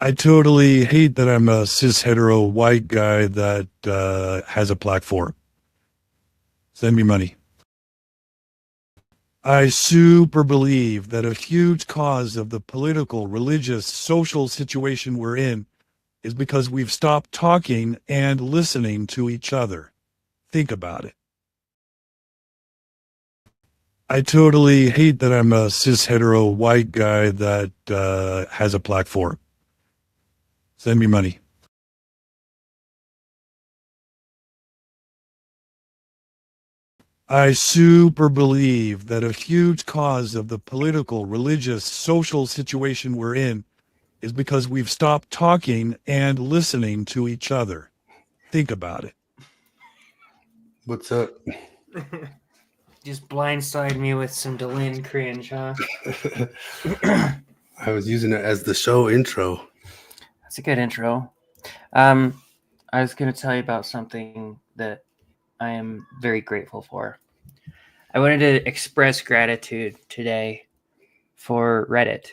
I totally hate that I'm a cis hetero white guy that has a plaque for. Send me money. I super believe that a huge cause of the political, religious, social situation we're in is because we've stopped talking and listening to each other. Think about it. I totally hate that I'm a cis hetero white guy that has a plaque for. Send me money. I super believe that a huge cause of the political, religious, social situation we're in is because we've stopped talking and listening to each other. Think about it. What's up? Just blindside me with some Delin cringe, huh? I was using it as the show intro. That's a good intro. I was going to tell you about something that I am very grateful for. I wanted to express gratitude today for Reddit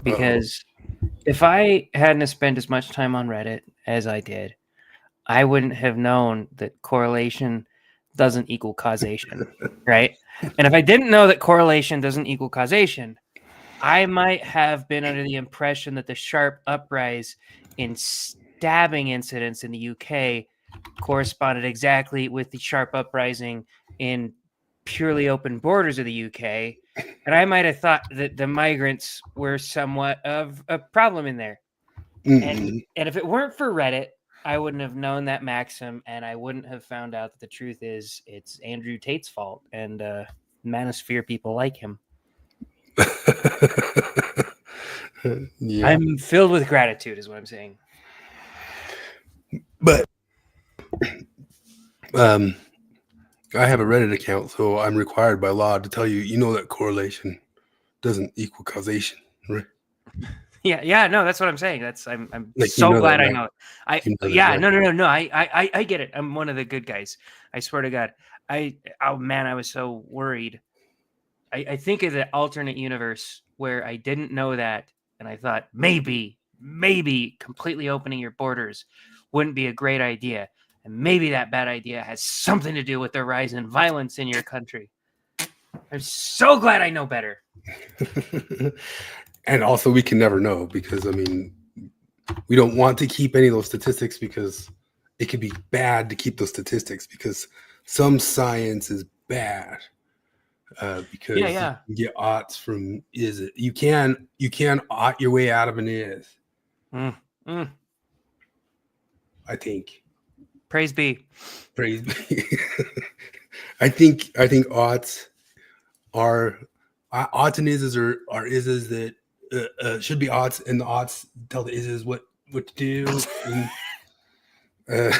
because if I hadn't spent as much time on Reddit as I did, I wouldn't have known that correlation doesn't equal causation, right? And if I didn't know that correlation doesn't equal causation, I might have been under the impression that the sharp uprise in stabbing incidents in the UK corresponded exactly with the sharp uprising in purely open borders of the UK. And I might have thought that the migrants were somewhat of a problem in there. And if it weren't for Reddit, I wouldn't have known that maxim, and I wouldn't have found out that the truth is it's Andrew Tate's fault and manosphere people like him. Yeah. I'm filled with gratitude is what I'm saying. But I have a Reddit account, so I'm required by law to tell you, that correlation doesn't equal causation, right? Yeah, no, that's what I'm saying. I'm Like, so glad that, I know it. right? No. I get it. I'm one of the good guys. I swear to God. I was so worried. I think of the alternate universe where I didn't know that, and I thought maybe completely opening your borders wouldn't be a great idea, and maybe that bad idea has something to do with the rise in violence in your country. I'm so glad I know better. And also, we can never know because, we don't want to keep any of those statistics because it could be bad to keep those statistics because some science is bad. Because you can get aughts from is it. You can ought your way out of an is. I think. Praise be. I think aughts are aughts and ises are ises that should be aughts, and the aughts tell the ises what to do. And,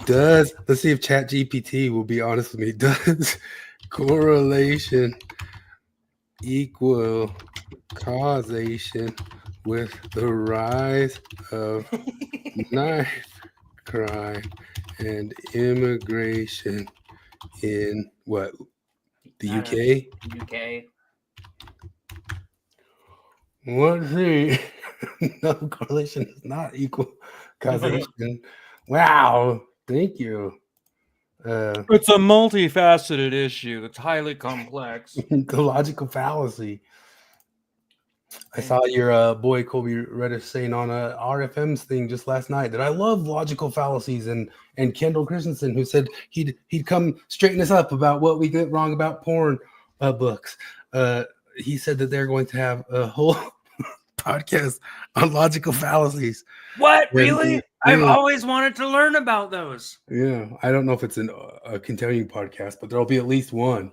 let's see if ChatGPT will be honest with me. Does correlation equal causation with the rise of knife crime and immigration in what? The UK? UK. Let's see. No, correlation does not equal causation. Wow. Thank you. It's a multifaceted issue that's highly complex. The logical fallacy. I saw your boy Colby Reddish saying on a RFM's thing just last night that I love logical fallacies, and Kendall Christensen, who said he'd come straighten us up about what we get wrong about porn books. He said that they're going to have a whole podcast on logical fallacies. What? Really? I've always wanted to learn about those. Yeah, I don't know if it's a continuing podcast, but there'll be at least one,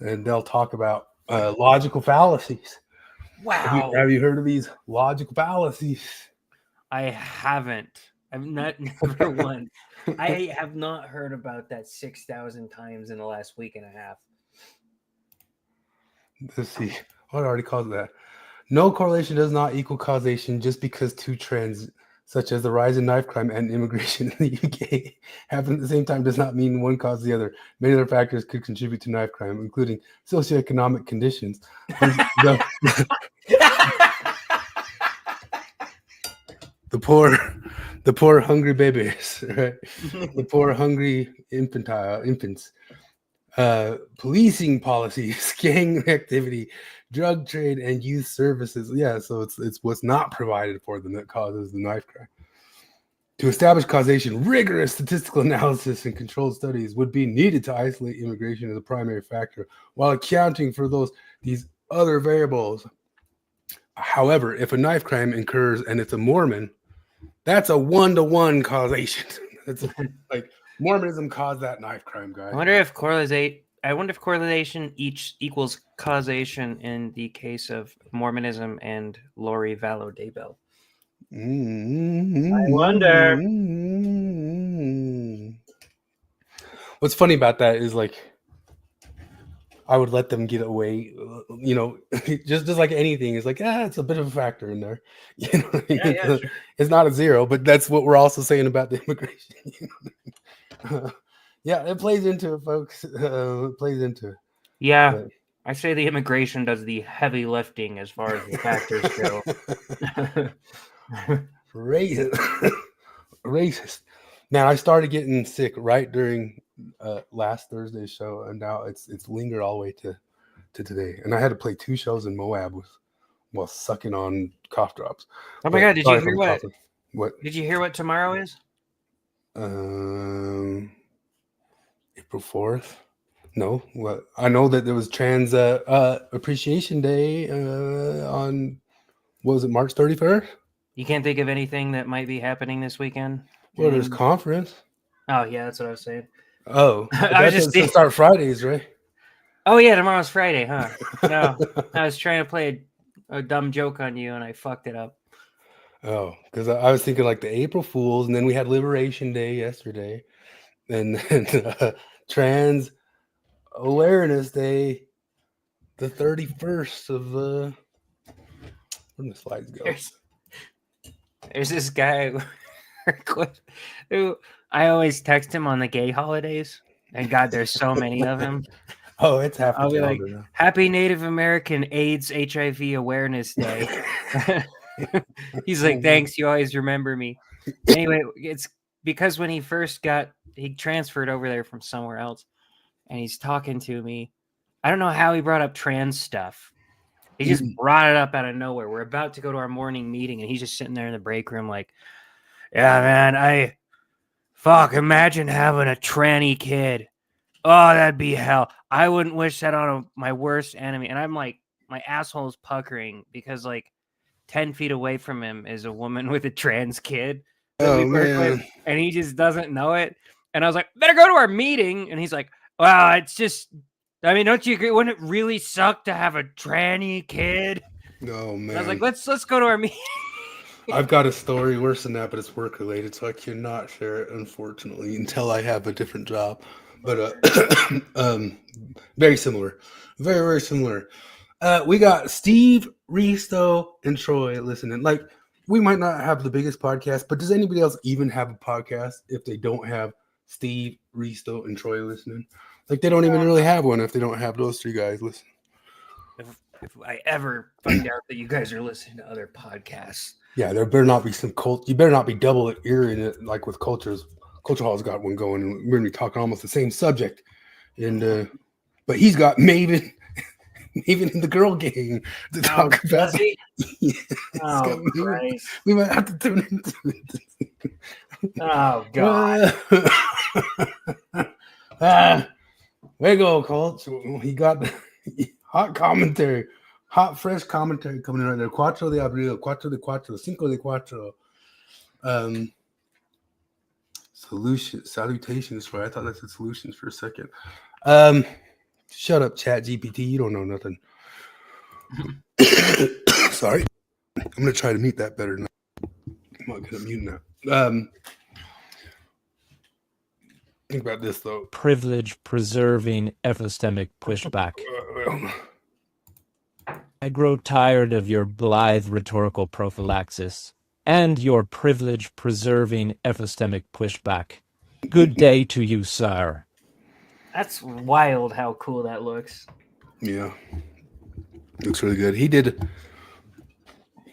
and they'll talk about logical fallacies. Wow. Have you heard of these logical fallacies? I haven't. I've never once. I have not heard about that 6,000 times in the last week and a half. Let's see. What already called that? No correlation does not equal causation. Just because two trends, such as the rise in knife crime and immigration in the UK, happen at the same time does not mean one causes the other. Many other factors could contribute to knife crime, including socioeconomic conditions. the poor hungry babies, right? The poor hungry infants. Policing policies, gang activity, drug trade, and youth services. Yeah, so it's what's not provided for them that causes the knife crime. To establish causation, rigorous statistical analysis and controlled studies would be needed to isolate immigration as a primary factor while accounting for these other variables. However, if a knife crime occurs and it's a Mormon, that's a 1-to-1 causation. It's like Mormonism caused that knife crime, guy. I wonder if correlation equals causation in the case of Mormonism and Lori Vallow Daybell. I wonder. What's funny about that is like I would let them get away, you know, just like anything. It's like, it's a bit of a factor in there. You know, Sure. It's not a zero, but that's what we're also saying about the immigration. Yeah, it plays into it, folks. It plays into it. Yeah, But I say the immigration does the heavy lifting as far as the factors go. Racist. Now I started getting sick right during last Thursday's show, and now it's lingered all the way to today. And I had to play 2 shows in Moab while sucking on cough drops. Oh my God! Did you hear what? Did you hear what tomorrow is? April 4th. No, what? I know that there was Trans Appreciation Day on, what was it, March 31st? You can't think of anything that might be happening this weekend? Well, there's conference. Oh yeah, that's what I was saying. Oh, I was just start Fridays, right? Oh yeah, tomorrow's Friday, huh? No, I was trying to play a dumb joke on you and I fucked it up. Oh, because I was thinking like the April Fools, and then we had Liberation Day yesterday, and then Trans Awareness Day, the 31st of where the slides go. There's this guy who I always text him on the gay holidays, and God, there's so many of him. Oh, it's half. I'll be like, "Happy Native American AIDS HIV Awareness Day." He's like, "Thanks, you always remember me." Anyway, it's because when he transferred over there from somewhere else, and he's talking to me. I don't know how he brought up trans stuff. He just brought it up out of nowhere. We're about to go to our morning meeting, and he's just sitting there in the break room like, yeah, man, imagine having a tranny kid. Oh, that'd be hell. I wouldn't wish that on my worst enemy. And I'm like, my asshole is puckering because like 10 feet away from him is a woman with a trans kid that we work with, and he just doesn't know it. And I was like, better go to our meeting. And he's like, well, it's just, I mean, don't you agree? Wouldn't it really suck to have a tranny kid? Oh man! I was like, let's go to our meeting. I've got a story worse than that, but it's work related, so I cannot share it, unfortunately, until I have a different job. But very similar, very, very similar. We got Steve, Risto, and Troy listening. Like, we might not have the biggest podcast, but does anybody else even have a podcast if they don't have Steve, Risto, and Troy listening? Like, they don't even really have one if they don't have those 3 guys listening. If I ever find out that you guys are listening to other podcasts. Yeah, there better not be some cult. You better not be double earing it like with Cultures. Culture Hall's got one going, and we're gonna be talking almost the same subject. And but he's got Maven in the girl gang to talk about. Yeah, oh, Christ. We might have to tune into it. Oh God. Way to go, Colt. He got hot commentary. Hot, fresh commentary coming in right there. Cuatro de Abril, Cuatro de Cuatro, Cinco de Cuatro. Salutations for. I thought that said solutions for a second. Shut up, Chat GPT. You don't know nothing. Sorry. I'm gonna try to mute that better now. I'm not good at muting that. Think about this though. Privilege preserving epistemic pushback. I grow tired of your blithe rhetorical prophylaxis and your privilege-preserving epistemic pushback. Good day to you, sir. That's wild how cool that looks. Yeah. Looks really good. He did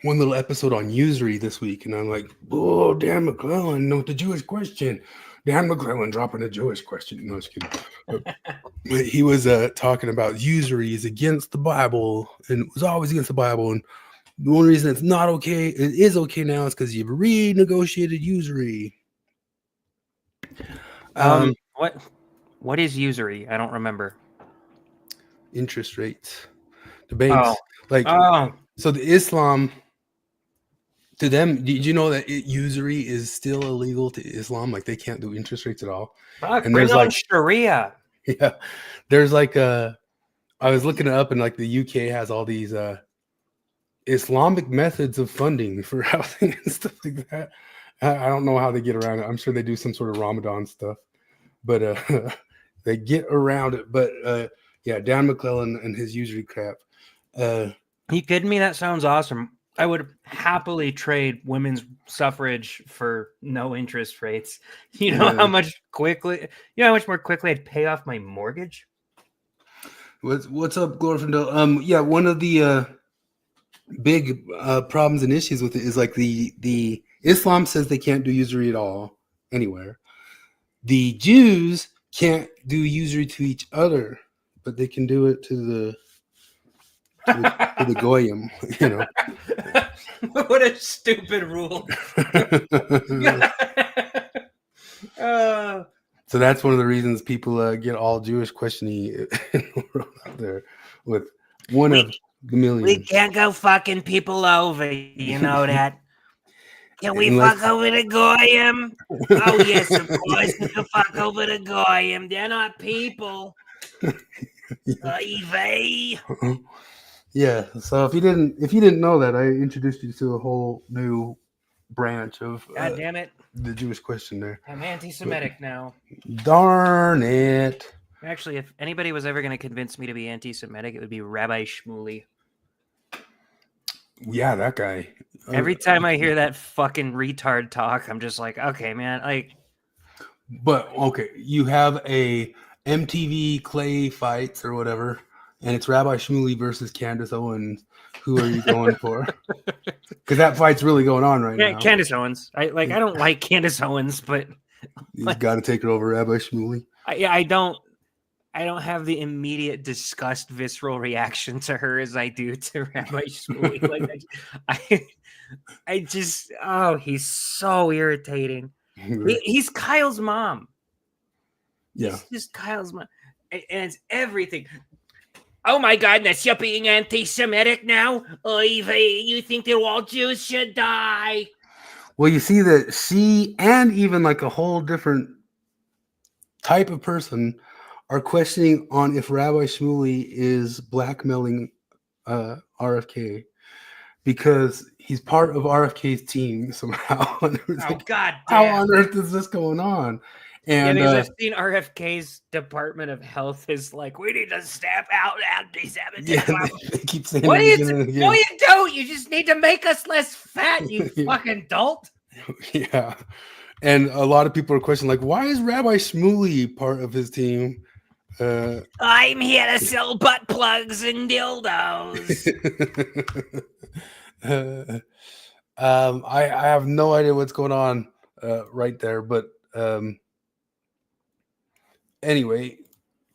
one little episode on usury this week, and I'm like, oh, Dan McClellan, no, the Jewish question. Dan McClellan dropping a Jewish question. No, just kidding. But he was talking about usury is against the Bible, and it was always against the Bible. And the only reason it's not okay, it is okay now, is because you've renegotiated usury. What is usury? I don't remember. Interest rates. The banks. So the Islam, to them, did you know that usury is still illegal to Islam? Like they can't do interest rates at all. And bring on Sharia. Yeah, there's like I was looking it up, and like the UK has all these Islamic methods of funding for housing and stuff like that. I don't know how they get around it. I'm sure they do some sort of Ramadan stuff, but they get around it. But yeah, Dan McClellan and his usury crap. You kidding me? That sounds awesome. I would happily trade women's suffrage for no interest rates. You know how much more quickly I'd pay off my mortgage? What's up, Glorfindel? Yeah, one of the big problems and issues with it is like the Islam says they can't do usury at all anywhere. The Jews can't do usury to each other, but they can do it to the goyim, you know. What a stupid rule. So that's one of the reasons people get all Jewish questioning in the world out there with one of the millions. We can't go fucking people over, you know that. Can we fuck over the goyim? Oh yes, of course we can fuck over the goyim. They're not people. Yeah, so if you didn't know that, I introduced you to a whole new branch of God damn it, the Jewish question there. I'm anti-Semitic now. Darn it! Actually, if anybody was ever going to convince me to be anti-Semitic, it would be Rabbi Shmuley. Yeah, that guy. Every time I hear that fucking retard talk, I'm just like, okay, man, like. But okay, you have a MTV Clay fights or whatever. And it's Rabbi Shmuley versus Candace Owens. Who are you going for? Because that fight's really going on right now. Candace Owens. I don't like Candace Owens, but you've got to take her over Rabbi Shmuley. I don't have the immediate disgust, visceral reaction to her as I do to Rabbi Shmuley. I just he's so irritating. He's Kyle's mom. Yeah, he's just Kyle's mom, and it's everything. Oh my goodness, you're being anti-Semitic now? You think that all Jews should die? Well, you see that she and even like a whole different type of person are questioning on if Rabbi Shmuley is blackmailing RFK because he's part of RFK's team somehow. God damn. How on earth is this going on? And I've seen RFK's Department of Health is like, we need to step out anti-Semitism. Yeah, they keep saying what do you do? No, you don't. You just need to make us less fat, you fucking dolt. Yeah. And a lot of people are questioning, like, why is Rabbi Shmuley part of his team? I'm here to sell butt plugs and dildos. I have no idea what's going on right there, but anyway,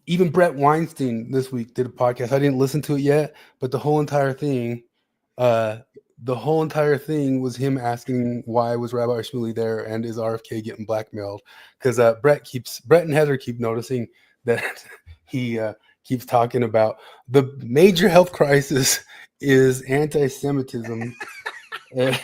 even Brett Weinstein this week did a podcast. I didn't listen to it yet, but the whole entire thing was him asking why was Rabbi Shmuley there and is RFK getting blackmailed? Because Brett and Heather keep noticing that he keeps talking about the major health crisis is anti-Semitism. And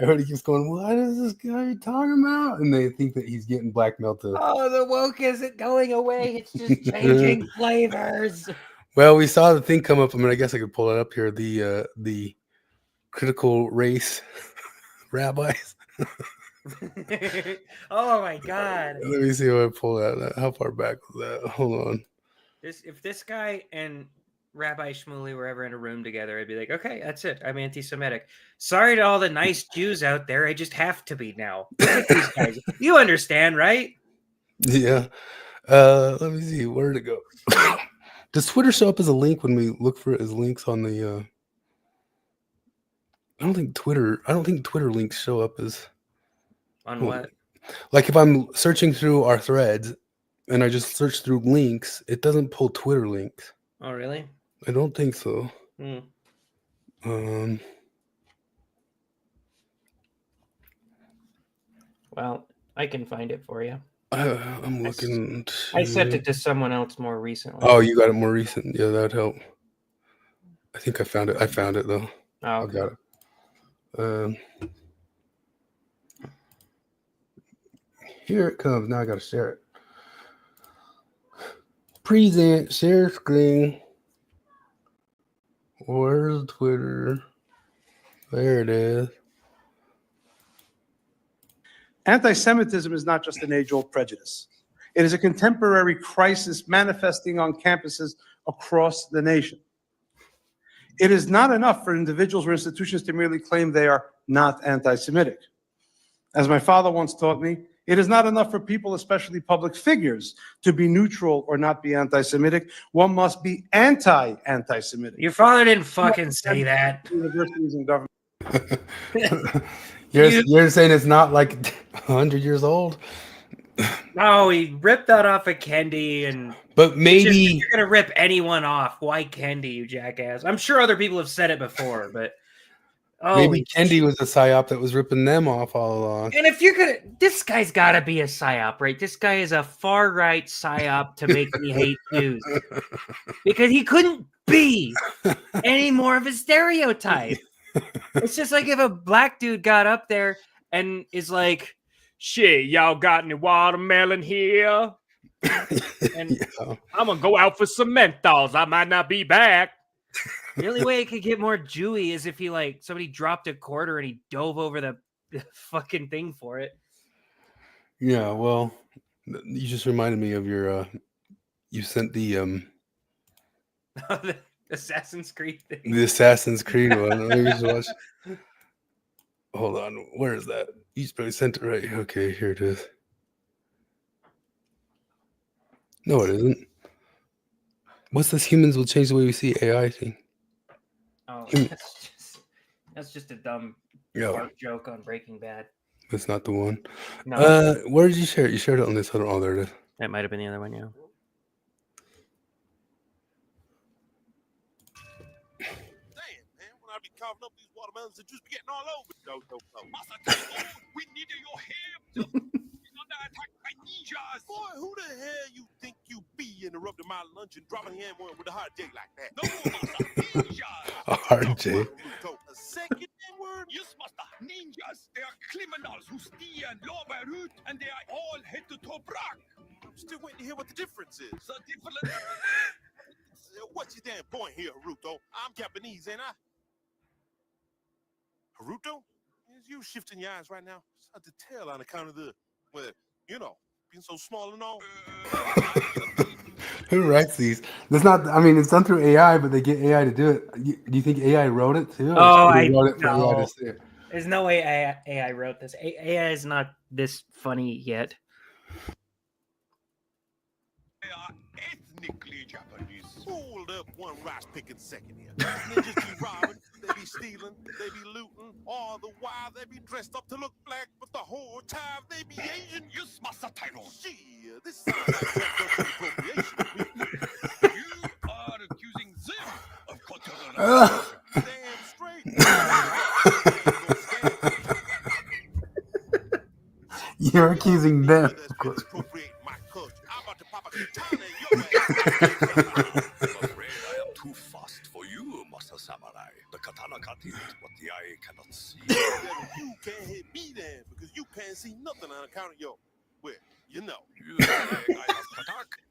everybody keeps going, what is this guy talking about? And they think that he's getting blackmailed to. Oh, the woke isn't going away. It's just changing flavors. Well, we saw the thing come up. I mean, I guess I could pull it up here. The critical race rabbis. Oh my God. Let me see if I pull that. How far back was that? Hold on. If this guy and Rabbi Shmuley were ever in a room together, I'd be like, okay, that's it. I'm anti-Semitic. Sorry to all the nice Jews out there. I just have to be now. Look at these guys. You understand, right? Yeah. Let me see. Where did it go? Does Twitter show up as a link when we look for it as links on the I don't think Twitter links show up as On what? like if I'm searching through our threads and I just search through links, it doesn't pull Twitter links. Oh, really? I don't think so. Hmm. Well, I can find it for you. I'm looking. I sent it to someone else more recently. Oh, you got it more recent. Yeah, that'd help. I think I found it. I found it though. Oh, okay. I got it. Here it comes. Now I gotta share it. Present, share screen. Where's Twitter? There it is. Anti-Semitism is not just an age-old prejudice. It is a contemporary crisis manifesting on campuses across the nation. It is not enough for individuals or institutions to merely claim they are not anti-Semitic. As my father once taught me, it is not enough for people, especially public figures, to be neutral or not be anti-Semitic. One must be anti-Semitic. Your father didn't fucking say that. Universities and government. You're saying it's not like 100 years old? No, he ripped that off of Kendi, and but maybe if you're gonna rip anyone off. Why Kendi, you jackass? I'm sure other people have said it before, but maybe Kendi was a psyop that was ripping them off all along. And if you're gonna, this guy's got to be a psyop, right? This guy is a far right psyop to make me hate Jews because he couldn't be any more of a stereotype. It's just like if a black dude got up there and is like, shit, y'all got any watermelon here? And Yeah. I'm gonna go out for some Menthols. I might not be back. The only way it could get more Jewy is if he like somebody dropped a quarter and he dove over the fucking thing for it. Yeah, well, you just reminded me of your you sent the Assassin's Creed thing. the Assassin's Creed one. Let me just watch. Hold on, where is that? You probably sent it right. Okay, here it is. No, it isn't. What's this? Humans will change the way we see AI thing. Oh, that's just a dumb fart joke on Breaking Bad. That's not the one. No, Where did you share it? You shared it on this other. Oh, there it is. that might have been the other one. Yeah. Be carving up these watermelons and just be getting all over. We need your help. He's under attack by ninjas. Boy, who the hell you think you be interrupting my lunch and dropping the M1 with a hard J like that? No, ninjas. A hard J. A second word? Yes, master. Ninjas. They are criminals who steal and lower root, and they are all headed to Tobrak. I'm still waiting to hear what the difference is. The difference. What's your damn point here, Haruto? I'm Japanese, ain't I? Haruto? Is you shifting your eyes right now? It's hard to tell on account of the, well, you know, being so small and all. Who writes these? That's not. I mean, it's done through AI, but they get AI to do it. Do you think AI wrote it too? Oh, I wrote it for AI no. to say it? There's no way AI wrote this. AI is not this funny yet. They are ethnically Japanese. Hold up one rice picking second here. Ninjas be robbing, they be stealing, they be looting. All the while they be dressed up to look black, but the whole time they be Asian. Yes, master title. Shit, this sounds like cultural appropriation. You are accusing them of cultural appropriation. Damn straight. You're accusing them. Of course. Appropriate my culture. I'm about to pop a katana in your ass. I am too fast for you, Master Samurai. The katana cut is what the eye cannot see. You can't hit me then, because you can't see nothing on account of your, well, you know.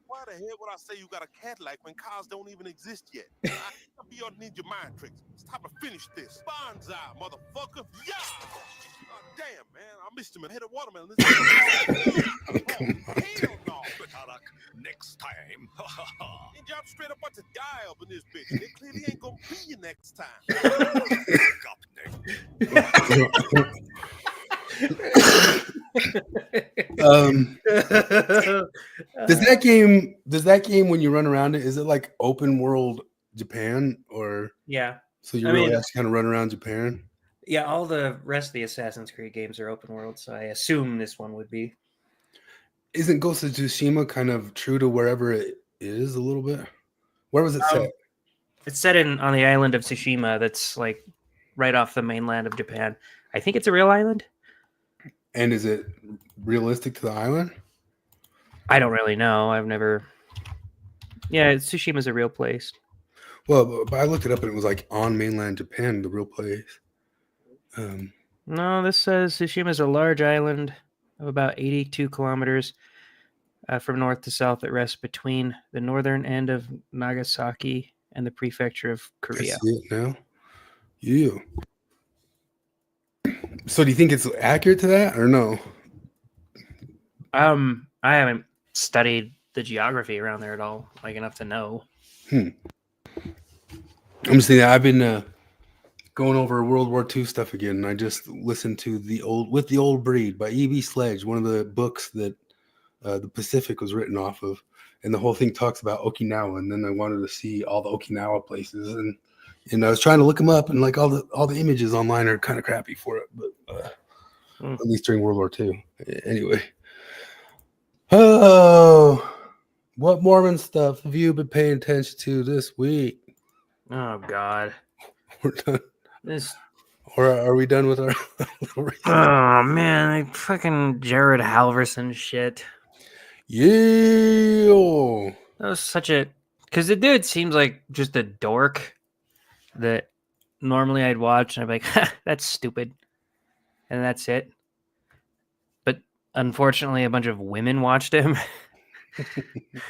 Why the hell would I say you got a Cadillac when cars don't even exist yet? I'll be your ninja mind tricks. It's time to finish this. Bonsai, motherfucker. Yeah! Oh, damn, man. I missed him and hit a watermelon. Hell no. Next time. And y'all straight up about to die up in this bitch. They clearly ain't gonna be you next time. Does that game when you run around it, is it like open world Japan, or Yeah. so you I really mean, have to kind of run around Japan? Yeah, all the rest of the Assassin's Creed games are open world, so I assume this one would be. Isn't Ghost of Tsushima kind of true to wherever it is a little bit? Where was it set? It's set on the island of Tsushima that's like right off the mainland of Japan. I think it's a real island. And is it realistic to the island? I don't really know. I've never. Yeah, Tsushima's a real place. Well, but I looked it up and it was like on mainland Japan, the real place. No, this says Tsushima is a large island of about 82 kilometers from north to south that rests between the northern end of Nagasaki and the prefecture of I Korea. see it now. You. So do you think it's accurate to that or no? I haven't studied the geography around there at all, like enough to know. I'm just thinking I've been going over World War II stuff again, and I just listened to the old breed by E.B. Sledge, one of the books that the Pacific was written off of, and the whole thing talks about Okinawa. And then I wanted to see all the Okinawa places, and I was trying to look them up, and like all the images online are kind of crappy for it, but at least during World War II. Anyway, oh, what Mormon stuff have you been paying attention to this week? Oh God, We're done. this. Or are we done with our? Oh man, like fucking Jared Halverson shit. Yeah. That was such a. Because the dude seems like just a dork that normally I'd watch and I'd be like, ha, that's stupid. And that's it. But unfortunately, a bunch of women watched him.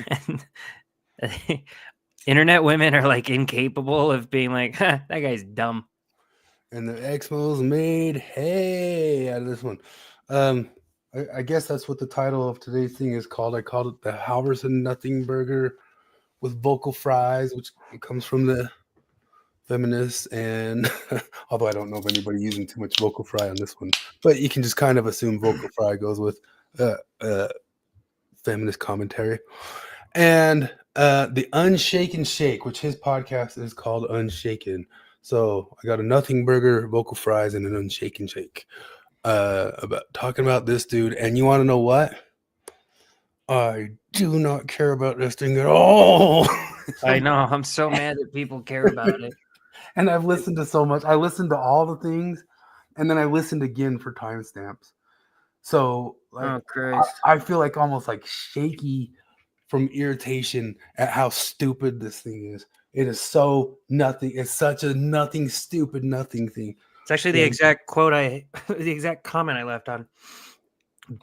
And internet women are like incapable of being like, ha, that guy's dumb. And the Expos made hay out of this one. I guess that's what the title of today's thing is called. I called it the Halverson Nothingburger with vocal fries, which comes from the feminists. And although I don't know of anybody using too much vocal fry on this one, but you can just kind of assume vocal fry goes with feminist commentary. And the Unshaken Shake, which his podcast is called Unshaken. So I got a Nothingburger, vocal fries, and an Unshaken Shake. About talking about this dude, and you want to know what? I do not care about this thing at all. I know. I'm so mad that people care about it. And I've listened to so much. I listened to all the things, and then I listened again for timestamps. So like, Oh Christ. I feel like almost like shaky from irritation at how stupid this thing is. It is so nothing. It's such a nothing, stupid nothing thing. It's actually the exact quote the exact comment I left on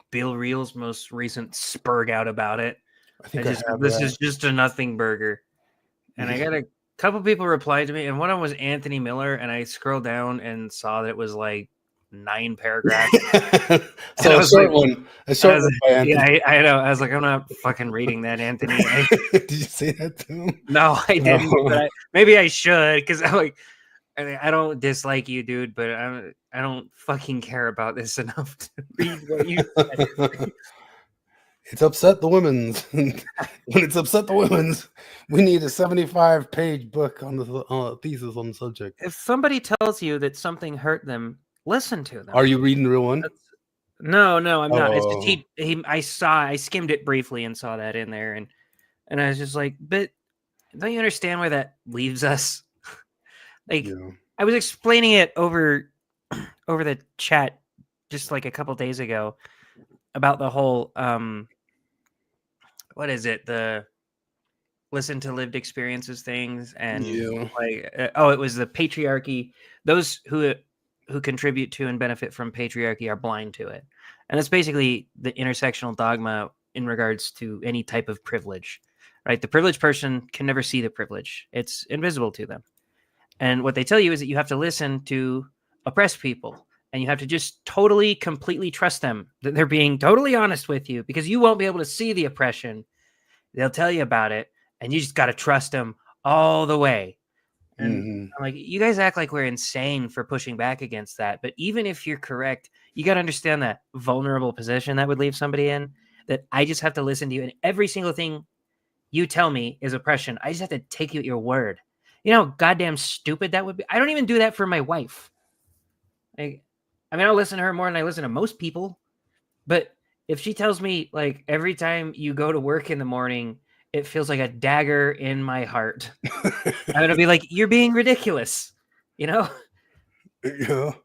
Bill Reel's most recent spurg out about it. I think This is just a nothing burger. And I got a couple people replied to me, and one of them was Anthony Miller, and I scrolled down and saw that it was like 9 paragraphs. So a short one. A short one by Anthony. Yeah, I know. I was like, I'm not fucking reading that, Anthony. Did you say that to him? No, I didn't. But maybe I should, because I'm like, I don't dislike you, dude, but I don't fucking care about this enough to read what you said. It's upset the women's. When it's upset the women's, we need a 75-page book on the thesis on the subject. If somebody tells you that something hurt them, listen to them. Are you reading the real one? No, I'm not. It's just I skimmed it briefly and saw that in there, and I was just like, but don't you understand where that leaves us? Like, Yeah. I was explaining it over the chat just like a couple days ago about the whole what is it, the listen to lived experiences things, and like it was the patriarchy. Those who contribute to and benefit from patriarchy are blind to it, and that's basically the intersectional dogma in regards to any type of privilege, right? The privileged person can never see the privilege; it's invisible to them. And what they tell you is that you have to listen to oppressed people, and you have to just totally, completely trust them, that they're being totally honest with you, because you won't be able to see the oppression. They'll tell you about it, and you just got to trust them all the way. And I'm like, you guys act like we're insane for pushing back against that. But even if you're correct, you got to understand that vulnerable position that would leave somebody in, that I just have to listen to you, and every single thing you tell me is oppression. I just have to take you at your word. You know how goddamn stupid that would be? I don't even do that for my wife. Like, I mean, I'll listen to her more than I listen to most people. But if she tells me, like, every time you go to work in the morning, it feels like a dagger in my heart, I'm gonna be like, you're being ridiculous, you know? You know,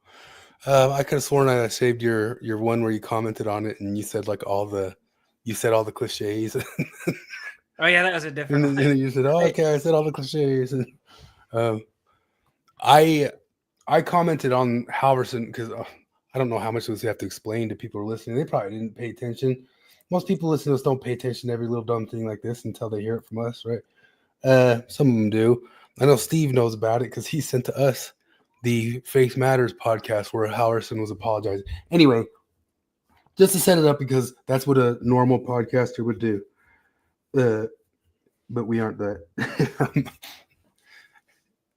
I could have sworn I saved your one where you commented on it and you said like all the cliches. Oh yeah, that was a different And one. then you said, "Oh, okay, I said all the cliches." And I commented on Halverson because I don't know how much we have to explain to people who are listening. They probably didn't pay attention. Most people listening to us don't pay attention to every little dumb thing like this until they hear it from us, right? Some of them do. I know Steve knows about it because he sent to us the Faith Matters podcast where Halverson was apologizing. Anyway, just to set it up because that's what a normal podcaster would do. But we aren't that.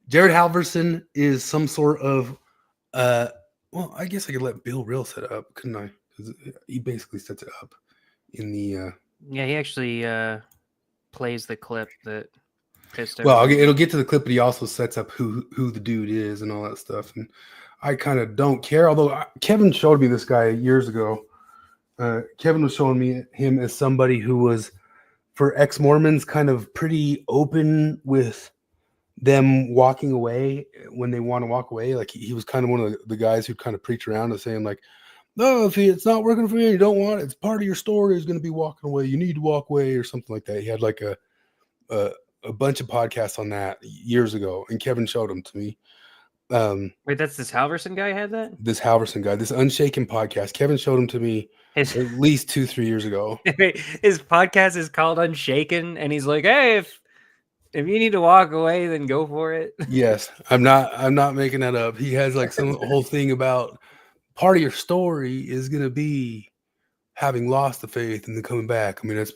Jared Halverson is some sort of well, I guess I could let Bill Real set it up, couldn't I? Because he basically sets it up in the Yeah, he actually plays the clip that pissed well, everyone. it'll get to the clip, but he also sets up who the dude is and all that stuff. And I kind of don't care, although Kevin showed me this guy years ago. Kevin was showing me him as somebody who was, for ex-Mormons, kind of pretty open with them walking away when they want to walk away. Like he was kind of one of the guys who kind of preach around and saying like, no, if it's not working for you, you don't want it. It's part of your story is going to be walking away. You need to walk away or something like that. He had like a bunch of podcasts on that years ago, and Kevin showed them to me. Wait, that's this Halverson guy had that? This Halverson guy, this Unshaken podcast, Kevin showed them to me His, at least 2-3 years ago. his podcast is called Unshaken, and he's like, hey, if you need to walk away, then go for it. Yes, I'm not making that up. He has like some whole thing about part of your story is going to be having lost the faith and then coming back. I mean, it's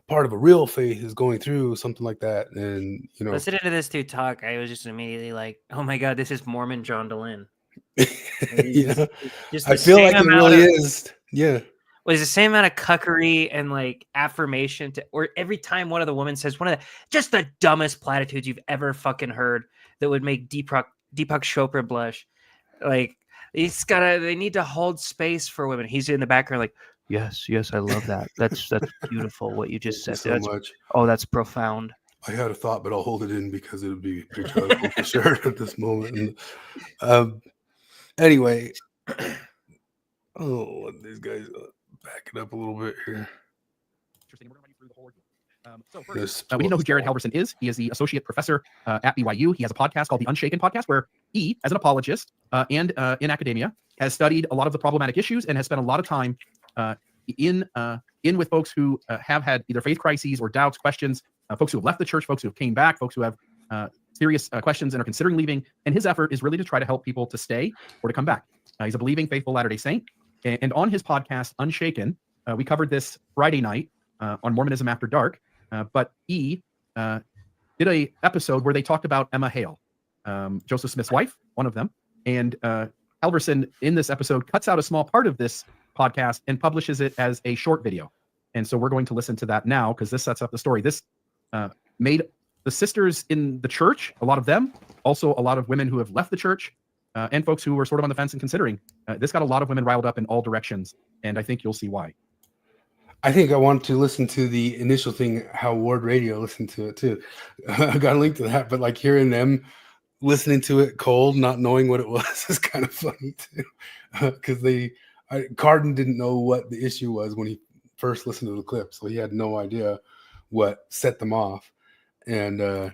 part of a real faith is going through something like that. And, you know, Listening to this dude talk, I was just immediately like, oh my God, this is Mormon John Dehlin. yeah, Just I feel like it really is. Yeah. Was the same amount of cuckery and like affirmation to, or every time one of the women says one of the just the dumbest platitudes you've ever fucking heard that would make Deepak Chopra blush. Like they need to hold space for women. He's in the background like, yes, I love that. That's beautiful what you just said. So much. Oh, that's profound. I had a thought, but I'll hold it in because it would be patriarchal for sure at this moment. And, anyway, oh, these guys back it up a little bit here. Interesting. We're going to run you through the whole ordeal. So first, we need to know who Jared Halverson is. He is the associate professor at BYU. He has a podcast called the Unshaken podcast, where he, as an apologist and in academia, has studied a lot of the problematic issues and has spent a lot of time in with folks who have had either faith crises or doubts, questions, folks who have left the church, folks who have came back, folks who have serious questions and are considering leaving. And his effort is really to try to help people to stay or to come back. He's a believing, faithful Latter-day Saint. And on his podcast, Unshaken, we covered this Friday night on Mormonism After Dark. But he did a episode where they talked about Emma Hale, Joseph Smith's wife, one of them. And Halverson, in this episode, cuts out a small part of this podcast and publishes it as a short video. And so we're going to listen to that now because this sets up the story. This made the sisters in the church, a lot of them, also a lot of women who have left the church, and folks who were sort of on the fence and considering. This got a lot of women riled up in all directions, and I think you'll see why. I think I want to listen to the initial thing, how Ward Radio listened to it too. I got a link to that, but like hearing them listening to it cold, not knowing what it was, is kind of funny too. Because Carden didn't know what the issue was when he first listened to the clip, so he had no idea what set them off. And I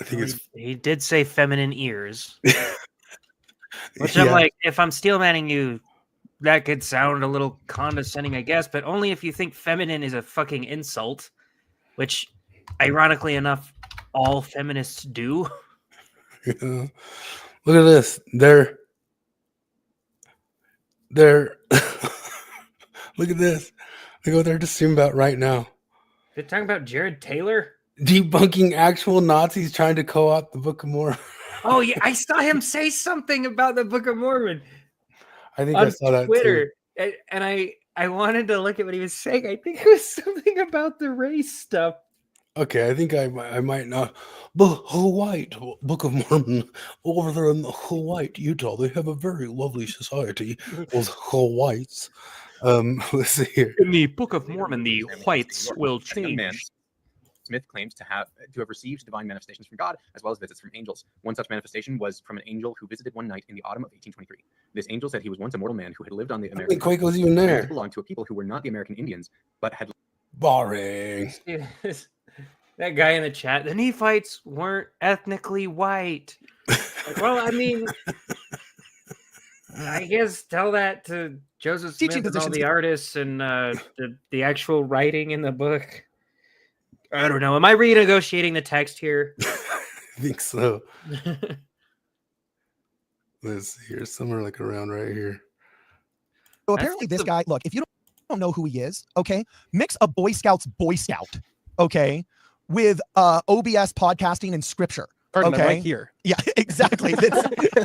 think he did say feminine ears, which yeah. I'm like, if I'm steelmanning you, that could sound a little condescending, I guess, but only if you think feminine is a fucking insult, which, ironically enough, all feminists do. Yeah. Look at this. They're look at this. Look what they're just about right now. They're talking about Jared Taylor? Debunking actual Nazis trying to co-opt the Book of Mormon. Oh, yeah. I saw him say something about the Book of Mormon. I think on I saw that Twitter, too. And I wanted to look at what he was saying. I think it was something about the race stuff. Okay, I think I might not. But Hawaii, Book of Mormon, over there in Hawaii, Utah, they have a very lovely society called Hawaii's. Let's see here. In the Book of Mormon, the whites will change. Smith claims to have received divine manifestations from God, as well as visits from angels. One such manifestation was from an angel who visited one night in the autumn of 1823. This angel said he was once a mortal man who had lived on the I American think Quako's even there. belonged to a people who were not the American Indians, but had Boring. That guy in the chat, the Nephites weren't ethnically white. Like, well, I mean, I guess tell that to Joseph Smith Teaching and all positions. the artists and the actual writing in the book. I don't know. Am I renegotiating the text here? I think so. Let's see here, somewhere like around right here. So apparently this guy, look, if you don't know who he is, okay, mix a Boy Scout's Boy Scout, okay, with OBS podcasting and scripture. Pardon, okay, I'm right here. Yeah, exactly.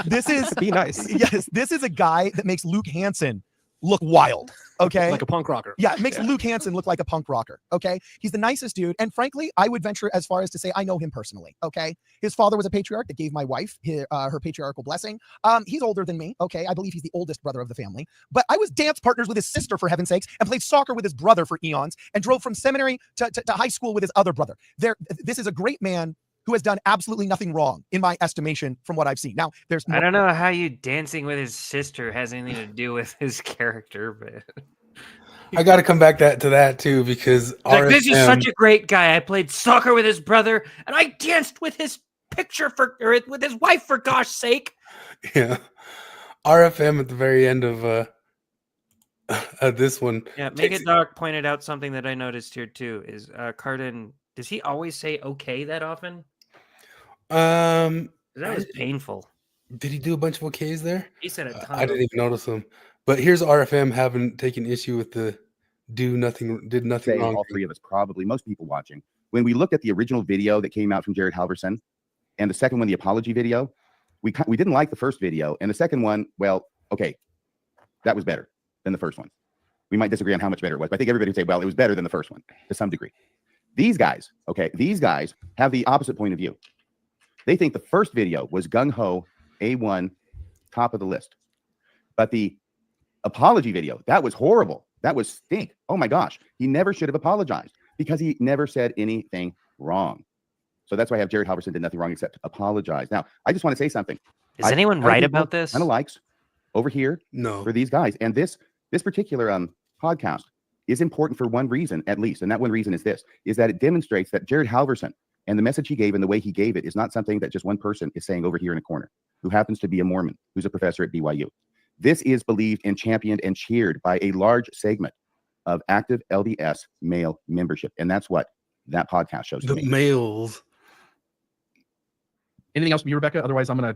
This is Be nice. Yes, this is a guy that makes Luke Hansen look wild. Okay, Like a punk rocker. yeah, it makes Luke Hansen look like a punk rocker. Okay, he's the nicest dude, and frankly, I would venture as far as to say I know him personally. Okay, his father was a patriarch that gave my wife her patriarchal blessing. He's older than me. Okay, I believe he's the oldest brother of the family. But I was dance partners with his sister, for heaven's sakes, and played soccer with his brother for eons, and drove from seminary to high school with his other brother. This is a great man who has done absolutely nothing wrong, in my estimation, from what I've seen. Now, there's I don't know how you dancing with his sister has anything to do with his character, but I got to come back to that too, because like, this is such a great guy. I played soccer with his brother, and I danced with his with his wife, for gosh sake. Yeah, RFM at the very end of this one. Yeah, Make It Doc pointed out something that I noticed here too. Is Cardin? Does he always say "okay" that often? That was painful. Did he do a bunch of OKs there? He said a ton. I didn't even notice them. But here's RFM having taken issue with the did nothing wrong. All three of us, probably most people watching. When we looked at the original video that came out from Jared Halverson, and the second one, the apology video, we didn't like the first video, and the second one, well, okay, that was better than the first one. We might disagree on how much better it was, but I think everybody would say, well, it was better than the first one to some degree. These guys have the opposite point of view. They think the first video was gung-ho, A1, top of the list. But the apology video, that was horrible. That was stink. Oh my gosh. He never should have apologized because he never said anything wrong. So that's why I have Jared Halverson did nothing wrong except apologize. Now, I just want to say something. Is anyone right about this? Kind of likes over here for these guys. And this particular podcast is important for one reason, at least. And that one reason is this, is that it demonstrates that Jared Halverson and the message he gave and the way he gave it is not something that just one person is saying over here in a corner, who happens to be a Mormon, who's a professor at BYU. This is believed and championed and cheered by a large segment of active LDS male membership. And that's what that podcast shows to me. The males. Anything else from you, Rebecca? Otherwise, we're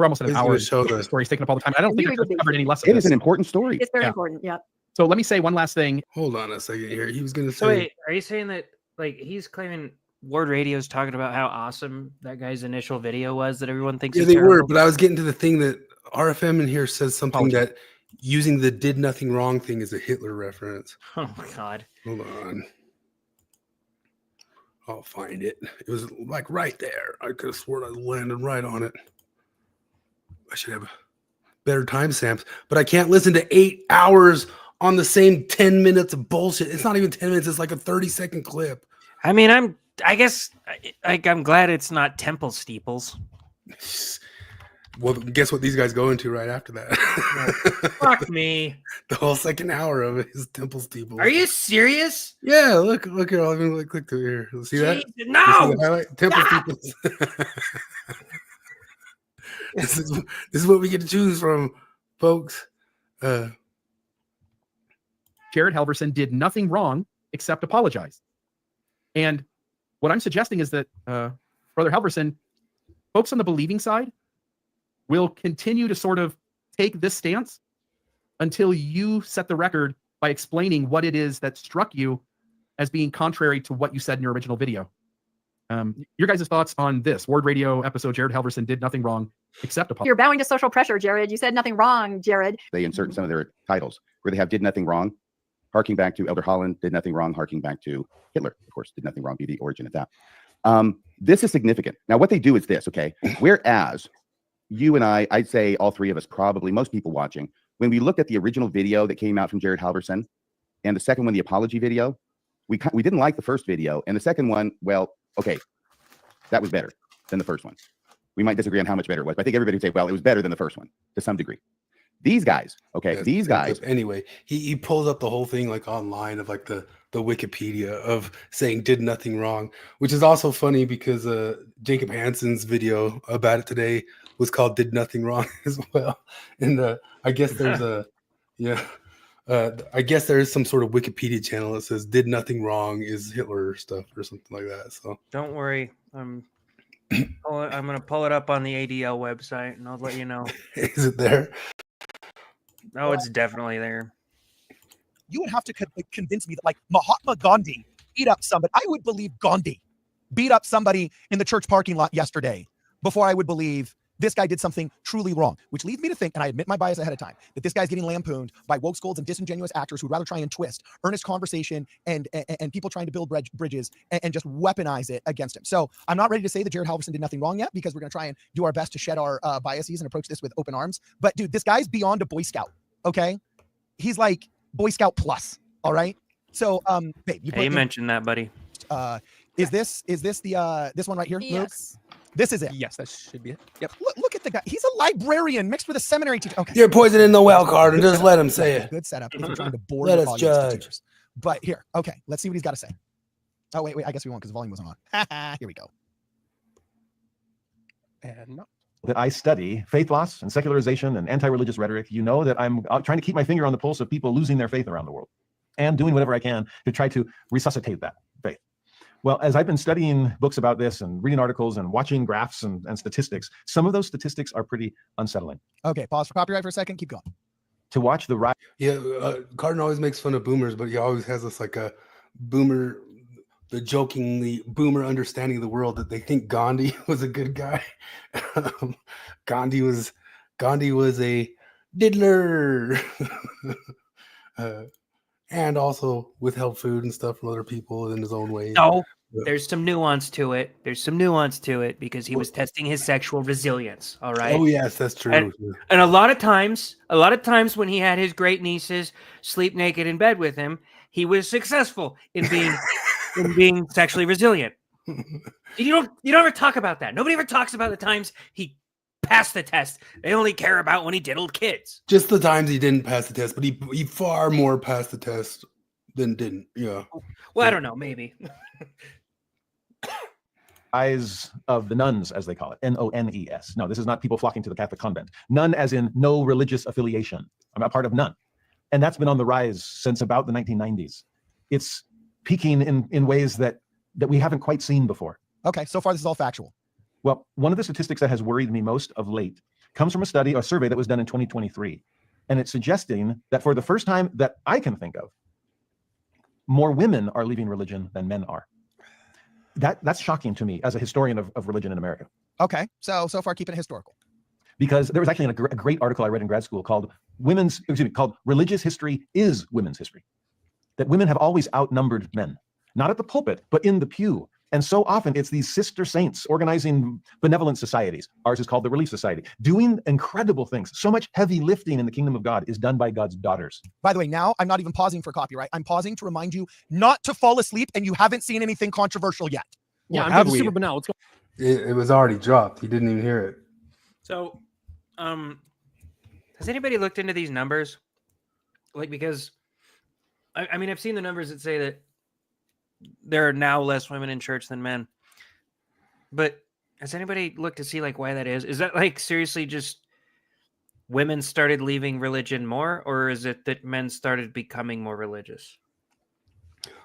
almost at an hour. The story's taking up all the time. I don't think I've covered any less of It this. is an important story. It's very important. Yeah. So let me say one last thing. Hold on a second here. He was going to say. So wait, are you saying that like he's claiming Ward Radio's talking about how awesome that guy's initial video was that everyone thinks Yeah, is they terrible? were, but I was getting to the thing that RFM in here says something that using the did nothing wrong thing is a Hitler reference. Oh my God. Hold on. I'll find it. It was like right there. I could have sworn I landed right on it. I should have better timestamps, but I can't listen to 8 hours on the same 10 minutes of bullshit. It's not even 10 minutes. It's like a 30-second clip. I mean, I guess I'm glad it's not temple steeples. Well, guess what these guys go into right after that? Fuck me. The whole second hour of it is temple steeples. Are you serious? Yeah, look here. Let me click to here. See that? No! You see the highlight? Temple steeples. This is what we get to choose from, folks. Jared Halverson did nothing wrong except apologize. And what I'm suggesting is that Brother Halverson, folks on the believing side will continue to sort of take this stance until you set the record by explaining what it is that struck you as being contrary to what you said in your original video. Your guys' thoughts on this Ward Radio episode, Jared Halverson did nothing wrong except apologize. You're bowing to social pressure, Jared. You said nothing wrong, Jared. They insert some of their titles where they have did nothing wrong harking back to Elder Holland, did nothing wrong, harking back to Hitler, of course, did nothing wrong, be the origin of that. This is significant. Now, what they do is this, okay? Whereas you and I'd say all three of us, probably most people watching, when we looked at the original video that came out from Jared Halverson and the second one, the apology video, we didn't like the first video. And the second one, well, okay, that was better than the first one. We might disagree on how much better it was, but I think everybody would say, well, it was better than the first one to some degree. These guys, okay, Yeah, these guys. Anyway, he pulls up the whole thing like online of like the Wikipedia of saying did nothing wrong, which is also funny because Jacob Hansen's video about it today was called "Did Nothing Wrong" as well. And I guess there's I guess there is some sort of Wikipedia channel that says "Did Nothing Wrong" is Hitler stuff or something like that. So don't worry, I'm gonna pull it up on the ADL website and I'll let you know. Is it there? Oh, it's definitely there. You would have to convince me that like Mahatma Gandhi beat up somebody. I would believe Gandhi beat up somebody in the church parking lot yesterday before I would believe this guy did something truly wrong, which leads me to think, and I admit my bias ahead of time, that this guy's getting lampooned by woke scolds and disingenuous actors who'd rather try and twist earnest conversation and people trying to build bridges and just weaponize it against him. So I'm not ready to say that Jared Halverson did nothing wrong yet, because we're going to try and do our best to shed our biases and approach this with open arms. But dude, this guy's beyond a Boy Scout. Okay, he's like Boy Scout plus. All right. So, babe, you mentioned that, buddy. Is this the this one right here? Yes. Luke? This is it. Yes, that should be it. Yep. Look at the guy. He's a librarian mixed with a seminary teacher. Okay. You're poisoning the well card and just let him say it. Good setup. If you're trying to bore Let your us audience to judge. tears. But here, okay, let's see what he's got to say. Oh, wait, I guess we won't because the volume wasn't on. Here we go. And no. That I study faith loss and secularization and anti-religious rhetoric, you know that I'm trying to keep my finger on the pulse of people losing their faith around the world and doing whatever I can to try to resuscitate that faith. Well, as I've been studying books about this and reading articles and watching graphs and statistics, some of those statistics are pretty unsettling. Okay, pause for copyright for a second. Keep going. To watch the rise. Yeah, Cardin always makes fun of boomers, but he always has this like a boomer, the jokingly boomer understanding of the world that they think Gandhi was a good guy. Gandhi was a diddler. And also withheld food and stuff from other people in his own way. No, there's some nuance to it. Because he was testing his sexual resilience. All right. Oh yes, that's true. And a lot of times when he had his great nieces sleep naked in bed with him, he was successful in being sexually resilient. You don't ever talk about that. Nobody ever talks about the times he passed the test. They only care about when he diddled kids. Just the times he didn't pass the test, but he far more passed the test than didn't. Yeah. Well, I don't know, maybe. Rise of the nuns, as they call it, N-O-N-E-S. No, this is not people flocking to the Catholic convent. None as in no religious affiliation. I'm a part of none. And that's been on the rise since about the 1990s. It's peaking in ways that we haven't quite seen before. Okay, so far this is all factual. Well, one of the statistics that has worried me most of late comes from a survey that was done in 2023. And it's suggesting that for the first time that I can think of, more women are leaving religion than men are. That's shocking to me as a historian of religion in America. Okay, so far keeping it historical. Because there was actually a great article I read in grad school called Religious History is Women's History. That women have always outnumbered men, not at the pulpit, but in the pew. And so often it's these sister saints organizing benevolent societies. Ours is called the Relief Society, doing incredible things. So much heavy lifting in the kingdom of God is done by God's daughters. By the way, now I'm not even pausing for copyright. I'm pausing to remind you not to fall asleep, and you haven't seen anything controversial yet. Yeah, Well, I'm getting super banal. Let's go. It was already dropped. He didn't even hear it. So, has anybody looked into these numbers? Like, because, I mean, I've seen the numbers that say that there are now less women in church than men. But has anybody looked to see, like, why that is? Is that, like, seriously just women started leaving religion more? Or is it that men started becoming more religious?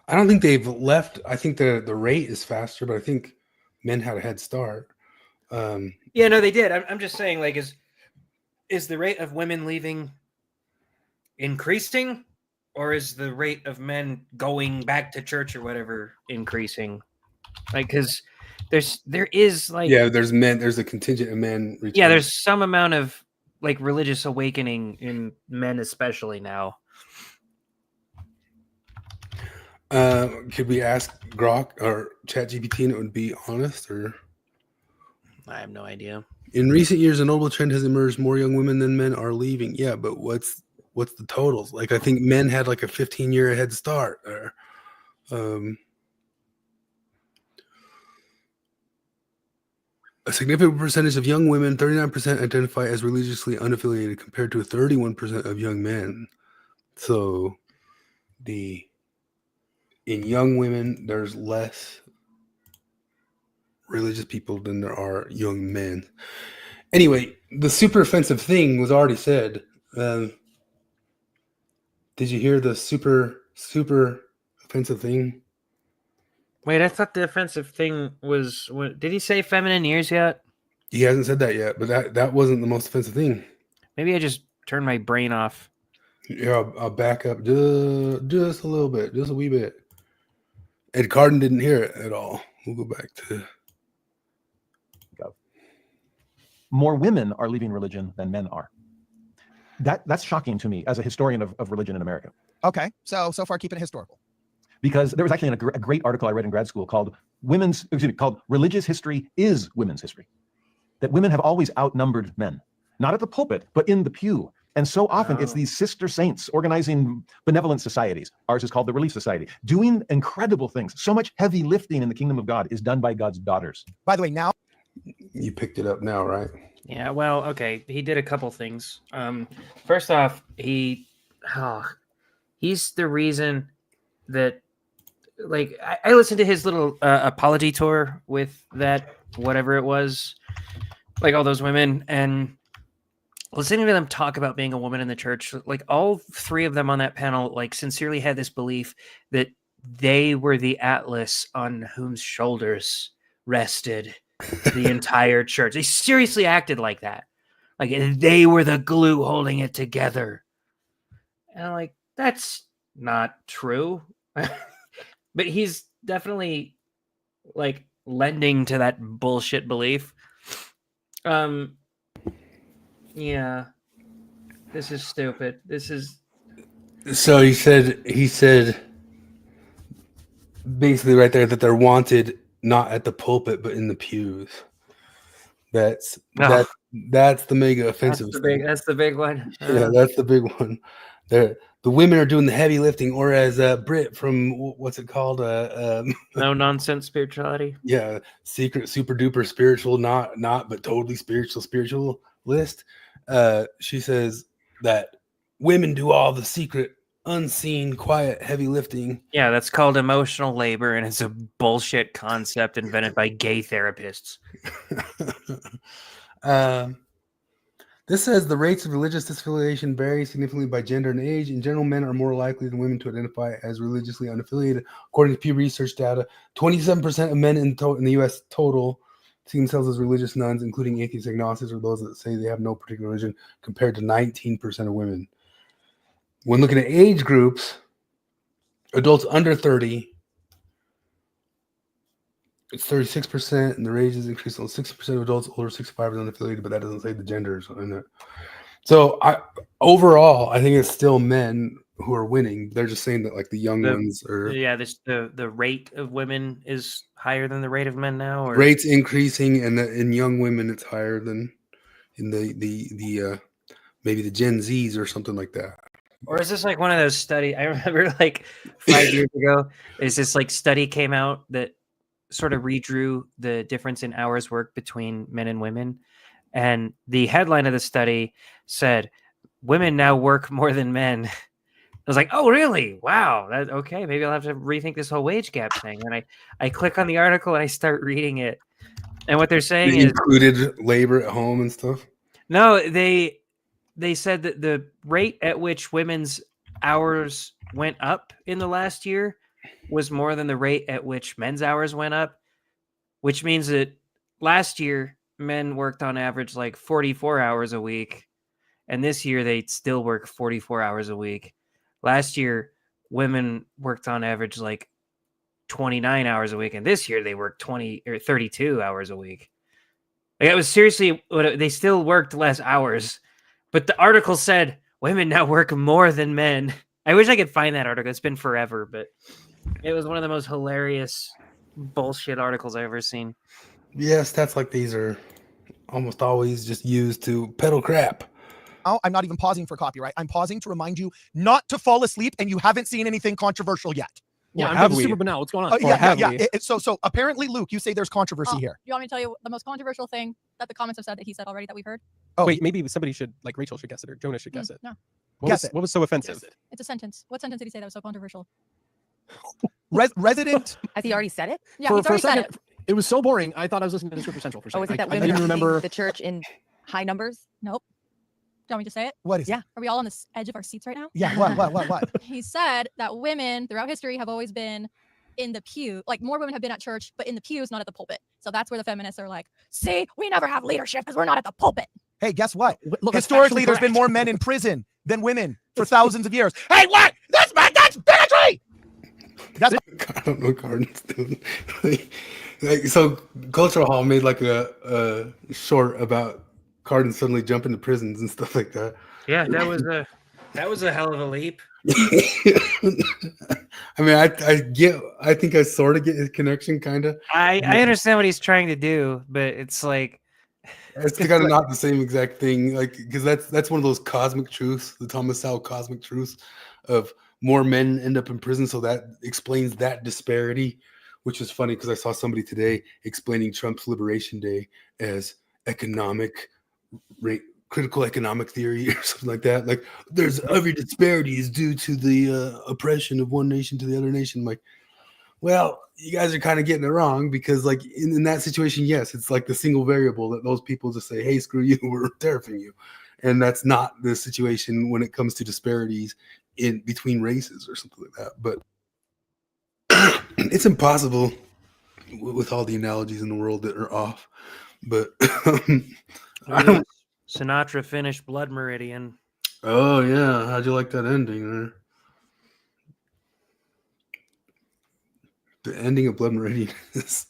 I don't think they've left. I think the rate is faster, but I think men had a head start. Yeah, no, they did. I'm just saying, like, is the rate of women leaving increasing, or is the rate of men going back to church or whatever increasing? Like, because there is like, yeah, there's a contingent of men. Returning. Yeah, there's some amount of like religious awakening in men, especially now. Could we ask Grok or ChatGPT and it would be honest? Or I have no idea. in recent years, a notable trend has emerged: more young women than men are leaving. Yeah, but what's the totals? Like, I think men had like a 15-year head start. Or, a significant percentage of young women, 39%, identify as religiously unaffiliated, compared to a 31% of young men. So, in young women, there's less religious people than there are young men. Anyway, the super offensive thing was already said. Did you hear the super offensive thing? Wait, I thought the offensive thing was. Did he say feminine ears yet? He hasn't said that yet, but that wasn't the most offensive thing. Maybe I just turned my brain off. Yeah, I'll back up just a little bit, just a wee bit. Ed Carden didn't hear it at all. We'll go back to. More women are leaving religion than men are. That's shocking to me as a historian of religion in America. Okay, so far keeping it historical. Because there was actually a great article I read in grad school called Religious History is Women's History. That women have always outnumbered men, not at the pulpit, but in the pew. And so often it's these sister saints organizing benevolent societies. Ours is called the Relief Society, doing incredible things. So much heavy lifting in the kingdom of God is done by God's daughters. By the way, now you picked it up now, right? Yeah, well, okay. He did a couple things. First off, he's the reason that, like, I listened to his little apology tour with that, whatever it was, like all those women, and listening to them talk about being a woman in the church, like all three of them on that panel, like sincerely had this belief that they were the atlas on whose shoulders rested the entire church. They seriously acted like that. Like they were the glue holding it together. And I'm like, that's not true. But he's definitely like lending to that bullshit belief. Yeah. This is stupid. This is. So he said basically right there that they're wanted not at the pulpit but in the pews. That's the mega offensive. That's the big one. Yeah, that's the big one. The women are doing the heavy lifting, or as Britt from what's it called? No nonsense spirituality. Yeah, secret super duper spiritual, not but totally spiritualist. She says that women do all the secret, unseen, quiet, heavy lifting. Yeah, that's called emotional labor, and it's a bullshit concept invented by gay therapists. This says the rates of religious disaffiliation vary significantly by gender and age. In general, men are more likely than women to identify as religiously unaffiliated. According to Pew Research data, 27% of men in the U.S. total see themselves as religious nuns, including atheists, agnostics, or those that say they have no particular religion, compared to 19% of women. When looking at age groups, adults under 30, it's 36%, and the range is increased on 60% of adults older 65 are unaffiliated, but that doesn't say the genders in it. So overall, I think it's still men who are winning. They're just saying that like the young ones are. Yeah, the rate of women is higher than the rate of men now. Or? Rates increasing, and in young women it's higher than in the maybe the Gen Zs or something like that. Or is this like one of those studies? I remember like 5 years ago, is this like study came out that sort of redrew the difference in hours worked between men and women. And the headline of the study said, women now work more than men. I was like, oh, really? Wow. Okay. Maybe I'll have to rethink this whole wage gap thing. And I click on the article and I start reading it. And what they're saying is included labor at home and stuff. No, they said that the rate at which women's hours went up in the last year was more than the rate at which men's hours went up, which means that last year men worked on average like 44 hours a week, and this year they still work 44 hours a week. Last year women worked on average like 29 hours a week, and this year they work 20 or 32 hours a week. Like, it was seriously, they still worked less hours, but the article said women now work more than men. I wish I could find that article. It's been forever, but It was one of the most hilarious bullshit articles I've ever seen. Yeah, stats like these are almost always just used to peddle crap. Oh, I'm not even pausing for copyright. I'm pausing to remind you not to fall asleep, and you haven't seen anything controversial yet. Yeah, I'm super banal. What's going on? Yeah. So apparently, Luke, you say there's controversy here. You want me to tell you the most controversial thing that the comments have said that he said already that we've heard? Oh, wait, maybe somebody should, like Rachel should guess it, or Jonah should guess it. No. What was so offensive? It's a sentence. What sentence did he say that was so controversial? Resident. Has he already said it? Yeah, he's already said it. It was so boring. I thought I was listening to the Scripture Central for a second. Oh, is it that I women didn't are remember leaving the church in high numbers? Nope. Do you want me to say it? What is? Yeah. Are we all on the edge of our seats right now? Yeah. What? He said that women throughout history have always been in the pew. Like more women have been at church, but in the pews, not at the pulpit. So that's where the feminists are like, see, we never have leadership because we're not at the pulpit. Hey, guess what? Look, historically, there's been more men in prison than women for thousands of years. Hey, what? That's bigotry! I don't know what Cardin's doing. So Cultural Hall made like a short about Cardin suddenly jumping to prisons and stuff like that. Yeah, that was a hell of a leap. I mean, I think I sort of get his connection, kind of. I understand what he's trying to do, but it's like it's kind of not the same exact thing, like because that's one of those cosmic truths, the Thomas Sowell cosmic truths of more men end up in prison, so that explains that disparity, which is funny because I saw somebody today explaining Trump's Liberation Day as critical economic theory or something like that. Like there's every disparity is due to the oppression of one nation to the other nation. I'm like, well, you guys are kind of getting it wrong because like in that situation, yes, it's like the single variable that those people just say, hey, screw you, we're tariffing you. And that's not the situation when it comes to disparities in between races or something like that. But it's impossible with all the analogies in the world that are off. But I don't. Sinatra finished Blood Meridian. Oh yeah, how'd you like that ending there? The ending of Blood Meridian is.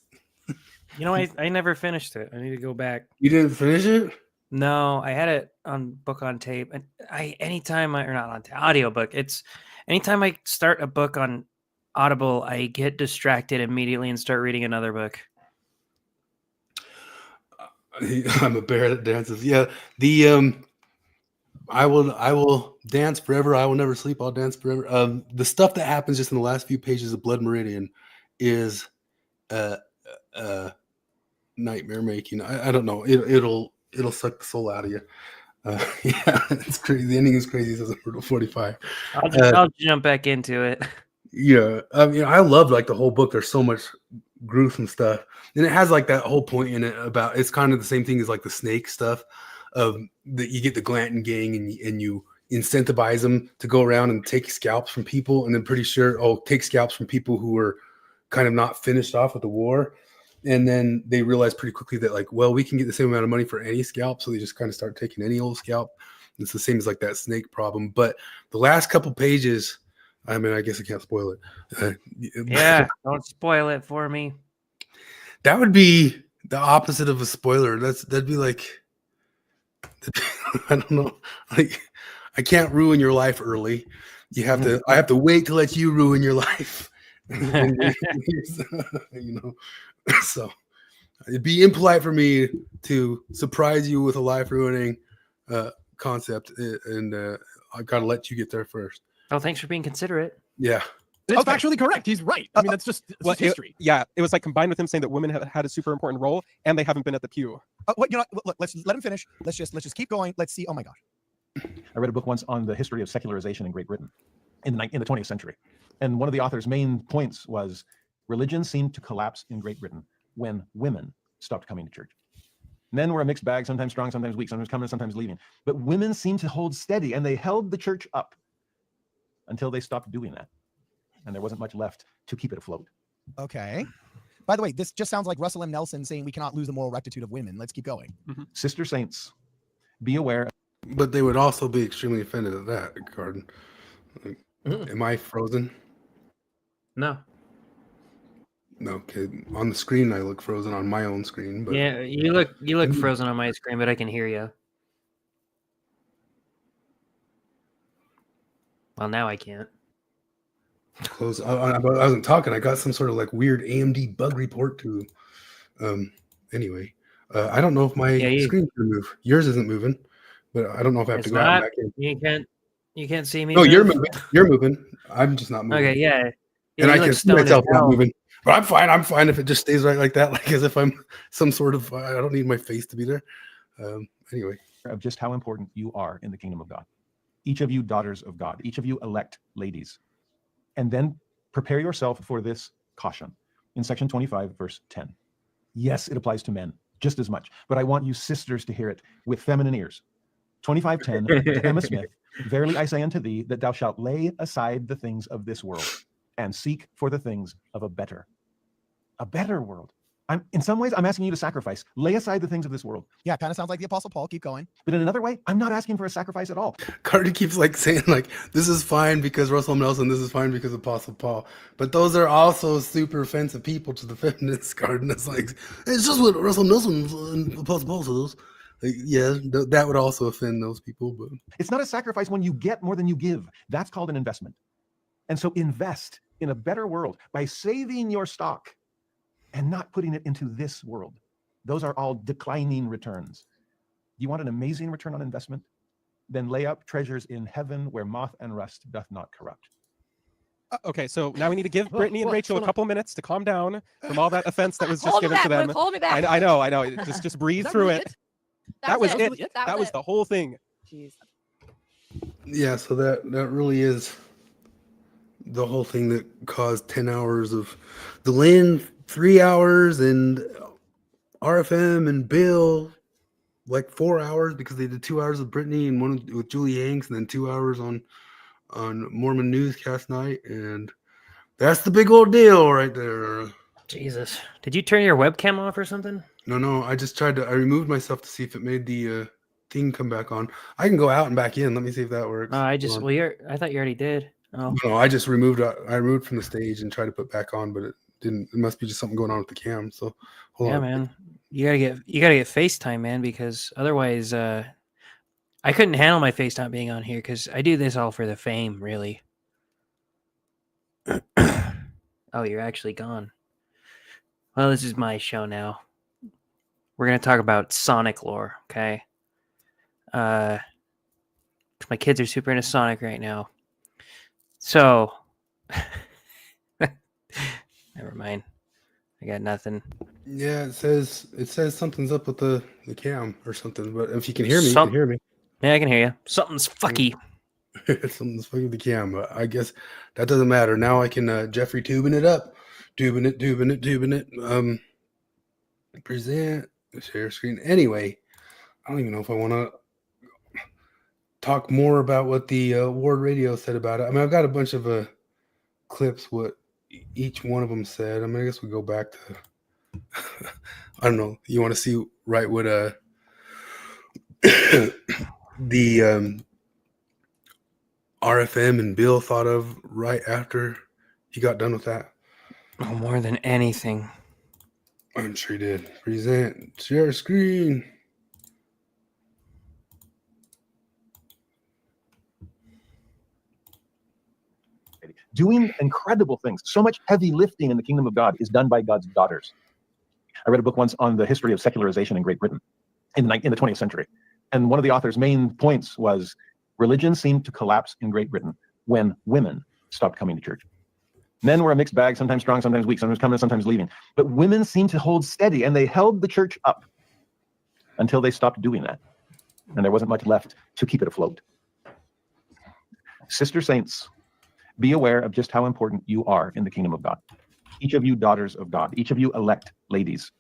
You know, I never finished it. I need to go back. You didn't finish it? No, I had it on book on tape, and audiobook. It's anytime I start a book on Audible, I get distracted immediately and start reading another book. I'm a bear that dances. Yeah, the I will dance forever. I will never sleep. I'll dance forever. The stuff that happens just in the last few pages of Blood Meridian is nightmare making. I don't know. It'll suck the soul out of you. Yeah, it's crazy. The ending is crazy. It says 45. I'll jump back into it. Yeah, I mean, I love like the whole book. There's so much gruesome stuff, and it has like that whole point in it about it's kind of the same thing as like the snake stuff of that you get the Glanton gang and you incentivize them to go around and take scalps from people, and then pretty sure take scalps from people who were kind of not finished off with the war, and then they realize pretty quickly that like, well, we can get the same amount of money for any scalp, so they just kind of start taking any old scalp. It's the same as like that snake problem, but the last couple pages. I mean, I guess I can't spoil it. Yeah, don't spoil it for me. That would be the opposite of a spoiler. That'd be like, I don't know. Like, I can't ruin your life early. I have to wait to let you ruin your life. You know, so it'd be impolite for me to surprise you with a life ruining concept, and I gotta let you get there first. Oh, thanks for being considerate. Yeah. It's factually correct. He's right. I mean, that's just history. It was like combined with him saying that women have had a super important role and they haven't been at the pew. Look, let's let him finish. Let's just keep going. Let's see. Oh my gosh. I read a book once on the history of secularization in Great Britain in the 20th century. And one of the author's main points was religion seemed to collapse in Great Britain when women stopped coming to church. Men were a mixed bag, sometimes strong, sometimes weak, sometimes coming, sometimes leaving. But women seemed to hold steady, and they held the church up until they stopped doing that. And there wasn't much left to keep it afloat. Okay. By the way, this just sounds like Russell M. Nelson saying we cannot lose the moral rectitude of women. Let's keep going. Mm-hmm. Sister saints, be aware. But they would also be extremely offended at that, Garden. Like, am I frozen? No. No, okay. On the screen, I look frozen on my own screen. But yeah, you look frozen on my screen, but I can hear you. Well, now I can't. Close. I wasn't talking. I got some sort of like weird AMD bug report to. Anyway, I don't know if my screen's gonna move. Yours isn't moving, but I don't know if I have It's to go out and not. back in. You can't see me. No, you're move? moving. You're moving. I'm just not moving. Okay, yeah. And you I look can see stoned as myself not hell. moving. But I'm fine. I'm fine if it just stays right like that, like as if I'm some sort of. I don't need my face to be there. Anyway, of just how important you are in the kingdom of God. Each of you daughters of God. Each of you elect ladies. And then prepare yourself for this caution in section 25, verse 10. Yes, it applies to men just as much, but I want you sisters to hear it with feminine ears. 25:10 to Emma Smith, verily I say unto thee that thou shalt lay aside the things of this world and seek for the things of a better world. In some ways, I'm asking you to sacrifice. Lay aside the things of this world. Yeah, kind of sounds like the Apostle Paul. Keep going. But in another way, I'm not asking for a sacrifice at all. Carter keeps like saying like this is fine because Russell Nelson, this is fine because Apostle Paul. But those are also super offensive people to the feminists. Garden is like it's just what Russell Nelson and Apostle Paul says. Like, yeah, that would also offend those people. But it's not a sacrifice when you get more than you give. That's called an investment. And so invest in a better world by saving your stock and not putting it into this world. Those are all declining returns. You want an amazing return on investment? Then lay up treasures in heaven where moth and rust doth not corrupt. Okay, so now we need to give Brittany and Rachel a couple minutes to calm down from all that offense that was just given to them. Hold me back. I know. Just breathe through it. That was it. That was the whole thing. Jeez. Yeah, so that really is the whole thing that caused 10 hours of the Lynn, 3 hours, and RFM and Bill like 4 hours because they did 2 hours with Brittany and one with Julie Hanks and then 2 hours on Mormon Newscast Night, and that's the big old deal right there. Jesus, did you turn your webcam off or something? No, I just I removed myself to see if it made the thing come back on. I can go out and back in. Let me see if that works. I thought you already did. Oh. No, I just removed from the stage and tried to put back on, but it didn't. It must be just something going on with the cam. So hold on. Man, you gotta get FaceTime, man, because otherwise I couldn't handle my FaceTime being on here because I do this all for the fame, really. Oh, you're actually gone. Well, this is my show now. We're gonna talk about Sonic lore, okay? My kids are super into Sonic right now. So, never mind. I got nothing. Yeah, it says something's up with the cam or something. But if you can hear me, you can hear me. Yeah, I can hear you. Something's fucky. Something's fucking with the cam. But I guess that doesn't matter. Now I can Jeffrey tubing it up, tubing it. Present share screen. Anyway, I don't even know if I want to talk more about what the Ward Radio said about it. I mean, I've got a bunch of clips what each one of them said. I mean, I guess we go back to I don't know. You want to see right what the RFM and Bill thought of right after he got done with that? Oh, more than anything. I'm sure he did. Present share screen. Doing incredible things. So much heavy lifting in the kingdom of God is done by God's daughters. I read a book once on the history of secularization in Great Britain in the 20th century. And one of the author's main points was religion seemed to collapse in Great Britain when women stopped coming to church. Men were a mixed bag, sometimes strong, sometimes weak, sometimes coming, sometimes leaving. But women seemed to hold steady, and they held the church up until they stopped doing that. And there wasn't much left to keep it afloat. Sister saints, be aware of just how important you are in the kingdom of God. Each of you daughters of God, each of you elect ladies.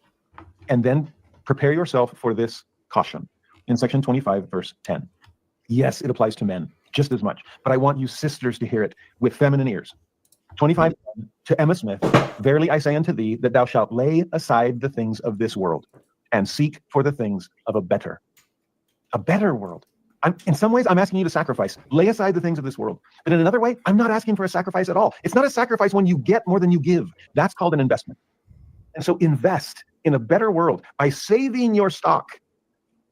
And then prepare yourself for this caution in section 25, verse 10. Yes, it applies to men just as much, but I want you sisters to hear it with feminine ears. 25 to Emma Smith, verily I say unto thee that thou shalt lay aside the things of this world and seek for the things of a better world. In some ways, I'm asking you to sacrifice. Lay aside the things of this world. But in another way, I'm not asking for a sacrifice at all. It's not a sacrifice when you get more than you give. That's called an investment. And so invest in a better world by saving your stock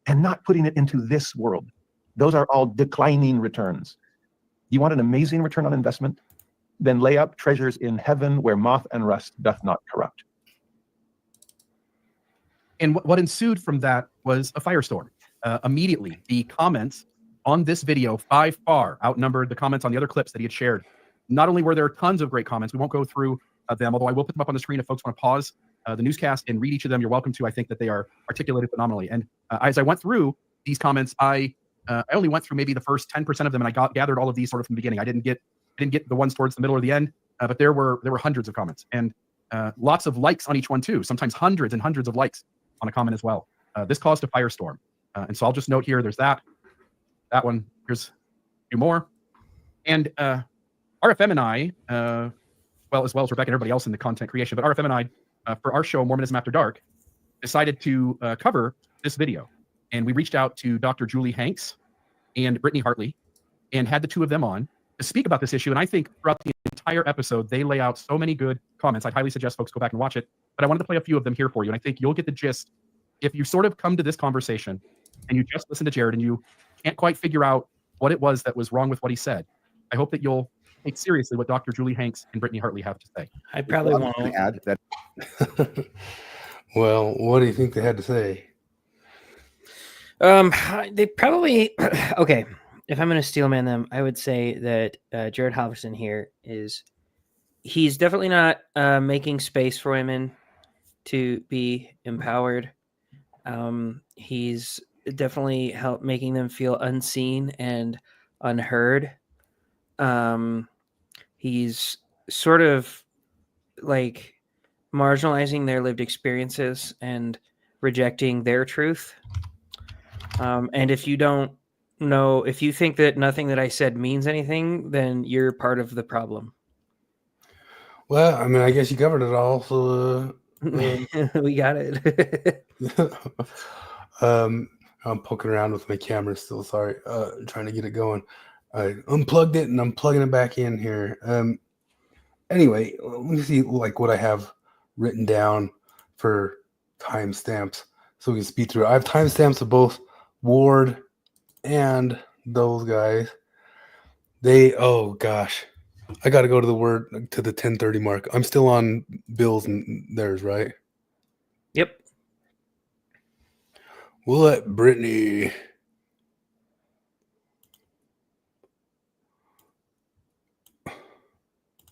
and not putting it into this world. Those are all declining returns. You want an amazing return on investment? than lay up treasures in heaven where moth and rust doth not corrupt. And what ensued from that was a firestorm. Immediately, the comments on this video by far outnumbered the comments on the other clips that he had shared. Not only were there tons of great comments, we won't go through them, although I will put them up on the screen if folks want to pause the newscast and read each of them. You're welcome to. I think that they are articulated phenomenally. And as I went through these comments, I only went through maybe the first 10% of them, and I gathered all of these sort of from the beginning. I didn't get the ones towards the middle or the end, but there were hundreds of comments and lots of likes on each one too. Sometimes hundreds and hundreds of likes on a comment as well. This caused a firestorm, and so I'll just note here. There's that one. Here's a few more, and RFM and I, well, as well as Rebecca and everybody else in the content creation, but RFM and I, for our show Mormonism After Dark, decided to cover this video, and we reached out to Dr. Julie Hanks and Brittany Hartley, and had the two of them on to speak about this issue. And I think throughout the entire episode, they lay out so many good comments. I'd highly suggest folks go back and watch it. But I wanted to play a few of them here for you, and I think you'll get the gist. If you sort of come to this conversation and you just listen to Jared and you can't quite figure out what it was that was wrong with what he said, I hope that you'll take seriously what Dr. Julie Hanks and Brittany Hartley have to say. I probably won't add that. Well, what do you think they had to say? They probably okay. If I'm going to steel man them, I would say that Jared Halverson here he's definitely not making space for women to be empowered. He's definitely making them feel unseen and unheard. He's sort of like marginalizing their lived experiences and rejecting their truth. And if you don't know, if you think that nothing that I said means anything, then you're part of the problem. Well, I mean, I guess you covered it all. So we got it. I'm poking around with my camera still. Sorry, trying to get it going. I unplugged it and I'm plugging it back in here. Anyway, let me see like what I have written down for timestamps so we can speed through it. I have timestamps of both Ward and those guys. Oh gosh, I got to go to the 10:30 mark. I'm still on Bill's and theirs, right? Yep. We'll let Brittany.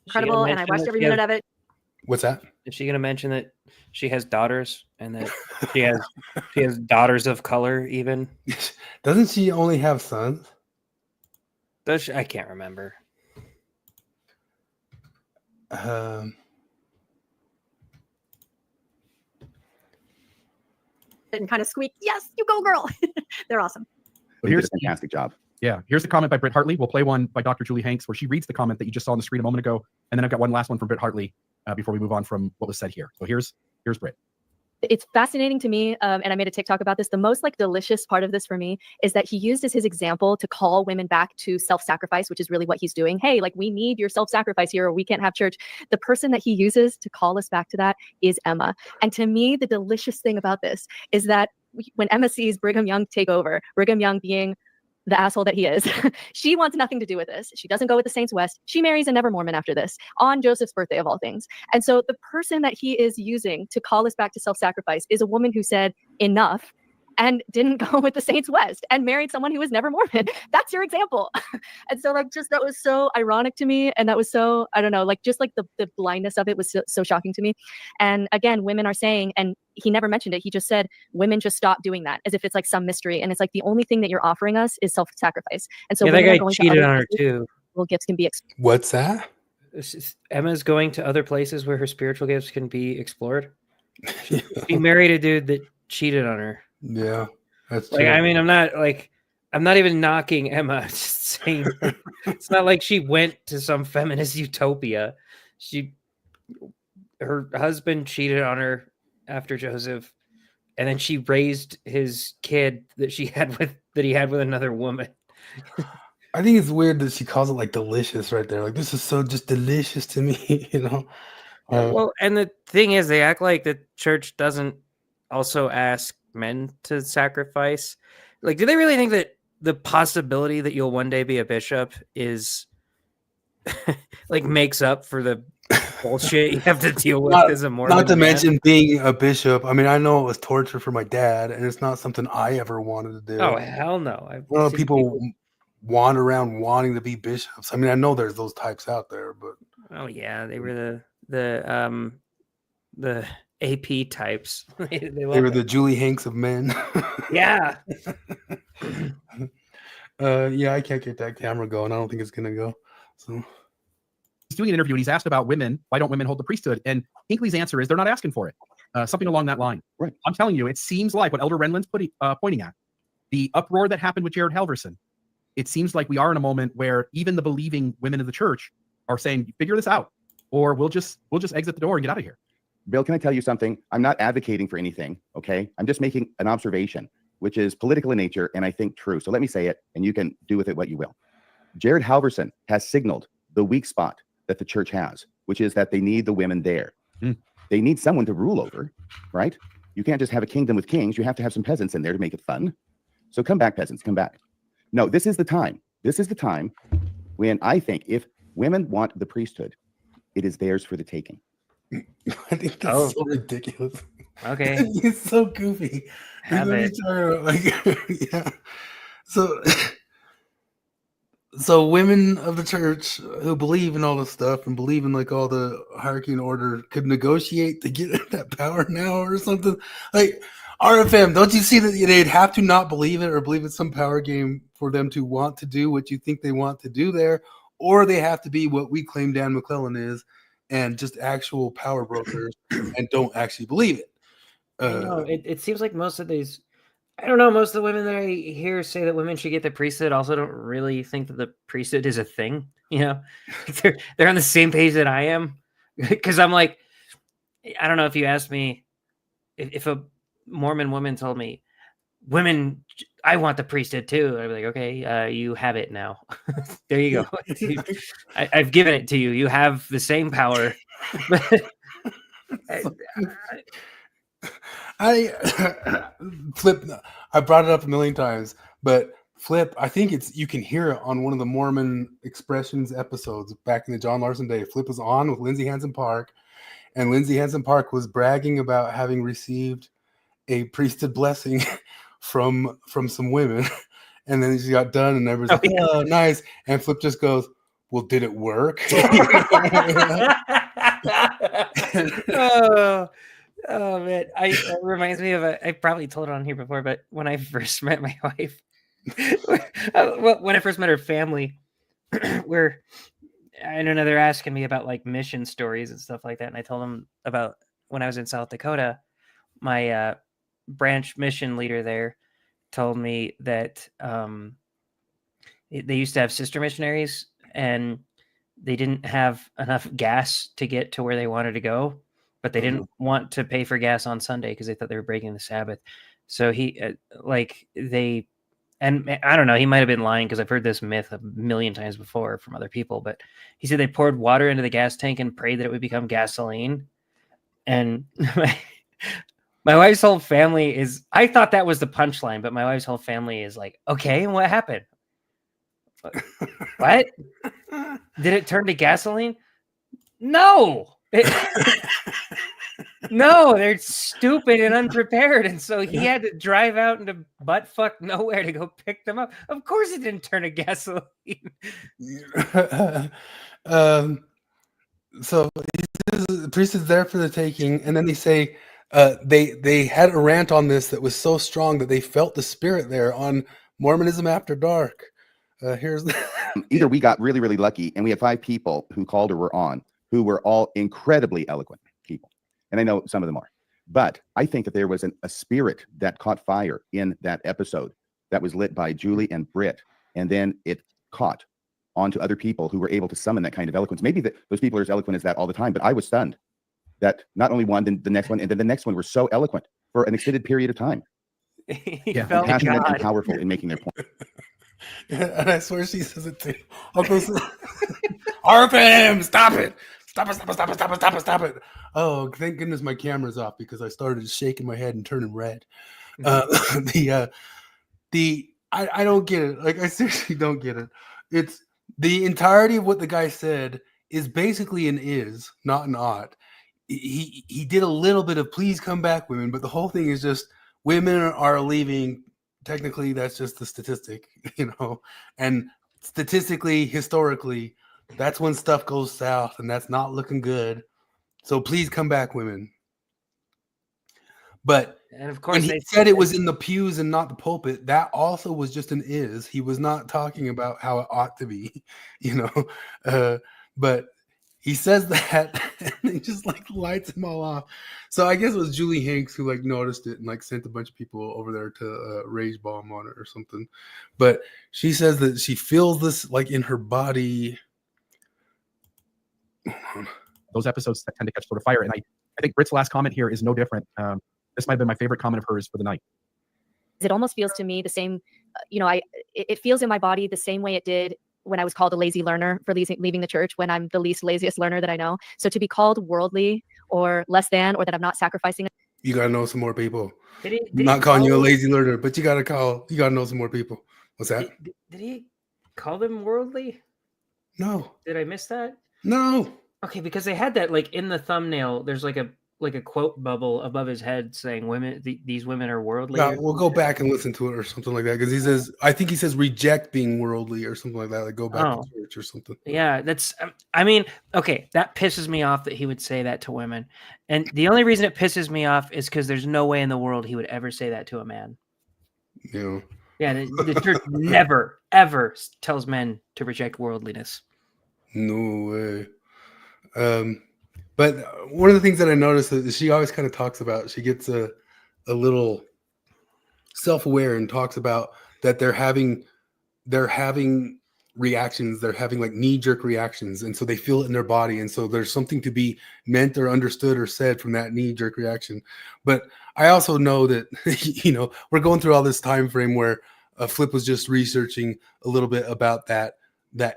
Incredible, and I watched every minute of it. What's that? Is she going to mention that she has daughters and that she has daughters of color even? Doesn't she only have sons? Does she? I can't remember. And kind of squeak, yes, you go, girl. They're awesome. Here's a fantastic job. Yeah, here's the comment by Britt Hartley. We'll play one by Dr. Julie Hanks where she reads the comment that you just saw on the screen a moment ago, and then I've got one last one from Britt Hartley before we move on from what was said here. So here's Britt. It's fascinating to me, and I made a TikTok about this. The most delicious part of this for me is that he used as his example to call women back to self-sacrifice, which is really what he's doing. Hey, we need your self-sacrifice here, or we can't have church. The person that he uses to call us back to that is Emma. And to me, the delicious thing about this is that when Emma sees Brigham Young take over, Brigham Young being the asshole that he is, she wants nothing to do with this. She doesn't go with the Saints West. She marries a Never Mormon after this, on Joseph's birthday of all things. And so the person that he is using to call us back to self-sacrifice is a woman who said enough and didn't go with the Saints West and married someone who was never Mormon. That's your example. And so that was so ironic to me. And that was so, I don't know, the blindness of it was so shocking to me. And again, women are saying, and he never mentioned it, he just said, women just stop doing that, as if it's some mystery. And it's the only thing that you're offering us is self-sacrifice. And so that guy cheated on her too. Well, gifts can be What's that? Emma's going to other places where her spiritual gifts can be explored. She married a dude that cheated on her. Yeah, that's true. I mean, I'm not even knocking Emma. I'm just saying, it's not like she went to some feminist utopia. Her husband cheated on her after Joseph, and then she raised his kid that he had with another woman. I think it's weird that she calls it delicious right there. This is so just delicious to me, Well, and the thing is, they act like the church doesn't also ask men to sacrifice. Do they really think that the possibility that you'll one day be a bishop is like makes up for the bullshit you have to deal with Not, as a Mormon. not to man. mention being a bishop. I mean, I know it was torture for my dad, and it's not something I ever wanted to do. Oh hell no! I've I know seen people wander around wanting to be bishops. I mean, I know there's those types out there, but Oh yeah, they were the AP types. they they loved were it. the Julie Hanks of men. Yeah. Yeah, I can't get that camera going. I don't think it's gonna go. So He's doing an interview and he's asked about women. Why don't women hold the priesthood? And Hinckley's answer is they're not asking for it. Something along that line. Right. I'm telling you, it seems like what Elder Renlin's pointing at, the uproar that happened with Jared Halverson. It seems like we are in a moment where even the believing women of the church are saying, "Figure this out, or we'll just exit the door and get out of here." Bill, can I tell you something? I'm not advocating for anything, okay? I'm just making an observation, which is political in nature and I think true. So let me say it, and you can do with it what you will. Jared Halverson has signaled the weak spot that the church has, which is that they need the women there. They need someone to rule over, right? You can't just have a kingdom with kings. You have to have some peasants in there to make it fun. So come back, peasants, come back. No, this is the time. This is the time when I think if women want the priesthood, it is theirs for the taking. I think that's so ridiculous. Okay. It's so goofy. Have What are you it. talking about? Like, yeah. So women of the church who believe in all this stuff and believe in like all the hierarchy and order could negotiate to get that power now or something. Like RFM, don't you see that they'd have to not believe it or believe it's some power game for them to want to do what you think they want to do there, or they have to be what we claim Dan McClellan is and just actual power brokers and don't actually believe it. It seems like most of these, I don't know, most of the women that I hear say that women should get the priesthood also don't really think that the priesthood is a thing. You know, they're on the same page that I am. Because I'm like, I don't know, if you asked me, if a Mormon woman told me, women, I want the priesthood too, I'd be like, okay, you have it now. There you go. I've given it to you. You have the same power. I Flip, I brought it up a million times, but Flip, I think you can hear it on one of the Mormon Expressions episodes back in the John Larson day. Flip was on with Lindsay Hansen Park, and Lindsay Hansen Park was bragging about having received a priesthood blessing from some women. And then she got done and everybody's like, oh, nice. And Flip just goes, well, did it work? Oh man, it reminds me of I probably told it on here before, but when I first met my wife, when I first met her family, where I don't know, they're asking me about like mission stories and stuff like that, and I told them about when I was in South Dakota, my branch mission leader there told me that they used to have sister missionaries and they didn't have enough gas to get to where they wanted to go, but they didn't want to pay for gas on Sunday because they thought they were breaking the Sabbath. So and I don't know, he might have been lying because I've heard this myth a million times before from other people, but he said they poured water into the gas tank and prayed that it would become gasoline. And my wife's whole family I thought that was the punchline, but my wife's whole family is like, okay, and what happened? What? Did it turn to gasoline? No. No, they're stupid and unprepared. And so he had to drive out into buttfuck nowhere to go pick them up. Of course it didn't turn to gasoline. So the priest is there for the taking, and then they say they had a rant on this that was so strong that they felt the spirit there on Mormonism After Dark. Here's either we got really, really lucky, and we had 5 people who called or were on who were all incredibly eloquent people, and I know some of them are. But I think that there was a spirit that caught fire in that episode that was lit by Julie and Britt, and then it caught onto other people who were able to summon that kind of eloquence. Maybe those people are as eloquent as that all the time, but I was stunned that not only one, then the next one, and then the next one were so eloquent for an extended period of time. Yeah, passionate and powerful in making their point. And I swear she says it too. RFM, stop it. Stop it, stop it, stop it, stop it, stop it, stop it. Oh, thank goodness my camera's off because I started shaking my head and turning red. I don't get it. Like, I seriously don't get it. It's The entirety of what the guy said is basically an is, not an ought. He did a little bit of please come back, women, but the whole thing is just women are leaving. Technically, that's just the statistic, and statistically, historically, that's when stuff goes south, and that's not looking good. So please come back, women. But and of course, when he said it was in the pews and not the pulpit, that also was just an is. He was not talking about how it ought to be, but he says that and it just like lights him all off. So I guess it was Julie Hanks who like noticed it and like sent a bunch of people over there to rage bomb on it or something. But she says that she feels this like in her body. Those episodes that tend to catch sort of fire. And I think Britt's last comment here is no different. This might have been my favorite comment of hers for the night. It almost feels to me the same, it feels in my body the same way it did when I was called a lazy learner for leaving the church, when I'm the least laziest learner that I know. So to be called worldly or less than, or that I'm not sacrificing. You got to know some more people. Did not calling you a lazy learner, but you got to know some more people. What's that? Did he call them worldly? No. Did I miss that? No. Okay, because they had that like in the thumbnail. There's like a quote bubble above his head saying these women are worldly. Yeah, we'll go back and listen to it or something like that, because I think he says reject being worldly or something like that, like go back to church or something. Yeah, that's okay, that pisses me off that he would say that to women. And the only reason it pisses me off is because there's no way in the world he would ever say that to a man. Yeah. Yeah, the church never, ever tells men to reject worldliness. No way. But one of the things that I noticed is she always kind of talks about, she gets a little self-aware and talks about that they're having reactions, they're having like knee-jerk reactions, and so they feel it in their body, and so there's something to be meant or understood or said from that knee-jerk reaction. But I also know that we're going through all this time frame where Flip was just researching a little bit about that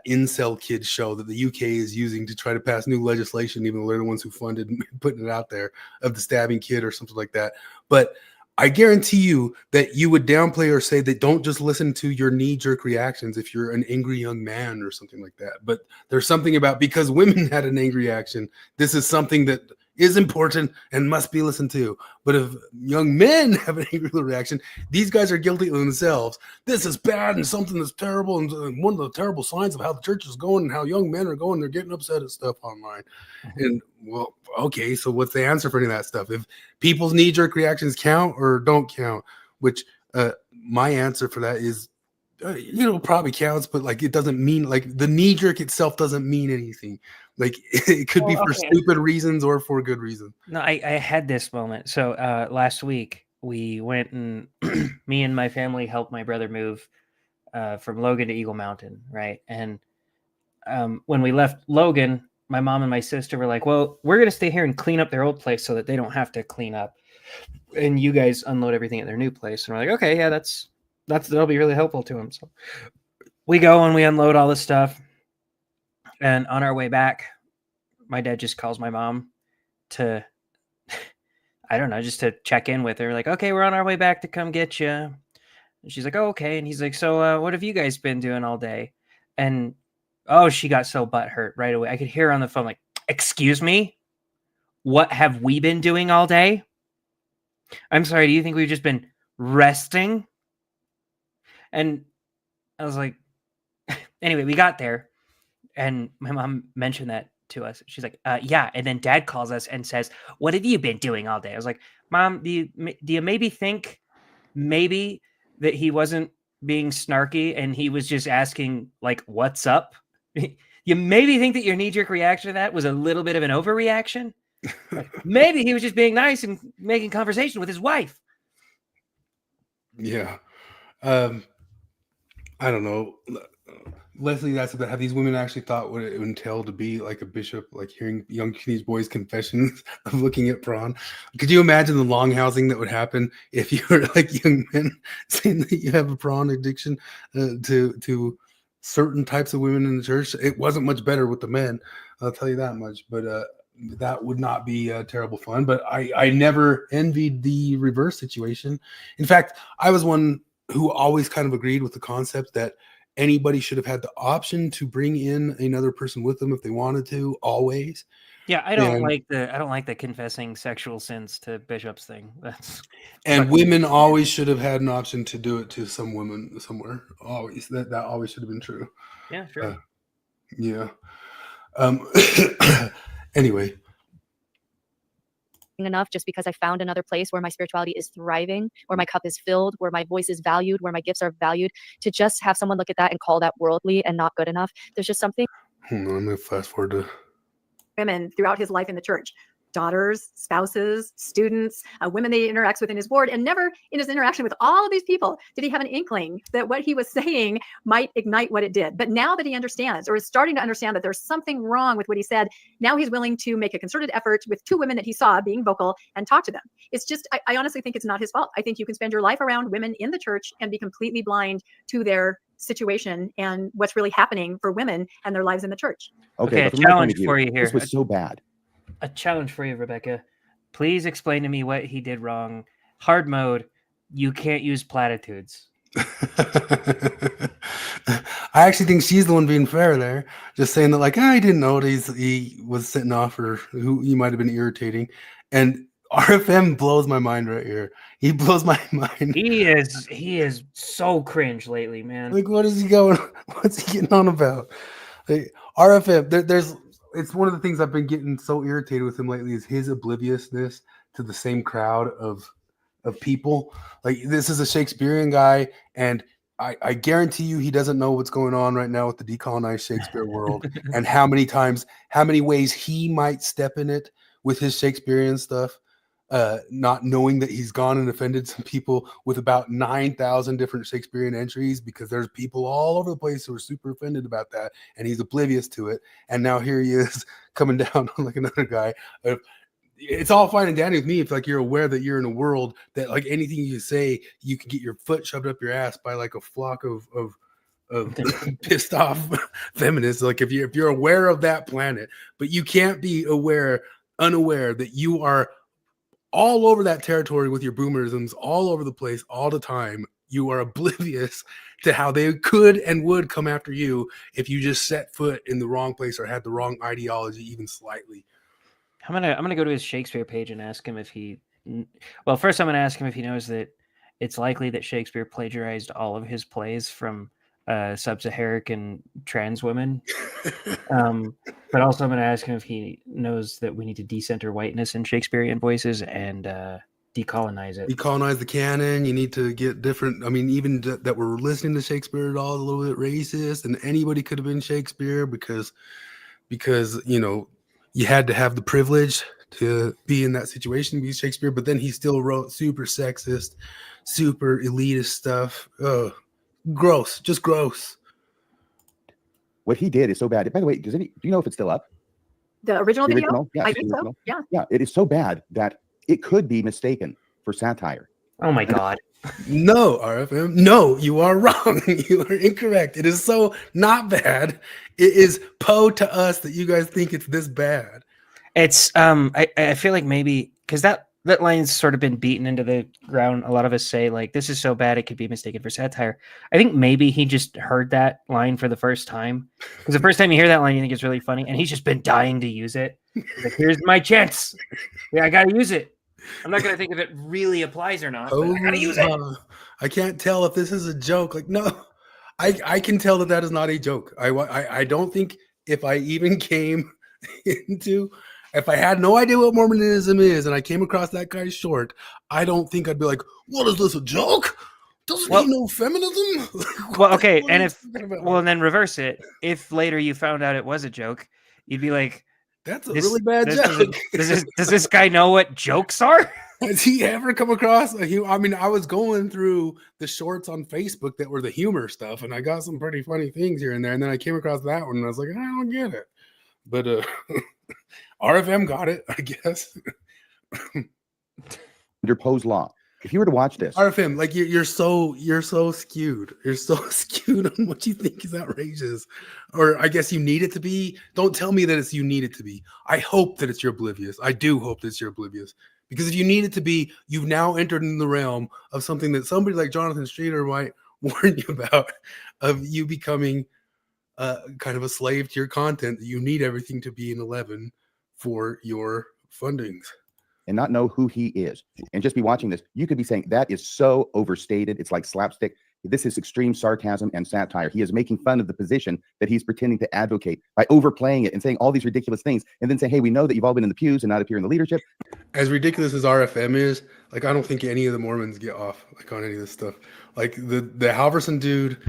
incel kids show that the UK is using to try to pass new legislation, even though they're the ones who funded putting it out there, of the stabbing kid or something like that. But I guarantee you that you would downplay or say that don't just listen to your knee-jerk reactions if you're an angry young man or something like that. But there's something about, because women had an angry reaction, this is something that is important and must be listened to. But if young men have an angry reaction, these guys are guilty themselves. This is bad and something that's terrible, and one of the terrible signs of how the church is going and how young men are going, they're getting upset at stuff online. And well, okay, so what's the answer for any of that stuff? If people's knee-jerk reactions count or don't count, which my answer for that is probably counts, but like it doesn't mean, like the knee jerk itself doesn't mean anything. Like it could be for stupid reasons or for good reason. No, I had this moment. So last week we went and me and my family helped my brother move from Logan to Eagle Mountain, right? And when we left Logan, my mom and my sister were like, well, we're going to stay here and clean up their old place so that they don't have to clean up. And you guys unload everything at their new place. And we're like, okay, yeah, that'll be really helpful to them. So we go and we unload all this stuff. And on our way back, my dad just calls my mom to, I don't know, just to check in with her. Like, okay, we're on our way back to come get you. And she's like, oh, okay. And he's like, so what have you guys been doing all day? And oh, she got so butthurt right away. I could hear her on the phone like, excuse me? What have we been doing all day? I'm sorry, do you think we've just been resting? And I was like, anyway, we got there. And my mom mentioned that to us. She's like, yeah. And then dad calls us and says, what have you been doing all day? I was like, Mom, do you maybe think that he wasn't being snarky and he was just asking like, what's up? You maybe think that your knee-jerk reaction to that was a little bit of an overreaction? Maybe he was just being nice and making conversation with his wife. Yeah. I don't know. Leslie asked about, have these women actually thought what it would entail to be like a bishop, like hearing young teenage boys' confessions of looking at prawn? Could you imagine the longhousing that would happen if you were like young men saying that you have a prawn addiction to certain types of women in the church? It wasn't much better with the men, I'll tell you that much. But that would not be terrible fun. But I never envied the reverse situation. In fact, I was one who always kind of agreed with the concept that anybody should have had the option to bring in another person with them if they wanted to, always. Yeah, I don't like the confessing sexual sins to bishops thing. That's and women always should have had an option to do it to some women somewhere. Always that always should have been true. Yeah, sure. Yeah. Anyway. Enough just because I found another place where my spirituality is thriving, where my cup is filled, where my voice is valued, where my gifts are valued, to just have someone look at that and call that worldly and not good enough. There's just something. I'm going to fast forward to women throughout his life in the church. Daughters, spouses, students, women that he interacts with in his ward, and never in his interaction with all of these people did he have an inkling that what he was saying might ignite what it did. But now that he understands, or is starting to understand, that there's something wrong with what he said, now he's willing to make a concerted effort with 2 women that he saw being vocal and talk to them. It's just, I honestly think it's not his fault. I think you can spend your life around women in the church and be completely blind to their situation and what's really happening for women and their lives in the church. Okay, a challenge for you here. This was so bad. A challenge for you, Rebecca. Please explain to me what he did wrong. Hard mode, you can't use platitudes. I actually think she's the one being fair there. Just saying that, like, I didn't know he was sitting off, or who he might have been irritating. And RFM blows my mind right here. He blows my mind. He is so cringe lately, man. Like, what is he going? What's he getting on about? Like, RFM, it's one of the things I've been getting so irritated with him lately is his obliviousness to the same crowd of people. Like, this is a Shakespearean guy, and I guarantee you he doesn't know what's going on right now with the decolonized Shakespeare world and how many ways he might step in it with his Shakespearean stuff. Not knowing that he's gone and offended some people with about 9,000 different Shakespearean entries, because there's people all over the place who are super offended about that, and he's oblivious to it. And now here he is coming down on like another guy. It's all fine and dandy with me if, like, you're aware that you're in a world that, like, anything you say, you can get your foot shoved up your ass by like a flock of pissed off feminists. Like, if you're aware of that planet, but you can't be unaware that you are all over that territory with your boomerisms all over the place all the time. You are oblivious to how they could and would come after you if you just set foot in the wrong place or had the wrong ideology even slightly. I'm gonna go to his Shakespeare page and ask him if he. Well, first I'm gonna ask him if he knows that it's likely that Shakespeare plagiarized all of his plays from sub-Saharan trans women. But also I'm going to ask him if he knows that we need to decenter whiteness in Shakespearean voices and decolonize it. Decolonize the canon. You need to get different. I mean, even that we're listening to Shakespeare at all is a little bit racist, and anybody could have been Shakespeare because you had to have the privilege to be in that situation, be Shakespeare. But then he still wrote super sexist, super elitist stuff. Gross, just gross. What he did is so bad. By the way, do you know if it's still up? The original video? Original? Yeah, I think so. Yeah. Yeah, it is so bad that it could be mistaken for satire. Oh my God. No, RFM. No, you are wrong. You are incorrect. It is so not bad. It is to us that you guys think it's this bad. It's I feel like maybe because that line's sort of been beaten into the ground. A lot of us say, like, this is so bad it could be mistaken for satire. I think maybe he just heard that line for the first time. Because the first time you hear that line, you think it's really funny, and he's just been dying to use it. Like, here's my chance. Yeah, I got to use it. I'm not going to think if it really applies or not. But I got to use it. I can't tell if this is a joke. Like, no, I can tell that is not a joke. I don't think if I even came into... If I had no idea what Mormonism is and I came across that guy's short, I don't think I'd be like, what is this, a joke? Doesn't he know feminism? Well, okay, and then reverse it. If later you found out it was a joke, you'd be like, that's a really bad joke. Does this guy know what jokes are? Has he ever come across I was going through the shorts on Facebook that were the humor stuff, and I got some pretty funny things here and there, and then I came across that one, and I was like, I don't get it. But RFM got it, I guess. Under Poe's law, if you were to watch this, RFM, like you're so skewed. You're so skewed on what you think is outrageous, or I guess you need it to be. Don't tell me that you need it to be. I hope that you're oblivious. I do hope that you're oblivious, because if you need it to be, you've now entered in the realm of something that somebody like Jonathan Streeter might warn you about, of you becoming kind of a slave to your content. You need everything to be an 11 for your fundings. And not know who he is and just be watching this. You could be saying that is so overstated. It's like slapstick. This is extreme sarcasm and satire. He is making fun of the position that he's pretending to advocate by overplaying it and saying all these ridiculous things and then saying, hey, we know that you've all been in the pews and not up here in the leadership. As ridiculous as RFM is, like, I don't think any of the Mormons get off like on any of this stuff. Like the Halverson dude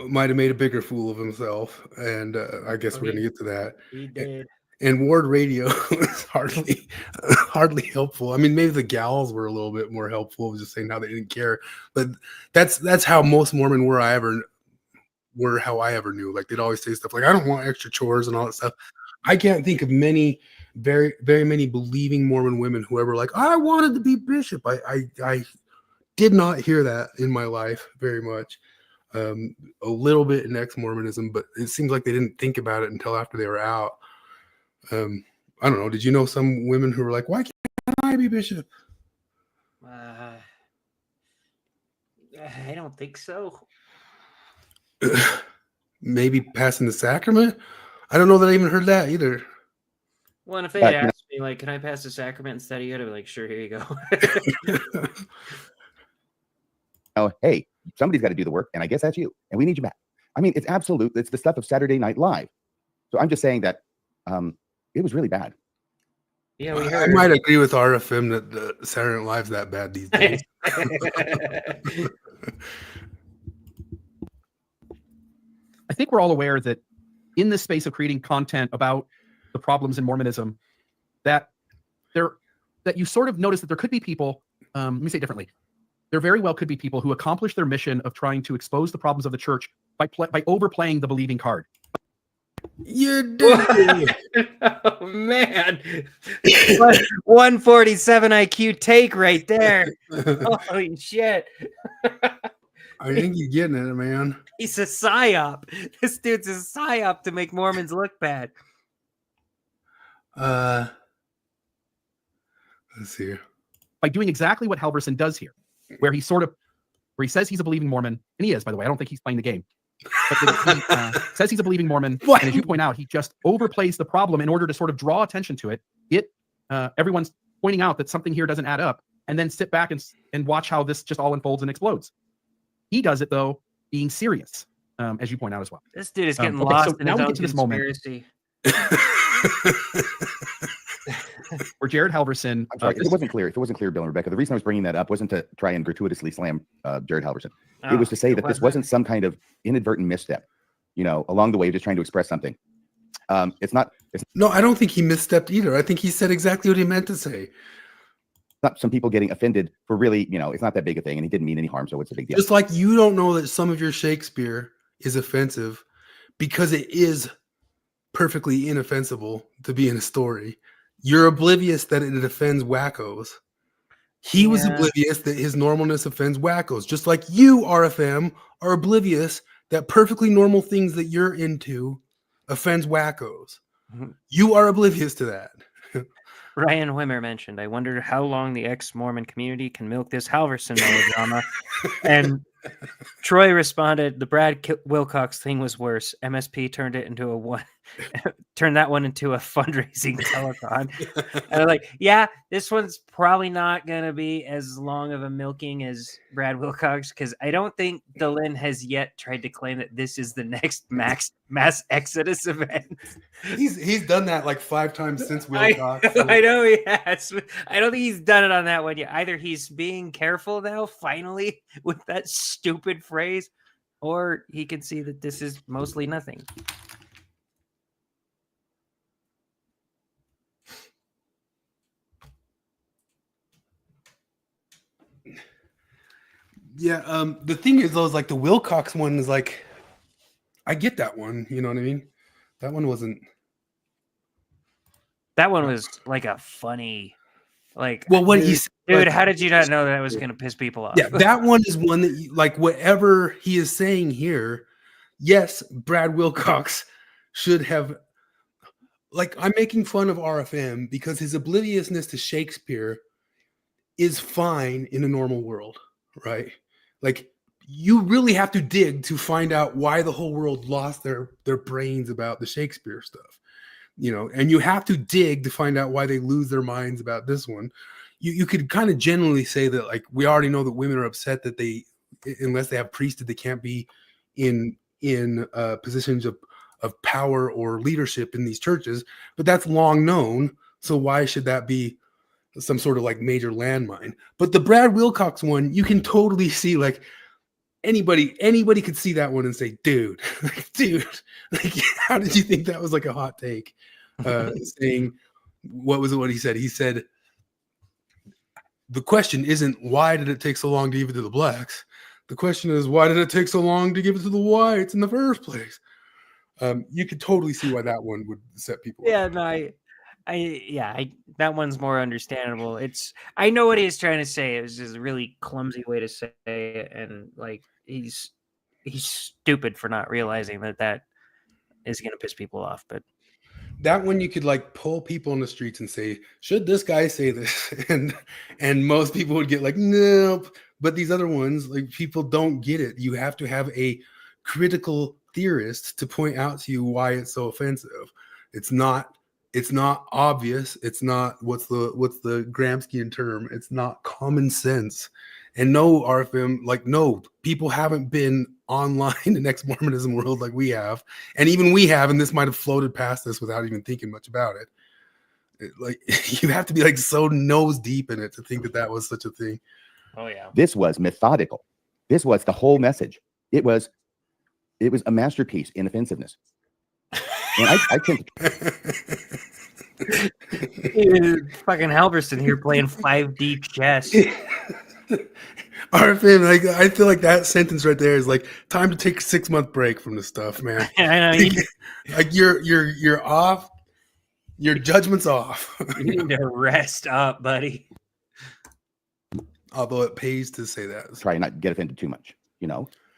might have made a bigger fool of himself, and I guess we're gonna get to that. He did. And Ward Radio is hardly helpful. I mean, maybe the gals were a little bit more helpful, just saying how they didn't care. But that's how most Mormon were how I ever knew. Like, they'd always say stuff like, I don't want extra chores and all that stuff. I can't think of many, very, very many believing Mormon women who ever like, I wanted to be bishop. I did not hear that in my life very much. A little bit in ex-Mormonism, but it seems like they didn't think about it until after they were out. I don't know. Did you know some women who were like, why can't I be bishop? I don't think so. Maybe passing the sacrament? I don't know that I even heard that either. Well, and if they had asked me, like, can I pass the sacrament instead of you? I'd be like, sure, here you go. Oh, hey, somebody's got to do the work, and I guess that's you, and we need you back. I mean, it's absolute. It's the stuff of Saturday Night Live. So I'm just saying that it was really bad. Yeah, I might agree with RFM that the Saturday Night Live's that bad these days. I think we're all aware that in this space of creating content about the problems in Mormonism, that you sort of notice that there could be people, let me say it differently. There very well could be people who accomplish their mission of trying to expose the problems of the church by overplaying the believing card. You did. Oh, man. 147 IQ take right there. Holy shit. I think you're getting it, man. He's a psyop. This dude's a psyop to make Mormons look bad. Let's see. By doing exactly what Halverson does here, where he says he's a believing Mormon, and he is, by the way. I don't think he's playing the game. But he says he's a believing Mormon, and as you point out, he just overplays the problem in order to sort of draw attention to it. Everyone's pointing out that something here doesn't add up, and then sit back and watch how this just all unfolds and explodes. He does it, though, being serious, as you point out as well. This dude is getting lost in his own conspiracy. Where Jared Halverson... I'm sorry, if it wasn't clear, Bill and Rebecca, the reason I was bringing that up wasn't to try and gratuitously slam Jared Halverson. It was to say that this wasn't some kind of inadvertent misstep, along the way, just trying to express something. No, I don't think he misstepped either. I think he said exactly what he meant to say. Not some people getting offended for really, it's not that big a thing, and he didn't mean any harm, so it's a big deal. Just like you don't know that some of your Shakespeare is offensive because it is perfectly inoffensible to be in a story. You're oblivious that it offends wackos. He was oblivious that his normalness offends wackos. Just like you, RFM, are oblivious that perfectly normal things that you're into offends wackos. Mm-hmm. You are oblivious to that. Ryan Wimmer mentioned, I wonder how long the ex-Mormon community can milk this Halverson melodrama. And Troy responded, the Brad Wilcox thing was worse. MSP turned that one into a fundraising telethon. And I'm like, yeah, this one's probably not going to be as long of a milking as Brad Wilcox, because I don't think Delenn has yet tried to claim that this is the next mass exodus event. He's done that like 5 times since Wilcox. I know he has. I don't think he's done it on that one yet. Either he's being careful now, finally, with that stupid phrase, or he can see that this is mostly nothing. Yeah, the thing is, though, is like the Wilcox one is like, I get that one. You know what I mean? That one wasn't. That one was like a funny, like. Well, what dude, how did you not know that was going to piss people off? Yeah, that one is one that, like, whatever he is saying here, yes, Brad Wilcox should have. Like, I'm making fun of RFM because his obliviousness to Shakespeare is fine in a normal world, right? Like, you really have to dig to find out why the whole world lost their brains about the Shakespeare stuff, and you have to dig to find out why they lose their minds about this one. You could kind of generally say that, like, we already know that women are upset that they, unless they have priesthood, they can't be in positions of power or leadership in these churches, but that's long known. So why should that be some sort of like major landmine? But the Brad Wilcox one, you can totally see, like, anybody could see that one and say, dude, like, how did you think that was like a hot take? Saying, what was it what he said? He said, the question isn't why did it take so long to give it to the blacks? The question is, why did it take so long to give it to the whites in the first place? You could totally see why that one would set people Yeah, off. no, that one's more understandable. I know what he's trying to say. It was just a really clumsy way to say it, and like he's stupid for not realizing that is going to piss people off. But that one, you could like pull people in the streets and say, should this guy say this? And most people would get like, nope. But these other ones, like, people don't get it. You have to have a critical theorist to point out to you why it's so offensive. It's not obvious. It's not, what's the Gramscian term? It's not common sense. And no, RFM, like, no, people haven't been online in ex-Mormonism world like we have. And even we have, and this might have floated past us without even thinking much about it. Like, you have to be like so nose deep in it to think that was such a thing. Oh yeah. This was methodical. This was the whole message. It was a masterpiece in offensiveness. And I tend Dude, fucking Halverson here playing 5D chess. RFM, like, I feel like that sentence right there is like, time to take a 6-month break from this stuff, man. I know. Like, you're off. Your judgment's off. You need to rest up, buddy. Although it pays to say that. try and not get offended too much. I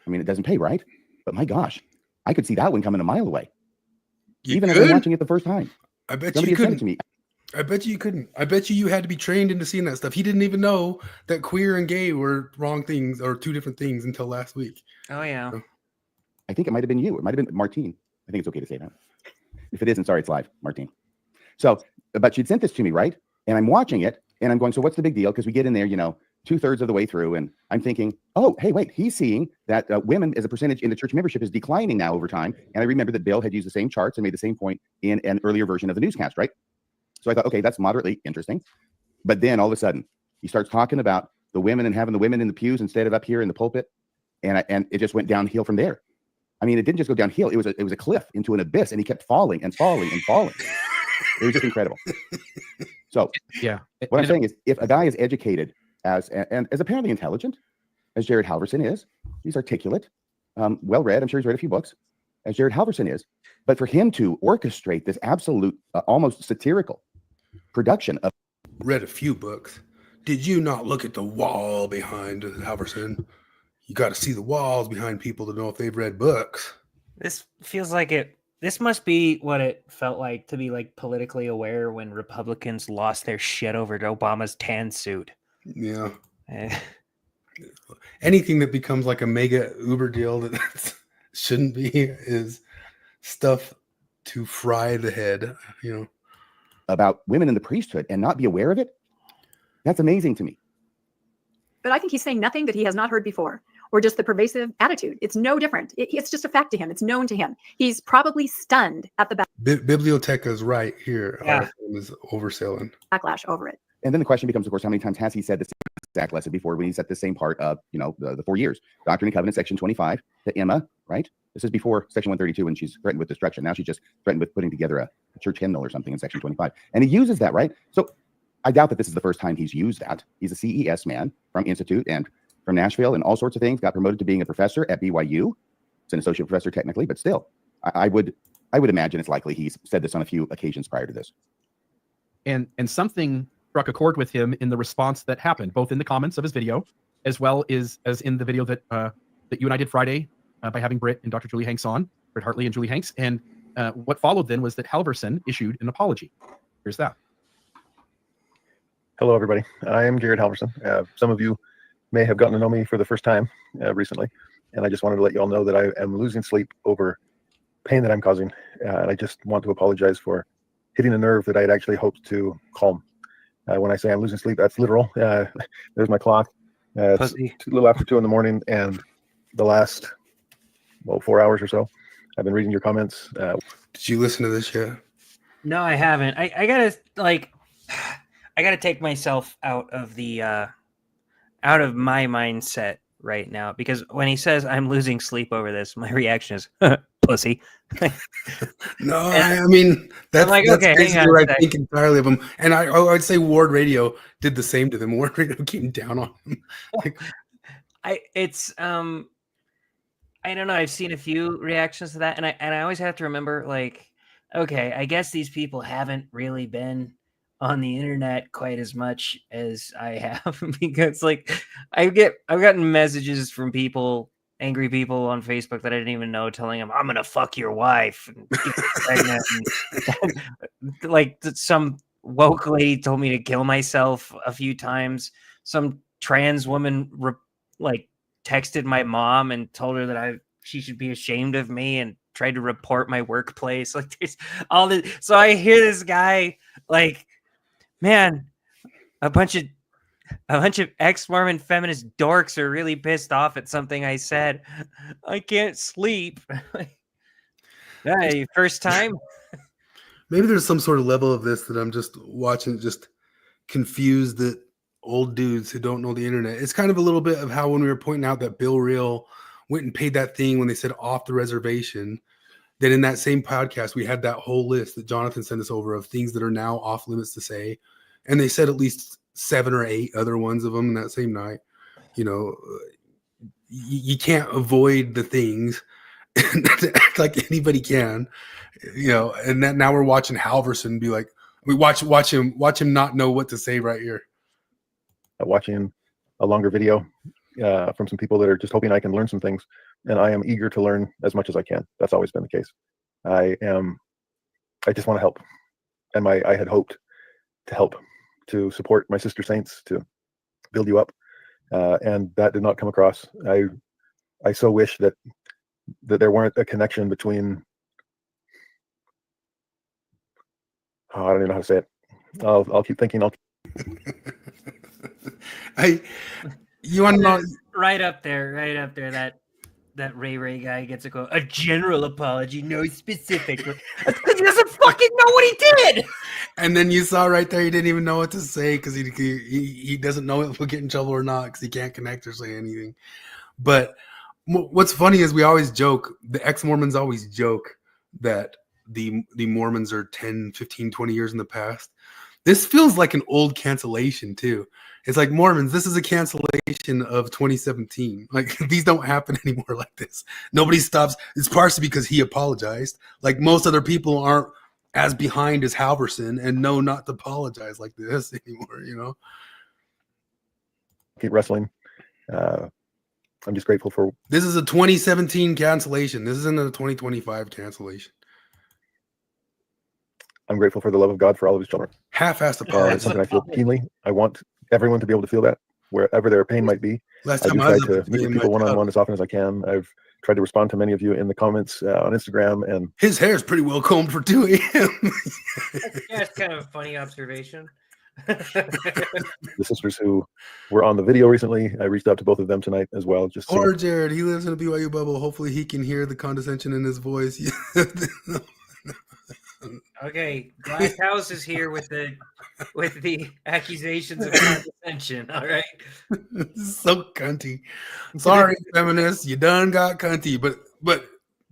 mean, it doesn't pay, right? But my gosh, I could see that one coming a mile away. Even if I'm watching it the first time. I bet Somebody you had sent couldn't. it to me. I bet you couldn't. I bet you had to be trained into seeing that stuff. He didn't even know that queer and gay were wrong things or two different things until last week. Oh yeah. So, I think it might have been you. It might have been Martine. I think it's okay to say that. If it isn't, sorry, it's live, Martine. So, but she'd sent this to me, right? And I'm watching it, and I'm going, so what's the big deal? Because we get in there, 2/3 of the way through, and I'm thinking, oh, hey, wait, he's seeing that women as a percentage in the church membership is declining now over time. And I remember that Bill had used the same charts and made the same point in an earlier version of the newscast, right? So I thought, okay, that's moderately interesting. But then all of a sudden, he starts talking about the women and having the women in the pews instead of up here in the pulpit, and it just went downhill from there. I mean, it didn't just go downhill; it was a cliff into an abyss, and he kept falling and falling and falling. It was just incredible. So, yeah, what I'm saying is, if a guy is educated as apparently intelligent as Jared Halverson is, he's articulate, well read. I'm sure he's read a few books, as Jared Halverson is. But for him to orchestrate this absolute, almost satirical production of read a few books. Did you not look at the wall behind Halverson? You got to see the walls behind people to know if they've read books. This feels like it. This must be what it felt like to be like politically aware when Republicans lost their shit over Obama's tan suit. Yeah. Anything that becomes like a mega Uber deal that shouldn't be is stuff to fry the head, about women in the priesthood and not be aware of it. That's amazing to me. But I think he's saying nothing that he has not heard before, or just the pervasive attitude. It's no different. It's just a fact to him. It's known to him. He's probably stunned at the Biblioteca is right here. Yeah. Is overselling. backlash over it. And then the question becomes, of course, how many times has he said the same exact lesson before when he's at the same part of, the 4 years? Doctrine and Covenants, section 25 to Emma, right? This is before section 132 when she's threatened with destruction. Now she's just threatened with putting together a church hymnal or something in section 25. And he uses that, right? So I doubt that this is the first time he's used that. He's a CES man from Institute and from Nashville and all sorts of things. Got promoted to being a professor at BYU. It's an associate professor technically, but still, I would imagine it's likely he's said this on a few occasions prior to this. And something struck a chord with him in the response that happened, both in the comments of his video, as well as in the video that you and I did Friday by having Britt and Dr. Julie Hanks on, Britt Hartley and Julie Hanks. And what followed then was that Halverson issued an apology. Here's that. Hello, everybody. I am Jared Halverson. Some of you may have gotten to know me for the first time recently, and I just wanted to let you all know that I am losing sleep over pain that I'm causing, and I just want to apologize for hitting a nerve that I had actually hoped to calm. When I say I'm losing sleep, that's literal. There's my clock. It's a little after 2 a.m, and the last 4 hours or so, I've been reading your comments. Did you listen to this yet? No, I haven't. I gotta I gotta take myself out of my mindset right now, because when he says I'm losing sleep over this, my reaction is pussy. No, I mean that's like, that's okay, basically hang on what a I sec. think entirely of them. And I'd say Ward Radio did the same to them. Ward Radio came down on them. I don't know. I've seen a few reactions to that, and I always have to remember, like, okay, I guess these people haven't really been on the internet quite as much as I have, because like I've gotten messages from angry people on Facebook that I didn't even know, telling them I'm gonna fuck your wife and get her pregnant. And, like some woke lady told me to kill myself a few times. Some trans woman texted my mom and told her that she should be ashamed of me, and tried to report my workplace. Like, there's all this. So I hear this guy like, man, a bunch of ex-Mormon feminist dorks are really pissed off at something I said. I can't sleep. Hey, first time? Maybe there's some sort of level of this that I'm just watching, just confused that old dudes who don't know the internet. It's kind of a little bit of how when we were pointing out that Bill Reel went and paid that thing when they said off the reservation, that in that same podcast, we had that whole list that Jonathan sent us over of things that are now off limits to say. And they said at least 7 or 8 other ones of them in that same night. You know, you can't avoid the things like anybody can, you know, and that now we're watching Halverson be like, we watch him not know what to say right here. Watching a longer video from some people that are just hoping I can learn some things, and I am eager to learn as much as I can. That's always been the case. I just want to help, and I had hoped to help, to support my sister saints, to build you up, and that did not come across. I so wish that there weren't a connection between. Oh, I don't even know how to say it. I'll keep thinking. You want to know right up there that Ray guy gets a general apology, no specific. That's because he doesn't fucking know what he did. And then you saw right there, he didn't even know what to say because he doesn't know if he'll get in trouble or not because he can't connect or say anything. But what's funny is we always joke, the ex-Mormons always joke that the Mormons are 10, 15, 20 years in the past. This feels like an old cancellation too. It's like, Mormons, this is a cancellation of 2017. Like, these don't happen anymore like this. Nobody stops. It's partially because he apologized. Like, most other people aren't as behind as Halverson and know not to apologize like this anymore, you know? Keep wrestling. I'm just grateful for. This is a 2017 cancellation. This isn't a 2025 cancellation. I'm grateful for the love of God for all of his children. Half-assed apology. It's something I feel keenly. I want everyone to be able to feel that, wherever their pain might be. Last I time do I try was to meet with people one-on-one as often as I can. I've tried to respond to many of you in the comments on Instagram, and his hair is pretty well combed for 2 a.m. Yeah, it's kind of a funny observation. The sisters who were on the video recently, I reached out to both of them tonight as well. Just or Jared, he lives in a BYU bubble. Hopefully, he can hear the condescension in his voice. Okay, Glass House is here with the accusations of condescension. All right, so cunty. Sorry, feminists, you done got cunty. But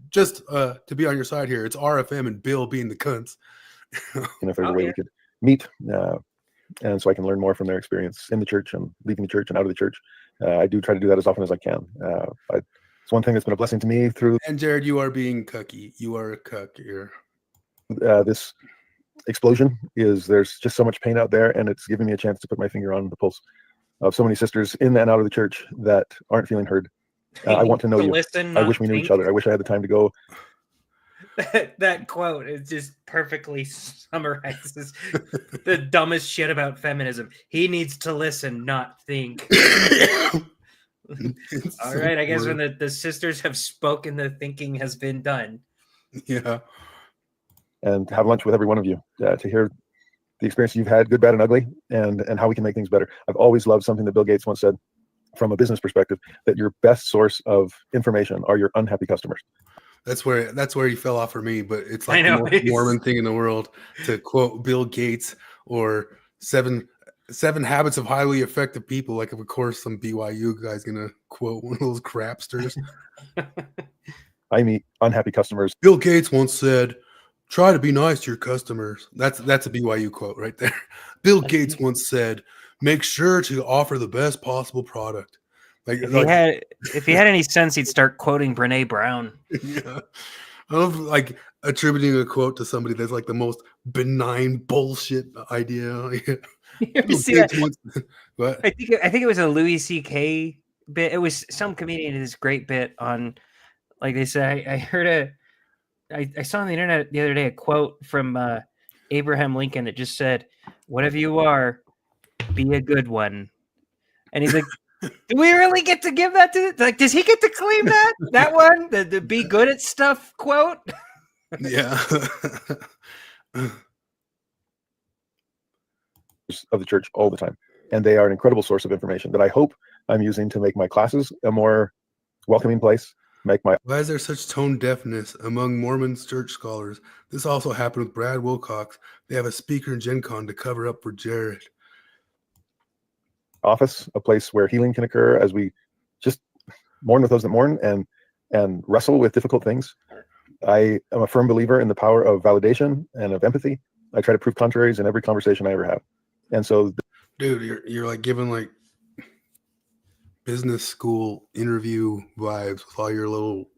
just to be on your side here, it's RFM and Bill being the cunts. And if there's a way we could meet, and so I can learn more from their experience in the church and leaving the church and out of the church, I do try to do that as often as I can. It's one thing that's been a blessing to me through. And Jared, you are being cucky. You are a cuck here. This explosion is there's just so much pain out there, and it's giving me a chance to put my finger on the pulse of so many sisters in and out of the church that aren't feeling heard. I want to know you. Listen, I wish we knew each other. I wish I had the time to go. That quote is just perfectly summarizes the dumbest shit about feminism. He needs to listen, not think. All right, I guess when the sisters have spoken, the thinking has been done. Yeah. And have lunch with every one of you to hear the experience you've had, good, bad, and ugly, and how we can make things better. I've always loved something that Bill Gates once said, from a business perspective, that your best source of information are your unhappy customers. That's where he fell off for me, but it's like I know, the most Mormon thing in the world to quote Bill Gates or seven habits of highly effective people. Like, of course, some BYU guy's gonna quote one of those crapsters. I meet unhappy customers. Bill Gates once said, "Try to be nice to your customers." That's a BYU quote right there. Bill Gates once said, "Make sure to offer the best possible product." If he had any sense, he'd start quoting Brene Brown. Yeah. I love like attributing a quote to somebody that's like the most benign bullshit idea. You ever see that? What? I think it was a Louis C.K. bit. It was some comedian in this great bit on, like they say. I saw on the internet the other day a quote from Abraham Lincoln that just said, "Whatever you are, be a good one." And he's like, "Do we really get to give that to? Like, does he get to claim that one? The be good at stuff quote?" Yeah. Of the church all the time, and they are an incredible source of information that I hope I'm using to make my classes a more welcoming place. Why is there such tone deafness among Mormon church scholars? This also happened with Brad Wilcox. They have a speaker in Gen Con to cover up for Jared. Office, a place where healing can occur as we just mourn with those that mourn and wrestle with difficult things. I am a firm believer in the power of validation and of empathy. I try to prove contraries in every conversation I ever have. And so, dude, you're like giving like business school interview vibes with all your little.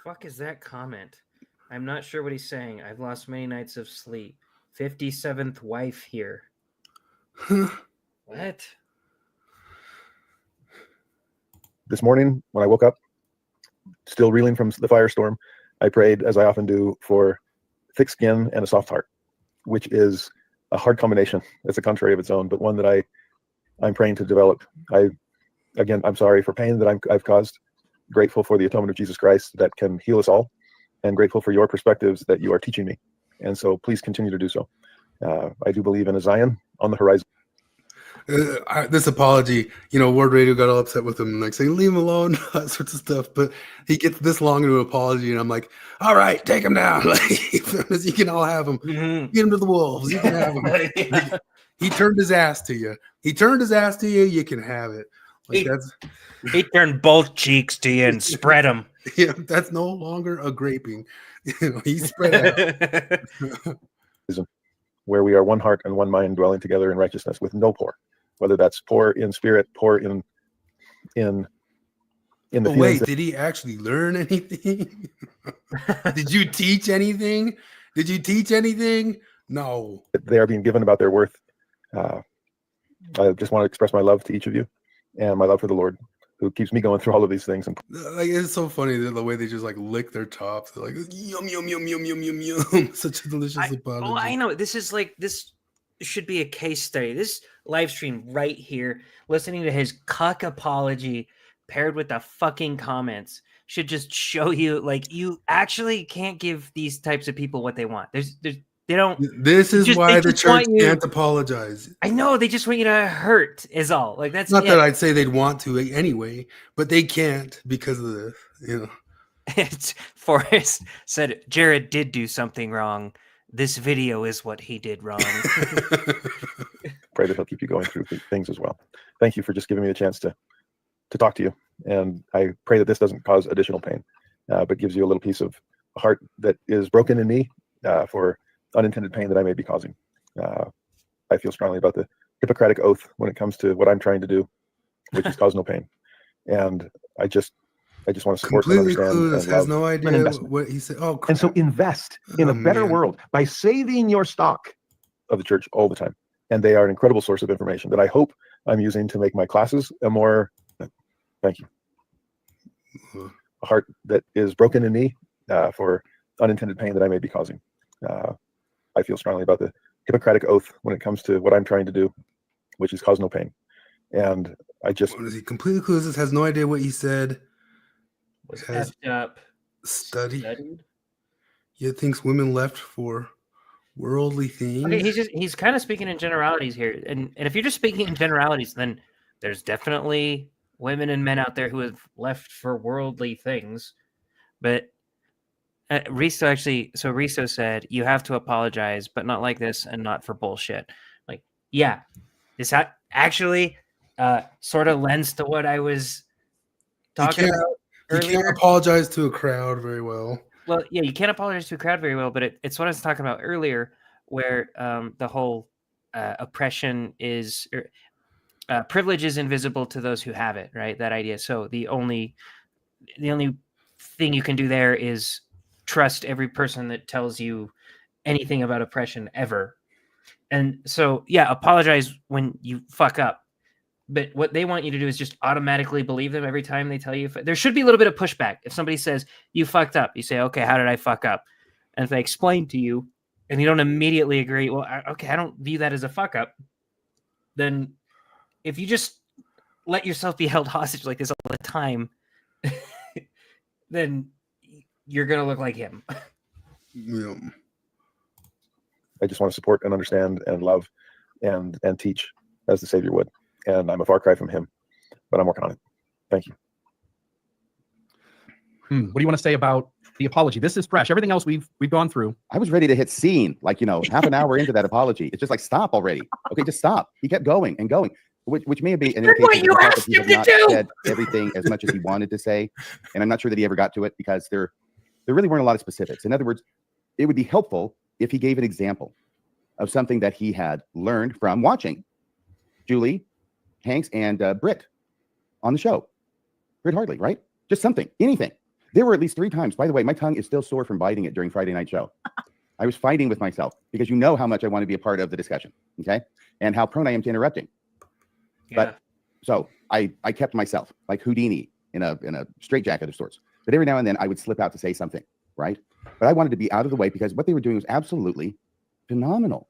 Fuck is that comment? I'm not sure what he's saying. I've lost many nights of sleep. 57th wife here. What? This morning when I woke up, still reeling from the firestorm, I prayed, as I often do, for thick skin and a soft heart, which is a hard combination. It's a contrary of its own, but one that I'm praying to develop. I'm sorry for pain that I've caused. Grateful for the atonement of Jesus Christ that can heal us all, and grateful for your perspectives that you are teaching me. And so please continue to do so. I do believe in a Zion on the horizon. This apology, Ward Radio got all upset with him, like saying, "Leave him alone," that sorts of stuff. But he gets this long into an apology, and I'm like, "All right, take him down. Like, you can all have him. Mm-hmm. Get him to the wolves. You can have him." Like, he turned his ass to you. You can have it. Like, he turned both cheeks to you and spread them. Yeah, that's no longer a graping. He spread out. Where we are one heart and one mind dwelling together in righteousness with no poor, whether that's poor in spirit, poor in the feelings. Wait, did he actually learn anything? Did you teach anything? No. They are being given about their worth. I just want to express my love to each of you and my love for the Lord, who keeps me going through all of these things. And like, it's so funny the way they just like lick their tops. They're like, yum, yum, yum, yum, yum, yum, yum. Such a delicious apology. Oh, I know. This should be a case study. This live stream right here, listening to his cuck apology paired with the fucking comments should just show you, like, you actually can't give these types of people what they want. They don't. This is why the church can't apologize. I know, they just want you to hurt is all. Like, that's not that I'd say they'd want to anyway, but they can't because of the, It's Forrest said Jared did do something wrong. This video is what he did wrong. Pray that he'll keep you going through things as well. Thank you for just giving me a chance to talk to you. And I pray that this doesn't cause additional pain, but gives you a little piece of a heart that is broken in me for unintended pain that I may be causing. I feel strongly about the Hippocratic oath when it comes to what I'm trying to do, which is cause no pain. And I just want to support and understand. Clueless, has no idea what he said. Oh, crap. And so invest in a better world by saving your stock of the church all the time. And they are an incredible source of information that I hope I'm using to make my classes a more, thank you, a heart that is broken in me for unintended pain that I may be causing. I feel strongly about the Hippocratic oath when it comes to what I'm trying to do, which is cause no pain. And I just What is he? Completely clueless, has no idea what he said. Was Has effed up. studied. Yet thinks women left for worldly things. Okay, he's kind of speaking in generalities here, and if you're just speaking in generalities, then there's definitely women and men out there who have left for worldly things. But Risto said you have to apologize, but not like this and not for bullshit. Like, yeah, this actually sort of lends to what I was talking about earlier. You can't apologize to a crowd very well. Well, yeah, you can't apologize to a crowd very well, but it's what I was talking about earlier, where the whole oppression is privilege is invisible to those who have it, right? That idea. So the only thing you can do there is trust every person that tells you anything about oppression ever. And so, yeah, apologize when you fuck up. But what they want you to do is just automatically believe them every time they tell you. There should be a little bit of pushback. If somebody says, you fucked up, you say, okay, how did I fuck up? And if they explain to you and you don't immediately agree, well, okay, I don't view that as a fuck up. Then if you just let yourself be held hostage like this all the time, then you're going to look like him. Yeah. I just want to support and understand and love and teach as the Savior would. And I'm a far cry from him, but I'm working on it. Thank you. What do you want to say about the apology? This is fresh. Everything else we've gone through. I was ready to hit scene, like, half an hour into that apology. It's just like, stop already. Okay, just stop. He kept going and going, which may be an indication of the fact that he has not said everything as much as he wanted to say. And I'm not sure that he ever got to it because there really weren't a lot of specifics. In other words, it would be helpful if he gave an example of something that he had learned from watching Julie, Hanks, and Britt on the show. Britt Hartley, right? Just something, anything. There were at least 3 times. By the way, my tongue is still sore from biting it during Friday night show. I was fighting with myself because you know how much I want to be a part of the discussion, okay? And how prone I am to interrupting. Yeah. But so I kept myself like Houdini in a straitjacket of sorts. But every now and then I would slip out to say something, right? But I wanted to be out of the way because what they were doing was absolutely phenomenal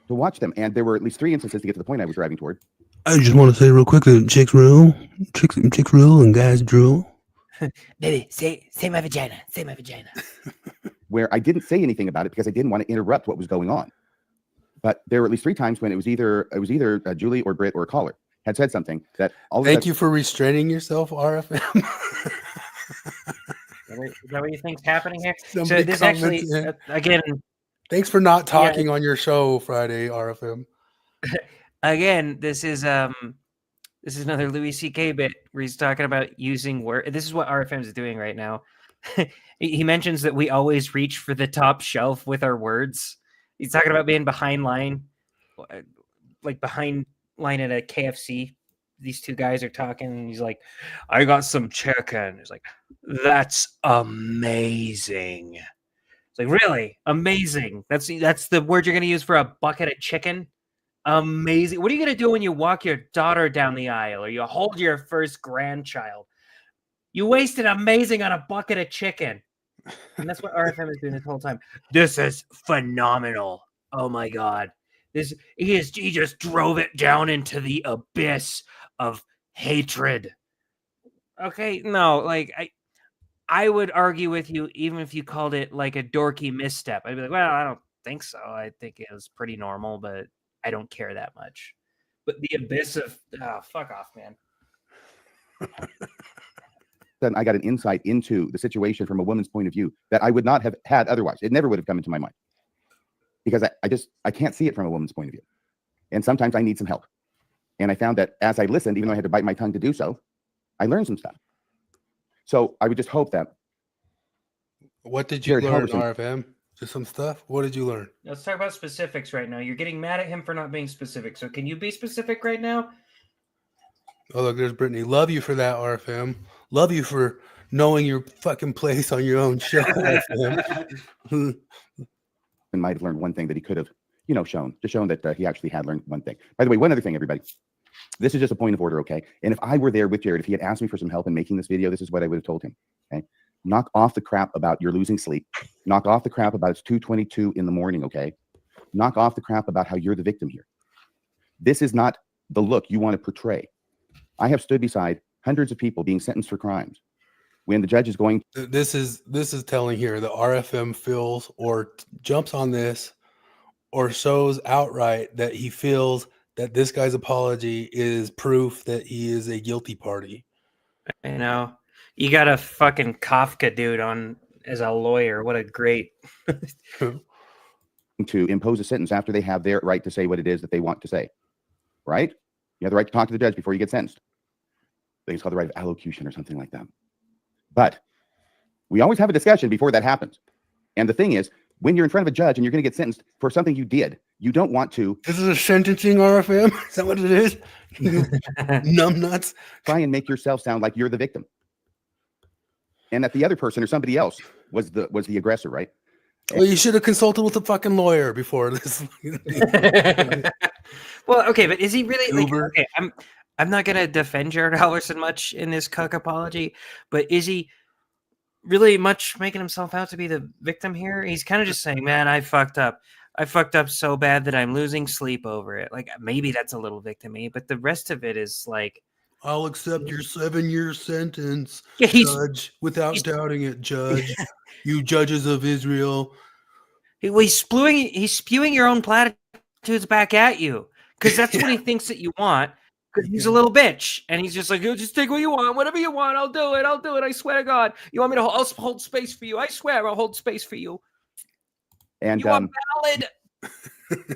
to watch them. And there were at least 3 instances to get to the point I was driving toward. I just want to say real quick that chicks rule, chicks rule, and guys drool. Baby, say my vagina. Say my vagina. Where I didn't say anything about it because I didn't want to interrupt what was going on. But there were at least 3 times when it was either Julie or Britt or a caller had said something that all. Thank you for restraining yourself, RFM. Is that what you think's happening here? Somebody so this actually, again. Thanks for not talking on your show Friday, RFM. Again, this is another Louis C.K. bit where he's talking about using word. This is what RFM is doing right now. He mentions that we always reach for the top shelf with our words. He's talking about being behind line, like behind line at a KFC. These 2 guys are talking, and he's like, "I got some chicken." He's like, "That's amazing." It's like, really amazing. That's the word you're going to use for a bucket of chicken. Amazing. What are you going to do when you walk your daughter down the aisle or you hold your first grandchild? You wasted amazing on a bucket of chicken. And that's what RFM is doing this whole time. This is phenomenal. Oh my God. He just drove it down into the abyss of hatred. Okay, no, like I would argue with you even if you called it like a dorky misstep. I'd be like, well, I don't think so. I think it was pretty normal, but I don't care that much. But the abyss of fuck off, man. Then I got an insight into the situation from a woman's point of view that I would not have had otherwise. It never would have come into my mind because I can't see it from a woman's point of view. And sometimes I need some help. And I found that as I listened, even though I had to bite my tongue to do so, I learned some stuff. So I would just hope that. What did you learn, RFM? Just some stuff? What did you learn? Let's talk about specifics right now. You're getting mad at him for not being specific. So can you be specific right now? Oh, look, there's Brittany. Love you for that, RFM. Love you for knowing your fucking place on your own show, RFM. And might have learned one thing that he could have, shown that he actually had learned one thing. By the way, one other thing, everybody. This is just a point of order, okay? And if I were there with Jared, if he had asked me for some help in making this video, this is what I would have told him, okay? Knock off the crap about you're losing sleep. Knock off the crap about it's 2:22 in the morning, okay? Knock off the crap about how you're the victim here. This is not the look you want to portray. I have stood beside hundreds of people being sentenced for crimes when the judge is going. This is telling here the RFM feels or jumps on this or shows outright that he feels that this guy's apology is proof that he is a guilty party. You know, you got a fucking Kafka dude on as a lawyer. What a great to impose a sentence after they have their right to say what it is that they want to say, right? You have the right to talk to the judge before you get sentenced. I think it's called the right of allocution or something like that. But we always have a discussion before that happens. And the thing is, when you're in front of a judge and you're going to get sentenced for something you did, you don't want to. This is a sentencing RFM? Is that what it is? Numbnuts. Try and make yourself sound like you're the victim. And that the other person or somebody else was the aggressor, right? Well, you should have consulted with a fucking lawyer before this. Well, okay, but is he really like, okay, I'm not gonna defend Jared Halverson much in this cuck apology, but is he really much making himself out to be the victim here? He's kind of just saying, man, I fucked up. I fucked up so bad that I'm losing sleep over it. Like, maybe that's a little victim-y, but the rest of it is like, I'll accept your 7-year sentence, yeah, Judge, without doubting it, Judge. You judges of Israel. He's spewing your own platitudes back at you because that's what he thinks that you want. Because he's a little bitch, and he's just like, "You just take what you want, whatever you want. I'll do it. I'll do it. I swear to God. You want me to I'll hold space for you? I swear, I'll hold space for you." And you are valid. You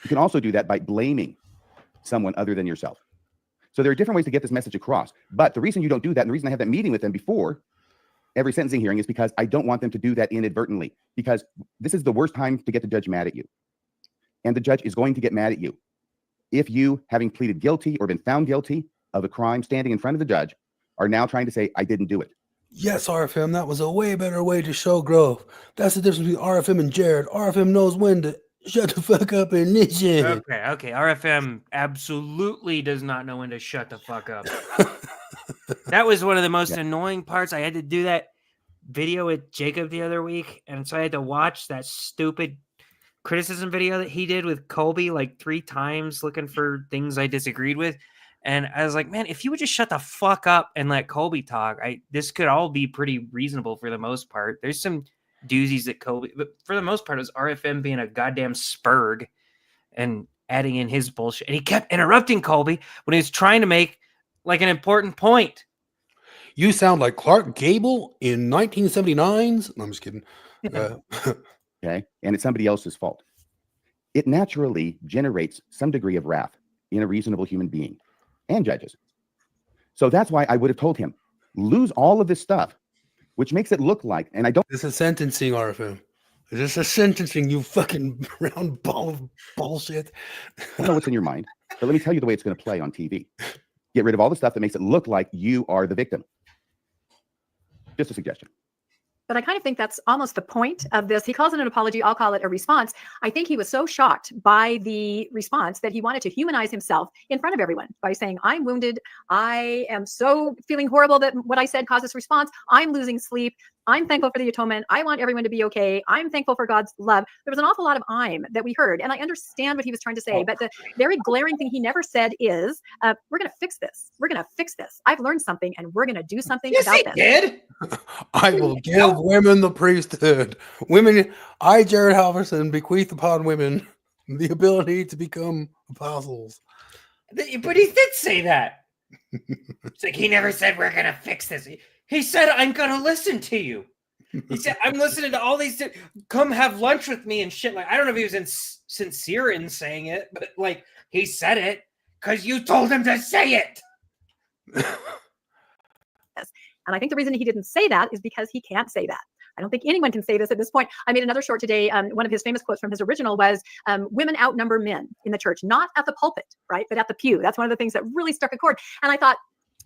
can also do that by blaming someone other than yourself. So there are different ways to get this message across. But the reason you don't do that, and the reason I have that meeting with them before every sentencing hearing, is because I don't want them to do that inadvertently. Because this is the worst time to get the judge mad at you. And the judge is going to get mad at you if you, having pleaded guilty or been found guilty of a crime standing in front of the judge, are now trying to say, I didn't do it. Yes, RFM, that was a way better way to show growth. That's the difference between RFM and Jared. RFM knows when to shut the fuck up and listen. Okay. RFM absolutely does not know when to shut the fuck up. That was one of the most annoying parts. I had to do that video with Jacob the other week, and so I had to watch that stupid criticism video that he did with Colby like 3 times looking for things I disagreed with. And I was like, man, if you would just shut the fuck up and let Colby talk, this could all be pretty reasonable for the most part. There's some doozies that Colby, but for the most part, it was RFM being a goddamn spurg and adding in his bullshit. And he kept interrupting Colby when he was trying to make like an important point. You sound like Clark Gable in 1979's. No, I'm just kidding. Okay, and it's somebody else's fault. It naturally generates some degree of wrath in a reasonable human being and judges. So that's why I would have told him, lose all of this stuff, which makes it look like, and I don't. This is sentencing, RFM. Is this a sentencing, you fucking round ball of bullshit? I don't know what's in your mind, but let me tell you the way it's going to play on TV. Get rid of all the stuff that makes it look like you are the victim. Just a suggestion. But I kind of think that's almost the point of this. He calls it an apology. I'll call it a response. I think he was so shocked by the response that he wanted to humanize himself in front of everyone by saying, I'm wounded. I am so feeling horrible that what I said caused this response. I'm losing sleep. I'm thankful for the atonement. I want everyone to be okay. I'm thankful for God's love. There was an awful lot of I'm that we heard. And I understand what he was trying to say. But the very glaring thing he never said is, we're going to fix this. We're going to fix this. I've learned something and we're going to do something about this. Did? I will give women the priesthood. Women, I, Jared Halverson, bequeath upon women the ability to become apostles. But he did say that. It's like he never said we're gonna fix this. He said I'm gonna listen to you. He said I'm listening to all these. Come have lunch with me and shit. Like I don't know if he was sincere in saying it, but like he said it because you told him to say it. And I think the reason he didn't say that is because he can't say that. I don't think anyone can say this at this point. I made another short today. One of his famous quotes from his original was, women outnumber men in the church, not at the pulpit, right? But at the pew. That's one of the things that really struck a chord. And I thought,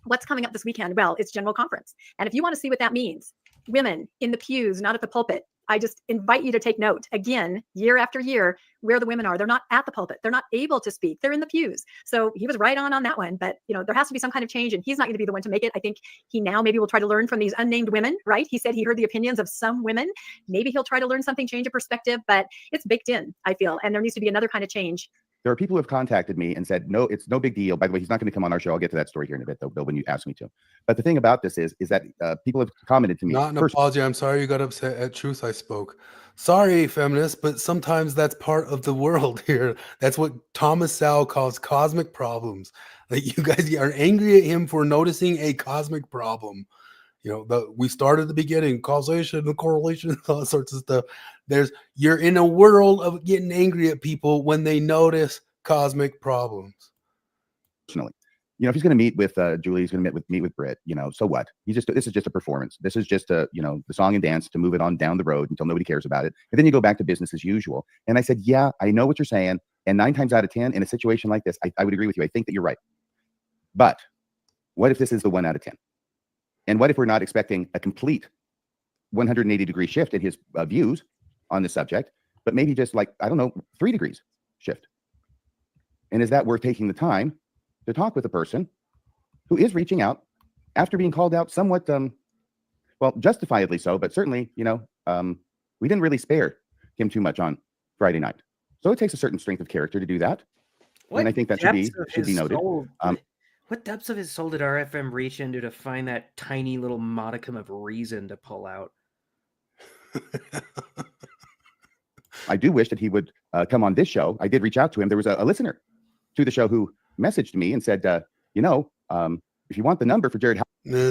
what's coming up this weekend? Well, it's General Conference. And if you want to see what that means, women in the pews, not at the pulpit, I just invite you to take note again, year after year, where the women are. They're not at the pulpit. They're not able to speak. They're in the pews. So he was right on that one. But, you know, there has to be some kind of change, and he's not going to be the one to make it. I think he now maybe will try to learn from these unnamed women, right? He said he heard the opinions of some women. Maybe he'll try to learn something, change a perspective, but it's baked in, I feel. And there needs to be another kind of change There are people who have contacted me and said, no, it's no big deal. By the way, he's not going to come on our show. I'll get to that story here in a bit, though, Bill, when you ask me to. But the thing about this is that people have commented to me. Not an first, apology. I'm sorry you got upset at truth I spoke. Sorry, feminists, but sometimes that's part of the world here. That's what Thomas Sowell calls cosmic problems. Like, you guys are angry at him for noticing a cosmic problem. You know, we started at the beginning, causation and correlation, all that sorts of stuff. You're in a world of getting angry at people when they notice cosmic problems. Personally, you know, if he's going to meet with Julie, he's going to meet with Britt. You know, so what? This is just a performance. This is just the song and dance to move it on down the road until nobody cares about it, and then you go back to business as usual. And I said, yeah, I know what you're saying, and 9 times out of 10 in a situation like this, I would agree with you. I think that you're right. But what if this is the 1 out of 10? And what if we're not expecting a complete 180-degree shift in his views on this subject, but maybe just like, I don't know, 3 degrees shift? And is that worth taking the time to talk with a person who is reaching out after being called out somewhat, well, justifiably so, but certainly, you know, we didn't really spare him too much on Friday night. So it takes a certain strength of character to do that. And I think that should be noted. What depths of his soul did RFM reach into to find that tiny little modicum of reason to pull out? I do wish that he would come on this show. I did reach out to him. There was a listener to the show who messaged me and said, if you want the number for Jared.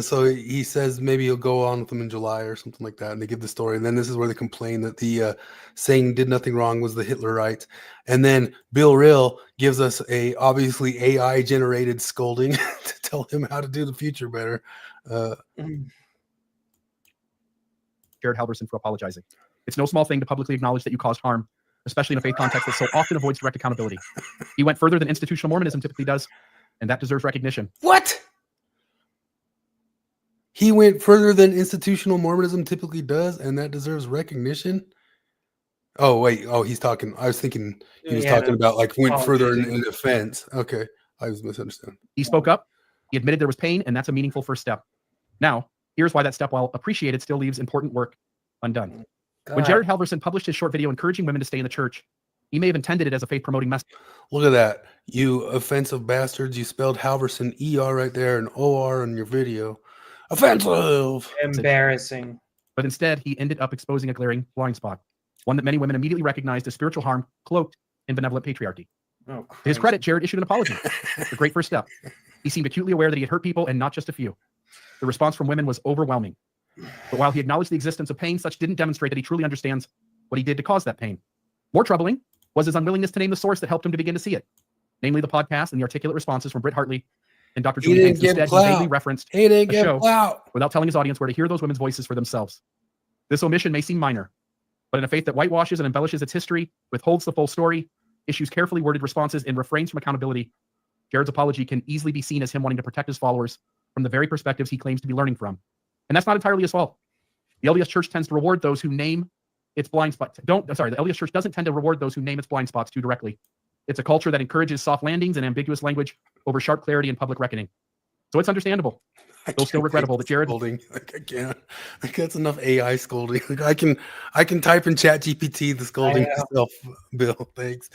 So he says maybe he'll go on with them in July or something like that. And they give the story. And then this is where they complain that the saying did nothing wrong was the Hitlerite. And then Bill Rill gives us a obviously AI generated scolding to tell him how to do the future better. Jared Halverson for apologizing. It's no small thing to publicly acknowledge that you caused harm, especially in a faith context that so often avoids direct accountability. He went further than institutional Mormonism typically does, and that deserves recognition. What? He went further than institutional Mormonism typically does, and that deserves recognition. Oh, wait. Oh, he's talking. I was thinking he was talking about like went further in offense. Okay. I was misunderstanding. He spoke up. He admitted there was pain, and that's a meaningful first step. Now, here's why that step, while appreciated, still leaves important work undone. When Jared Halverson published his short video encouraging women to stay in the church, he may have intended it as a faith-promoting message. Look at that. You offensive bastards. You spelled Halverson ER right there and OR in your video. Offensive. Embarrassing. But instead, he ended up exposing a glaring blind spot, one that many women immediately recognized as spiritual harm cloaked in benevolent patriarchy. Oh, to his credit, Jared issued an apology. A great first step. He seemed acutely aware that he had hurt people and not just a few. The response from women was overwhelming. But while he acknowledged the existence of pain, such didn't demonstrate that he truly understands what he did to cause that pain. More troubling was his unwillingness to name the source that helped him to begin to see it, namely the podcast and the articulate responses from Britt Hartley and Dr. Julie Hanks. Instead, he vaguely referenced a show without telling his audience where to hear those women's voices for themselves. This omission may seem minor, but in a faith that whitewashes and embellishes its history, withholds the full story, issues carefully worded responses, and refrains from accountability, Jared's apology can easily be seen as him wanting to protect his followers from the very perspectives he claims to be learning from. And that's not entirely his fault. The LDS Church tends to reward those who name its blind spots. The LDS Church doesn't tend to reward those who name its blind spots too directly. It's a culture that encourages soft landings and ambiguous language over sharp clarity and public reckoning. So it's understandable, though still regrettable, that Jared. Like, I can't. Like, that's enough AI scolding. Like, I can type in ChatGPT the scolding myself. Bill, thanks.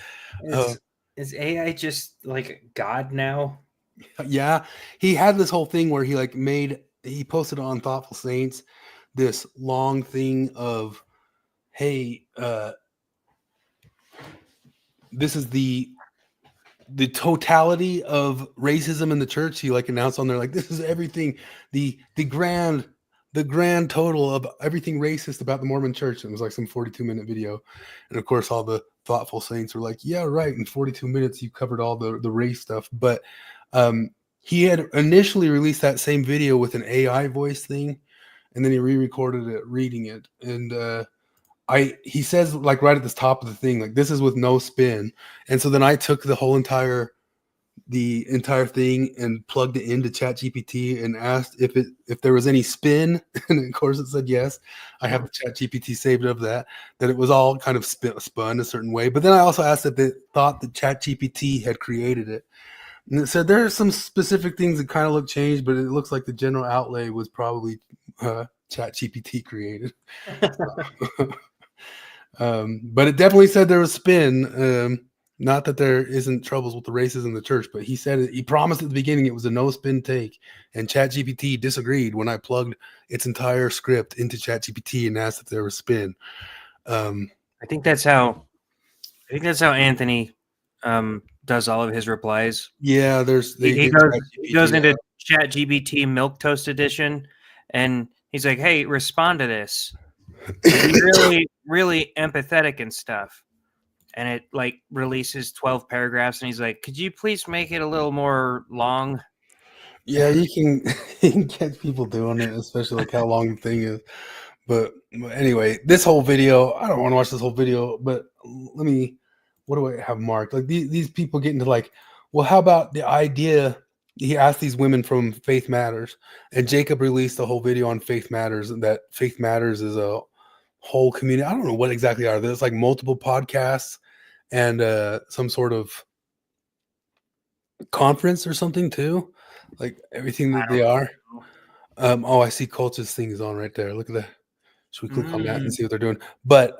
Is AI just like God now? Yeah, he had this whole thing where he posted on Thoughtful Saints this long thing of, hey, this is the totality of racism in the church. He announced on there, this is everything, the grand total of everything racist about the Mormon church. And it was some 42-minute video. And of course, all the Thoughtful Saints were like, yeah, right. In 42 minutes, you covered all the race stuff. But he had initially released that same video with an AI voice thing, and then he re-recorded it reading it. And he says right at the top of the thing, this is with no spin. And so then I took the entire thing and plugged it into ChatGPT and asked if there was any spin. And of course it said yes. I have the ChatGPT saved of that it was all kind of spun a certain way. But then I also asked if they thought that ChatGPT had created it. And it said there are some specific things that kind of look changed, but it looks like the general outlay was probably ChatGPT created. But it definitely said there was spin. Not that there isn't troubles with the races in the church, but he said he promised at the beginning it was a no spin take, and ChatGPT disagreed when I plugged its entire script into ChatGPT and asked if there was spin. I think that's how Anthony does all of his replies. Yeah, he goes into ChatGPT Milk Toast Edition, and he's like, "Hey, respond to this. Be really, really empathetic and stuff." And it like releases 12 paragraphs, and he's like, "Could you please make it a little more long?" Yeah, you can catch people doing it, especially like how long the thing is. But anyway, this whole video, I don't want to watch this whole video, but what do I have marked? Like these people get into like, well, how about the idea? He asked these women from Faith Matters, and Jacob released a whole video on Faith Matters, and that Faith Matters is a whole community. I don't know what exactly are. There's like multiple podcasts and some sort of conference or something too, like everything that they are. Oh, I see Colch's thing is on right there. Look at that. Should we click on that and see what they're doing? But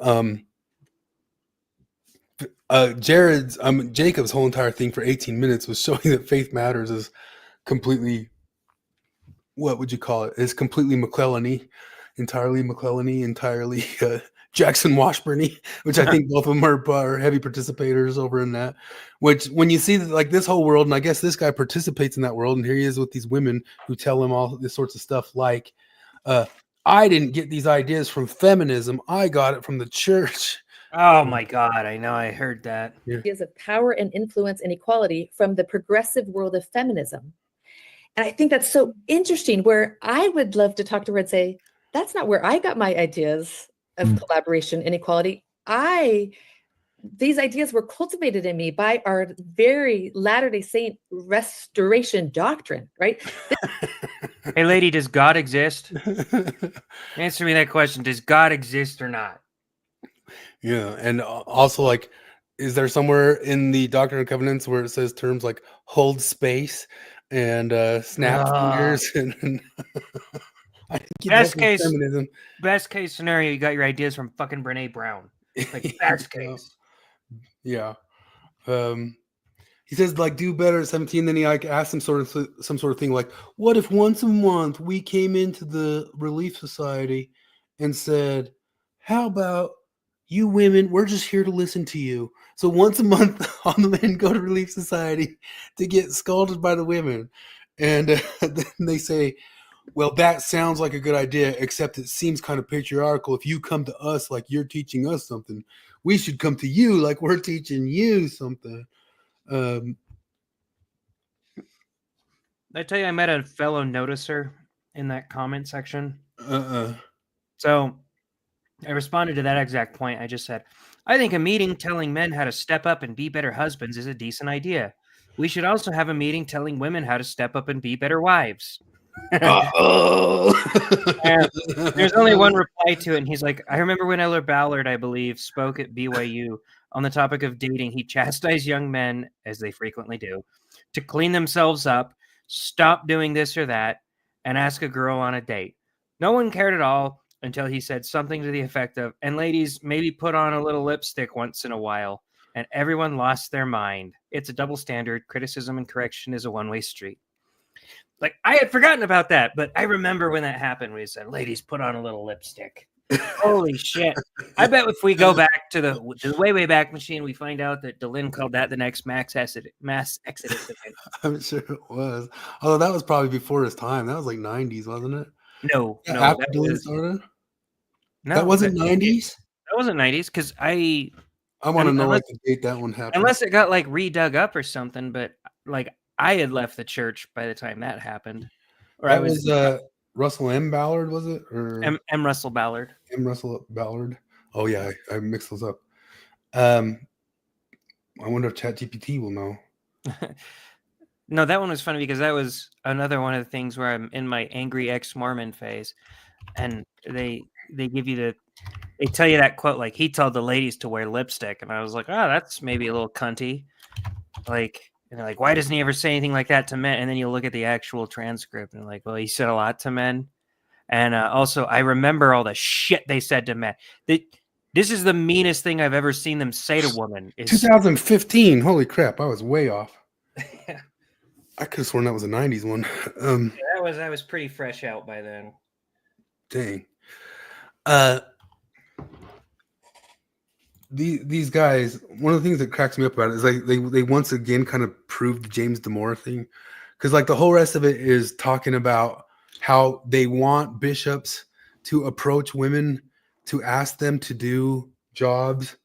Jacob's whole entire thing for 18 minutes was showing that Faith Matters is completely, what would you call it? It's completely McClellan-y, entirely Jackson Washburn-y, which I think both of them are heavy participators over in that. Which when you see that, like this whole world, and I guess this guy participates in that world, and here he is with these women who tell him all this sorts of stuff like, I didn't get these ideas from feminism. I got it from the church. Oh my God, I know, I heard that. Ideas of power and influence and equality from the progressive world of feminism. And I think that's so interesting, where I would love to talk to her and say, that's not where I got my ideas of collaboration and equality. These ideas were cultivated in me by our very Latter-day Saint restoration doctrine, right? Hey, lady, does God exist? Answer me that question. Does God exist or not? Yeah, and also, like, is there somewhere in the Doctrine and Covenants where it says terms like hold space and snap fingers? And I think best case scenario, you got your ideas from fucking Brene Brown. Like, best case. Yeah. He says, like, do better at 17. Then he like asked some sort of thing like, what if once a month we came into the Relief Society and said, how about you women, we're just here to listen to you. So once a month, all the men go to Relief Society to get scolded by the women. And then they say, well, that sounds like a good idea, except it seems kind of patriarchal. If you come to us like you're teaching us something, we should come to you like we're teaching you something. I tell you, I met a fellow noticer in that comment section. So I responded to that exact point. I just said, I think a meeting telling men how to step up and be better husbands is a decent idea. We should also have a meeting telling women how to step up and be better wives. There's only one reply to it, and he's like, I remember when Elder Ballard, I believe, spoke at BYU on the topic of dating. He chastised young men, as they frequently do, to clean themselves up, stop doing this or that, and ask a girl on a date. No one cared at all until he said something to the effect of, and ladies, maybe put on a little lipstick once in a while, and everyone lost their mind. It's a double standard. Criticism and correction is a one-way street. Like, I had forgotten about that, but I remember when that happened, when he said, ladies, put on a little lipstick. Holy shit. I bet if we go back to the way back machine, we find out that DeLynn called that the next mass exodus event. I'm sure it was. Although that was probably before his time. That was like 90s, wasn't it? No. After DeLynn started? No, that wasn't 90s? That wasn't 90s, because I want to know like the date that one happened. Unless it got like redug up or something, but like I had left the church by the time that happened. Or that was Russell M. Ballard, was it? Or M. Russell Ballard. M. Russell Ballard. Oh yeah, I mixed those up. I wonder if ChatGPT will know. No, that one was funny because that was another one of the things where I'm in my angry ex-Mormon phase, and they give you they tell you that quote like he told the ladies to wear lipstick, and I was like, oh, that's maybe a little cunty, like. And they're like, why doesn't he ever say anything like that to men? And then you look at the actual transcript and like, well, he said a lot to men. And also, I remember all the shit they said to men. This is the meanest thing I've ever seen them say to women. Is 2015. Holy crap! I was way off. I could have sworn that was a 90s one. I was pretty fresh out by then. Dang. These guys, one of the things that cracks me up about it is like they once again kind of proved the James Damore thing, because like the whole rest of it is talking about how they want bishops to approach women to ask them to do jobs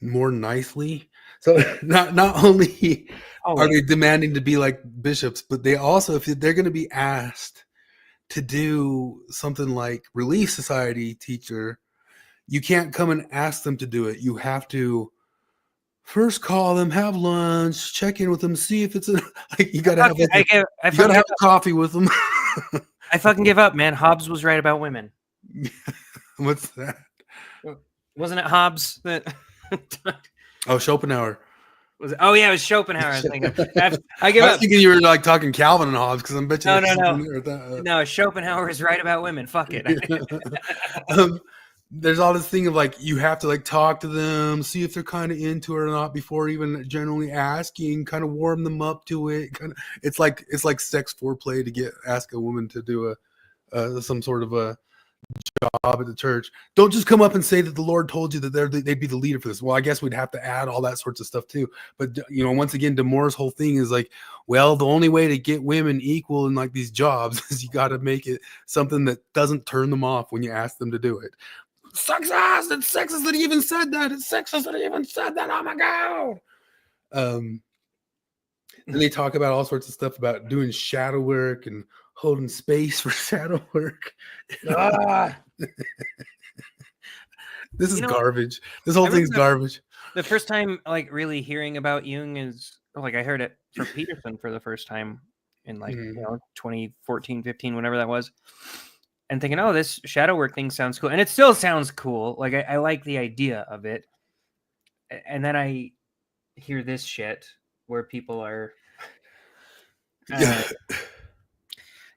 more nicely. So not only are they demanding to be like bishops, but they also, if they're going to be asked to do something like Relief Society teacher, you can't come and ask them to do it. You have to first call them, have lunch, check in with them, see if it's like you got to have a coffee with them. I fucking give up, man. Hobbes was right about women. What's that? Wasn't it Hobbes that? Oh, Schopenhauer. Was it? Oh yeah, it was Schopenhauer. I think I give I was up. thinking you were like talking Calvin and Hobbes, because I'm betting No. Schopenhauer is right about women. Fuck it. There's all this thing of like you have to like talk to them, see if they're kind of into it or not before even generally asking, kind of warm them up to it. It's like sex foreplay to ask a woman to do some sort of a job at the church. Don't just come up and say that the Lord told you that they'd be the leader for this. Well, I guess we'd have to add all that sorts of stuff too. But once again, Damore's whole thing is like, well, the only way to get women equal in like these jobs is you got to make it something that doesn't turn them off when you ask them to do it. Sexist! It's sexist that he even said that. It's sexist that he even said that. Oh my god! And they talk about all sorts of stuff about doing shadow work and holding space for shadow work. This is garbage. This whole thing's garbage. The first time, like, really hearing about Jung is like I heard it from Peterson for the first time in 2014, 15, whenever that was. And thinking, oh, this shadow work thing sounds cool. And it still sounds cool. Like, I like the idea of it. And then I hear this shit where people are...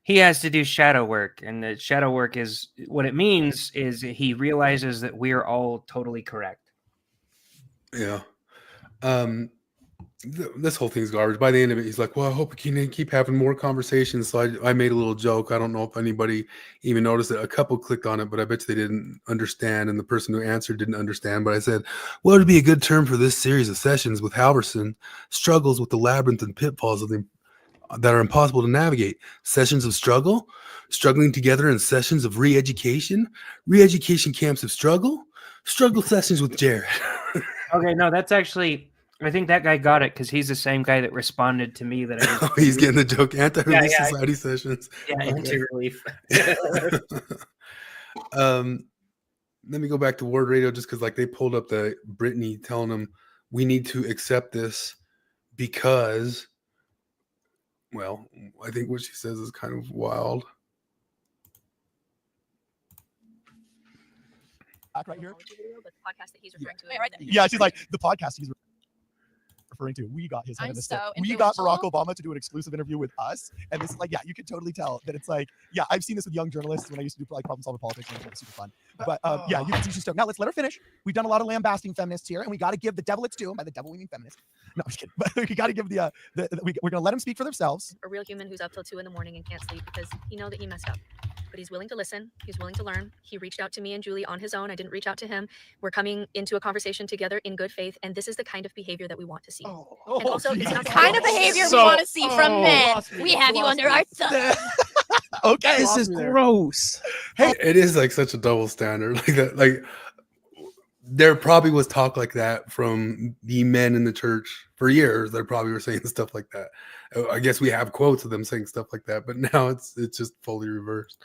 he has to do shadow work. And the shadow work is... What it means is he realizes that we're all totally correct. Yeah. This whole thing's garbage. By the end of it, he's like, well, I hope we can keep having more conversations. So I made a little joke. I don't know if anybody even noticed it. A couple clicked on it, but I bet you they didn't understand. And the person who answered didn't understand. But I said, what would be a good term for this series of sessions with Halverson? Struggles with the labyrinth and pitfalls that are impossible to navigate. Sessions of struggle, struggling together in sessions of re-education camps of struggle sessions with Jared. Okay, no, that's actually... I think that guy got it because he's the same guy that responded to me that I was he's getting the joke. Anti-Relief Society sessions. Yeah, Okay. anti-relief. Let me go back to Ward Radio just because like they pulled up the Brittany telling them we need to accept this because, well, I think what she says is kind of wild. Right here. The podcast that he's referring to. Right there. Yeah, she's like the podcast he's referring to. We got his head I'm in the so stick. We got Barack influential. Obama to do an exclusive interview with us, and this is like, yeah, you can totally tell that it's like, yeah, I've seen this with young journalists when I used to do like problem solving politics, and it was super fun. But yeah, you can see she's stoked. Now let's let her finish. We've done a lot of lambasting feminists here, and we got to give the devil its due. And by the devil we mean feminist. No, I'm just kidding. But we got to give we're going to let them speak for themselves. A real human who's up till 2 a.m. and can't sleep because he knows that he messed up. But he's willing to listen. He's willing to learn. He reached out to me and Julie on his own. I didn't reach out to him. We're coming into a conversation together in good faith, and this is the kind of behavior that we want to see. And also, it's not Kind of behavior we want to see from men. We have you under our thumb. Okay, This is gross. Hey, it is like such a double standard like that. Like there probably was talk like that from the men in the church for years. That probably were saying stuff like that. I guess we have quotes of them saying stuff like that, but now it's just fully reversed.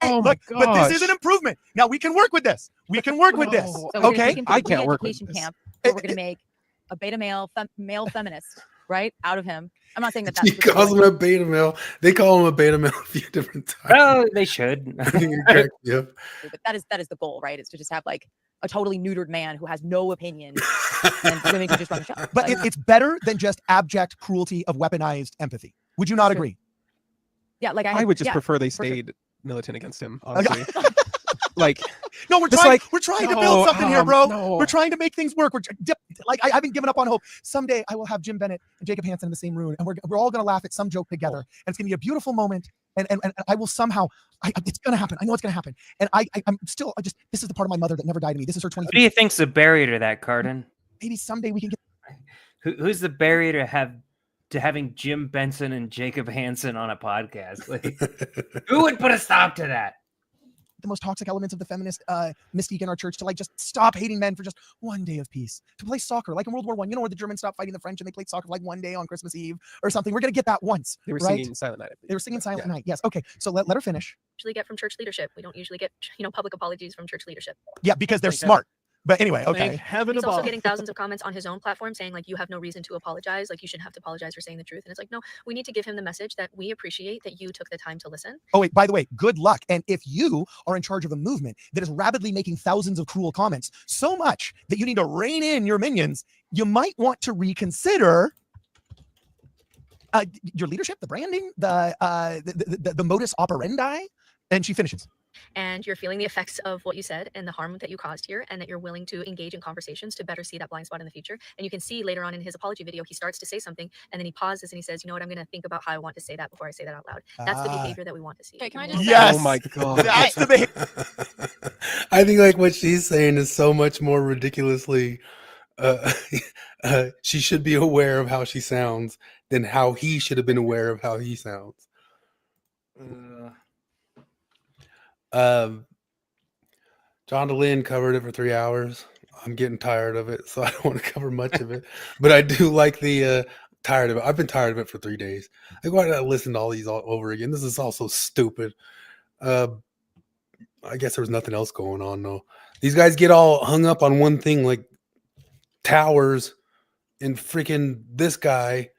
Oh my God! But this is an improvement. Now we can work with this. We can work with this. So we're gonna Okay, take him to I a can't work with re-education this. camp where we're going to make a beta male feminist, right, out of him. I'm not saying that that's He calls him a beta male. They call him a beta male a few different times. Oh, they should. Yep. but that is the goal, right? Is to just have like a totally neutered man who has no opinion and women can just run the show. But it's better than just abject cruelty of weaponized empathy. Would you not agree? Yeah, like I would just yeah, prefer they for sure. stayed militant against him, honestly. Like, No, we're Just trying. like- we're trying to No, build something here, bro. no. We're trying to make things work. Like I haven't given up on hope. Someday I will have Jim Bennett and Jacob Hansen in the same room, and we're all gonna laugh at some joke together, and it's gonna be a beautiful moment. And I will somehow. It's gonna happen. I know it's gonna happen. And I'm still just. This is the part of my mother that never died to me. This is her What 23. do you think's the barrier to that, Cardin? Maybe someday we can get. Who's the barrier to having Jim Benson and Jacob Hansen on a podcast? Like, who would put a stop to that? The most toxic elements of the feminist mystique in our church to like just stop hating men for just one day of peace, to play soccer like in World War I. You know, where the Germans stopped fighting the French and they played soccer like one day on Christmas Eve or something. We're gonna get that once. They were right? singing Silent Night. They were singing Silent Night. Yes. Okay. So let her finish. Usually get from church leadership. We don't usually get, public apologies from church leadership. Yeah, because they're smart. But anyway, okay. He's also getting thousands of comments on his own platform saying like, you have no reason to apologize. Like you shouldn't have to apologize for saying the truth. And it's like, no, we need to give him the message that we appreciate that you took the time to listen. Oh, wait, by the way, good luck. And if you are in charge of a movement that is rapidly making thousands of cruel comments, so much that you need to rein in your minions, you might want to reconsider your leadership, the branding, the modus operandi. And she finishes. And you're feeling the effects of what you said and the harm that you caused here, and that you're willing to engage in conversations to better see that blind spot in the future. And you can see later on in his apology video, he starts to say something and then he pauses and he says, you know what, I'm going to think about how I want to say that before I say that out loud. That's the behavior that we want to see. Okay, can I just Yes. Oh my God. That's the behavior. I think like what she's saying is so much more ridiculously. She should be aware of how she sounds than how he should have been aware of how he sounds. John DeLynn covered it for 3 hours. I'm getting tired of it, so I don't want to cover much of it. But I do like the tired of it. I've been tired of it for 3 days. Like, why did I listen to all these all over again? This is all so stupid. I guess there was nothing else going on though. These guys get all hung up on one thing, like towers and freaking this guy,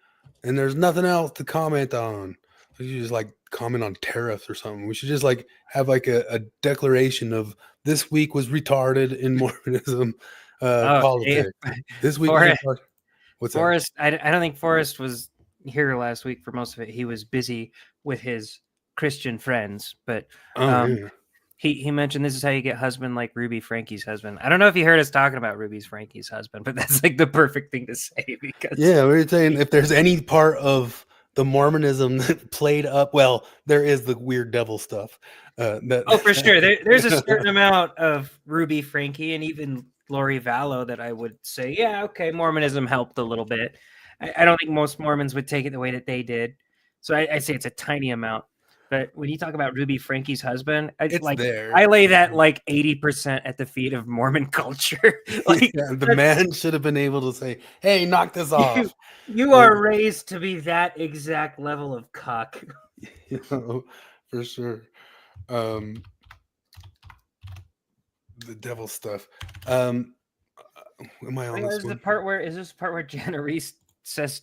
and there's nothing else to comment on. We should just like comment on tariffs or something. We should just like have like a declaration of this week was retarded in Mormonism politics. This week was retarded. What's Forrest? I don't think Forrest was here last week for most of it. He was busy with his Christian friends, but he mentioned this is how you get husband like Ruby Frankie's husband. I don't know if you heard us talking about Ruby Frankie's husband, but that's like the perfect thing to say because we were saying if there's any part of the Mormonism that played up, well, there is the weird devil stuff. For sure. There's a certain amount of Ruby Frankie and even Lori Vallow that I would say, yeah, okay, Mormonism helped a little bit. I don't think most Mormons would take it the way that they did. So I'd say it's a tiny amount. But when you talk about Ruby Frankie's husband, I lay that like 80% at the feet of Mormon culture. Like the man should have been able to say, hey, knock this off. You are raised to be that exact level of cuck. For sure. The devil stuff. Am I on this Is one? this the part where Jana Reese says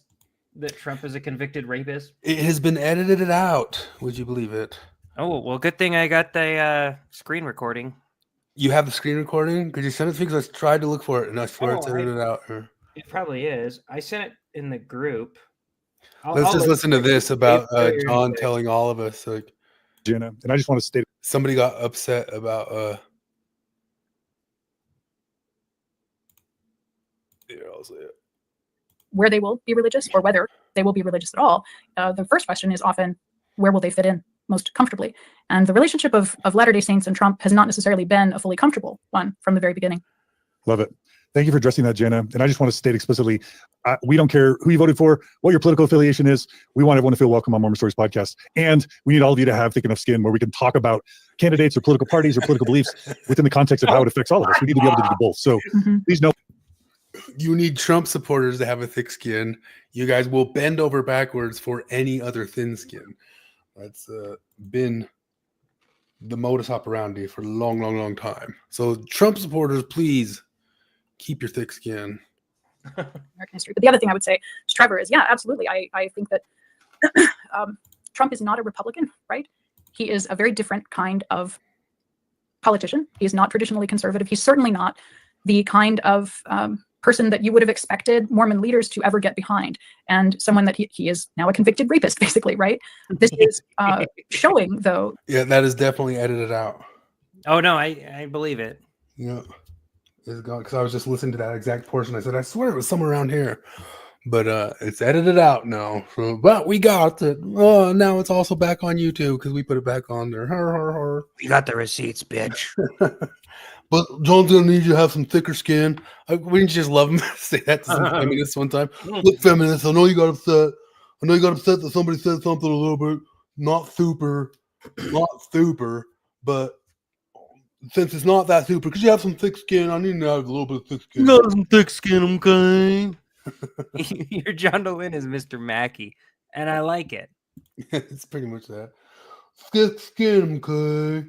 that Trump is a convicted rapist? It has been edited out. Would you believe it? Oh, well, good thing I got the screen recording. You have the screen recording? Could you send it to me? Because I tried to look for it, and I swear it's edited out. It probably is. I sent it in the group. Let's just listen to this about John telling all of us. Like, Jenna, and I just want to state somebody got upset about I'll say it. Where they will be religious or whether they will be religious at all. The first question is often, where will they fit in most comfortably? And the relationship of Latter-day Saints and Trump has not necessarily been a fully comfortable one from the very beginning. Love it. Thank you for addressing that, Jenna. And I just want to state explicitly, we don't care who you voted for, what your political affiliation is. We want everyone to feel welcome on Mormon Stories podcast. And we need all of you to have thick enough skin where we can talk about candidates or political parties or political beliefs within the context of how it affects all of us. We need to be able to do both. So please know. You need Trump supporters to have a thick skin. You guys will bend over backwards for any other thin skin. That's been the modus operandi for a long, long, long time. So Trump supporters, please keep your thick skin. American history. But the other thing I would say to Trevor is, yeah, absolutely. I think that Trump is not a Republican, right? He is a very different kind of politician. He is not traditionally conservative. He's certainly not the kind of person that you would have expected Mormon leaders to ever get behind, and someone that he is now a convicted rapist, basically, right? This is showing, though. Yeah, that is definitely edited out. Oh no, I believe it. Yeah, it's gone because I was just listening to that exact portion. I said, I swear it was somewhere around here, but it's edited out now. So, but we got it. Oh, now it's also back on YouTube because we put it back on there. We got the receipts, bitch. But John's gonna need you to have some thicker skin. Wouldn't you just love him say that to some feminists one time? Look, feminists, I know you got upset. I know you got upset that somebody said something a little bit not super, but since it's not that super, because you have some thick skin, I need to have a little bit of thick skin. You got some thick skin, okay? Your John Dolin is Mr. Mackey, and I like it. It's pretty much that. Thick skin, okay?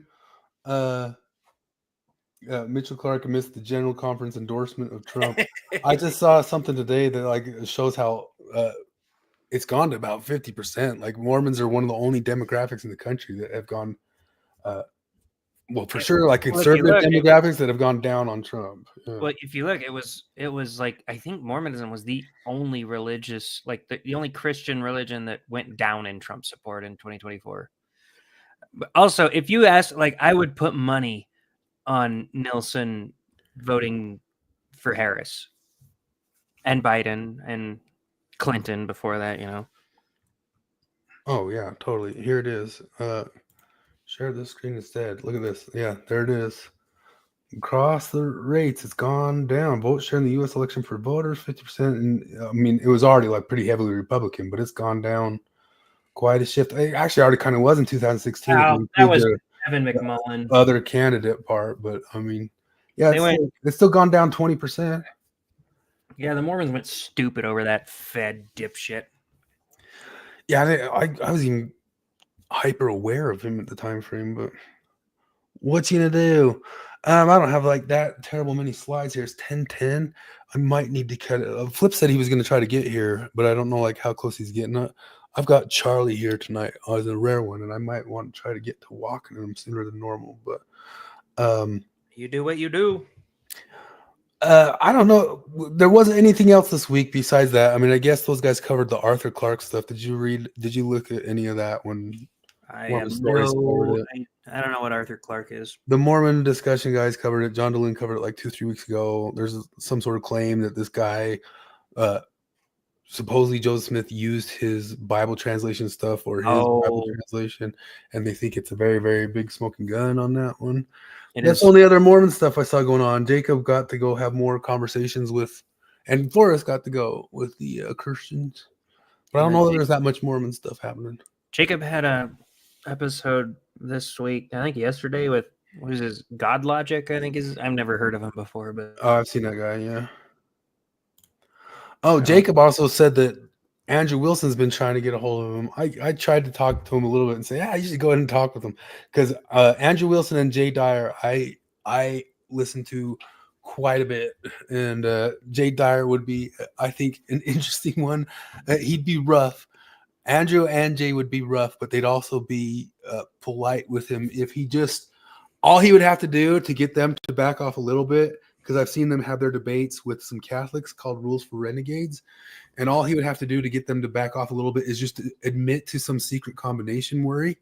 Mitchell Clark missed the general conference endorsement of Trump. I just saw something today that like shows how it's gone to about 50%. Like Mormons are one of the only demographics in the country that have gone, well, for sure, like conservative demographics that have gone down on Trump. Yeah. Well, if you look, it was like I think Mormonism was the only religious, like the only Christian religion that went down in Trump support in 2024. But also, if you ask, like, I would put money on Nelson voting for Harris and Biden and Clinton before that, you know. Oh yeah, totally. Here it is. Share this screen instead. Look at this. Yeah, there it is. Across the rates, it's gone down. Vote share in the U.S. election for voters, 50%. And I mean, it was already like pretty heavily Republican, but it's gone down quite a shift. It actually already kind of was in 2016. Wow, that was Evan McMullen. Other candidate part, but I mean, yeah, it's still gone down 20%. Yeah, the Mormons went stupid over that Fed dipshit. Yeah, I was even hyper aware of him at the time frame, but what's he gonna do? I don't have like that terrible many slides here. It's 10:10. I might need to cut it. Flip said he was gonna try to get here, but I don't know like how close he's getting. I've got Charlie here tonight as a rare one, and I might want to try to get to walking him sooner than normal. But you do what you do. I don't know. There wasn't anything else this week besides that. I mean, I guess those guys covered the Arthur Clarke stuff. Did you look at any of that when I don't know what Arthur Clarke is. The Mormon discussion guys covered it. John Dolin covered it like 2-3 weeks ago. There's some sort of claim that this guy, supposedly Joseph Smith used his Bible translation stuff or his Bible translation, and they think it's a very, very big smoking gun on that one. That's the only other Mormon stuff I saw going on. Jacob got to go have more conversations with, and Forrest got to go with the Christians. But I don't know that there's that much Mormon stuff happening. Jacob had a episode this week, I think yesterday, with what is his God Logic? I think I've never heard of him before, but I've seen that guy. Yeah. Oh, Jacob also said that Andrew Wilson's been trying to get a hold of him. I tried to talk to him a little bit and say, yeah, you should go ahead and talk with him, because Andrew Wilson and Jay Dyer, I listen to quite a bit, and Jay Dyer would be, I think, an interesting one. He'd be rough. Andrew and Jay would be rough, but they'd also be polite with him if he just, all he would have to do to get them to back off a little bit, because I've seen them have their debates with some Catholics called Rules for Renegades, and all he would have to do to get them to back off a little bit is just to admit to some secret combination worry,